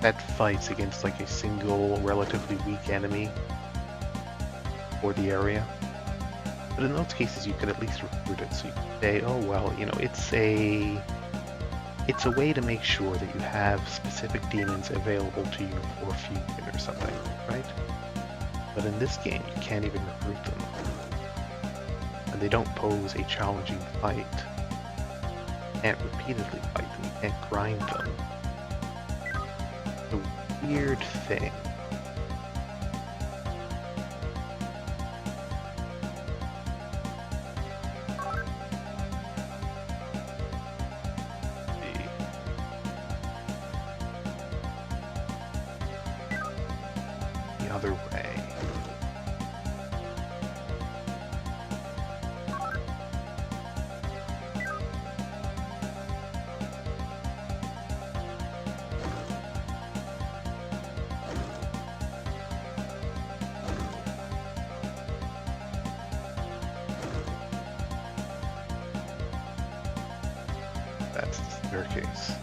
set fights against like a single relatively weak enemy for the area. But in those cases, you could at least recruit it, so you could say, oh well, you know, it's a It's a way to make sure that you have specific demons available to you for fusion or something, right? But in this game, you can't even recruit them. And they don't pose a challenging fight. You can't repeatedly fight them, you can't grind them. It's a weird thing. Other way. That's the staircase.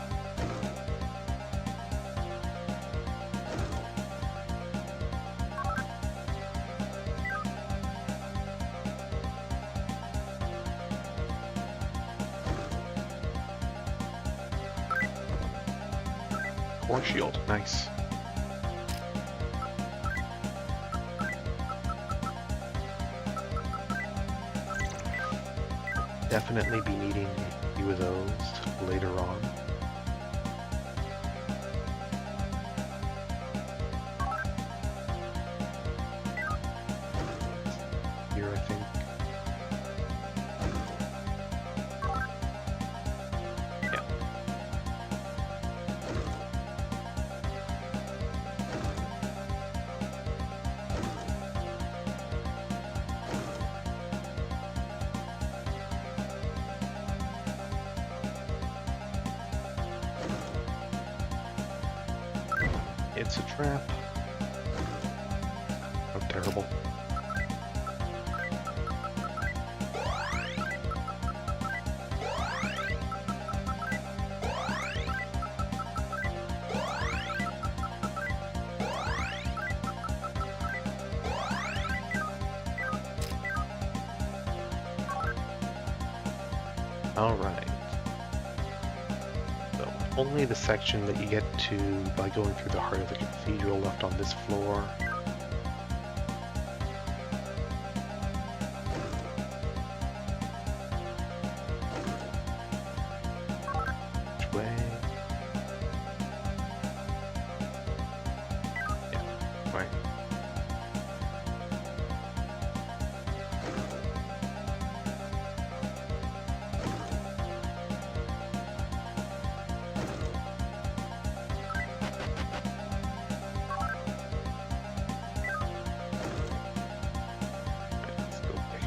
Core shield, nice. Definitely be needing a few of those later on. Here, I think. It's a trap. Oh, terrible. All right. Only the section that you get to by going through the heart of the cathedral left on this floor. Which way? Yeah, right.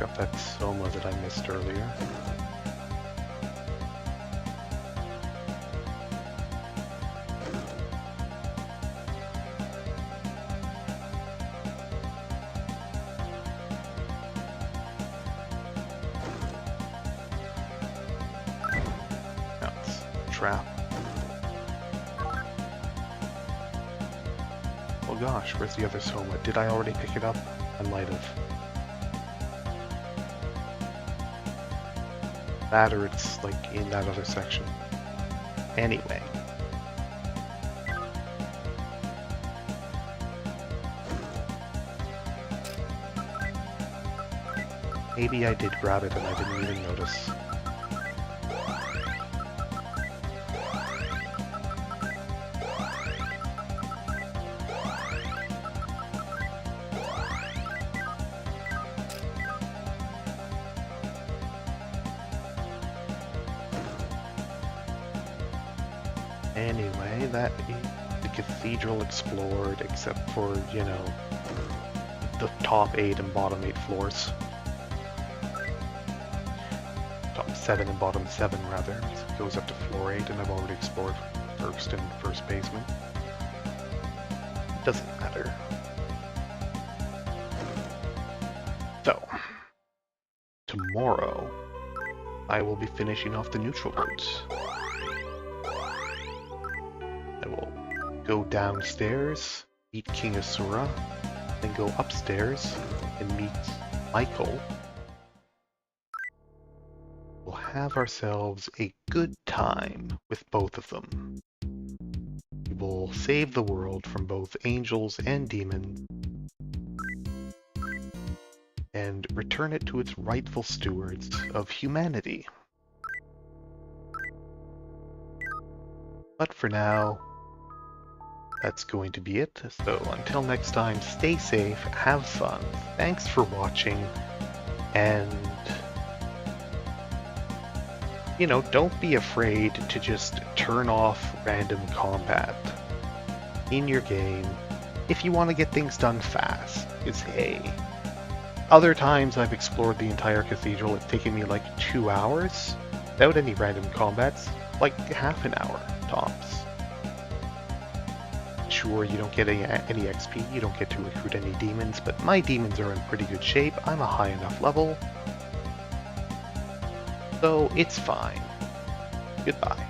Up that soma that I missed earlier. That's a trap. Oh gosh, where's the other soma? Did I already pick it up? I might have. That or it's like in that other section. Anyway. Maybe I did grab it and I didn't even notice. Anyway, that is the cathedral explored, except for, you know, the top 8 and bottom 8 floors. Top 7 and bottom 7, rather. It goes up to floor 8, and I've already explored first and first basement. Doesn't matter. So, tomorrow, I will be finishing off the neutral routes. I will go downstairs, meet King Asura, then go upstairs and meet Michael. we'll have ourselves a good time with both of them. We will save the world from both angels and demons and return it to its rightful stewards of humanity. But for now, that's going to be it. So until next time, stay safe, have fun. Thanks for watching, and don't be afraid to just turn off random combat in your game if you want to get things done fast. Because hey, other times I've explored the entire cathedral, it's taken me like 2 hours without any random combats, like half an hour tops. Sure, you don't get any XP, you don't get to recruit any demons, but my demons are in pretty good shape. I'm a high enough level, so it's fine. Goodbye.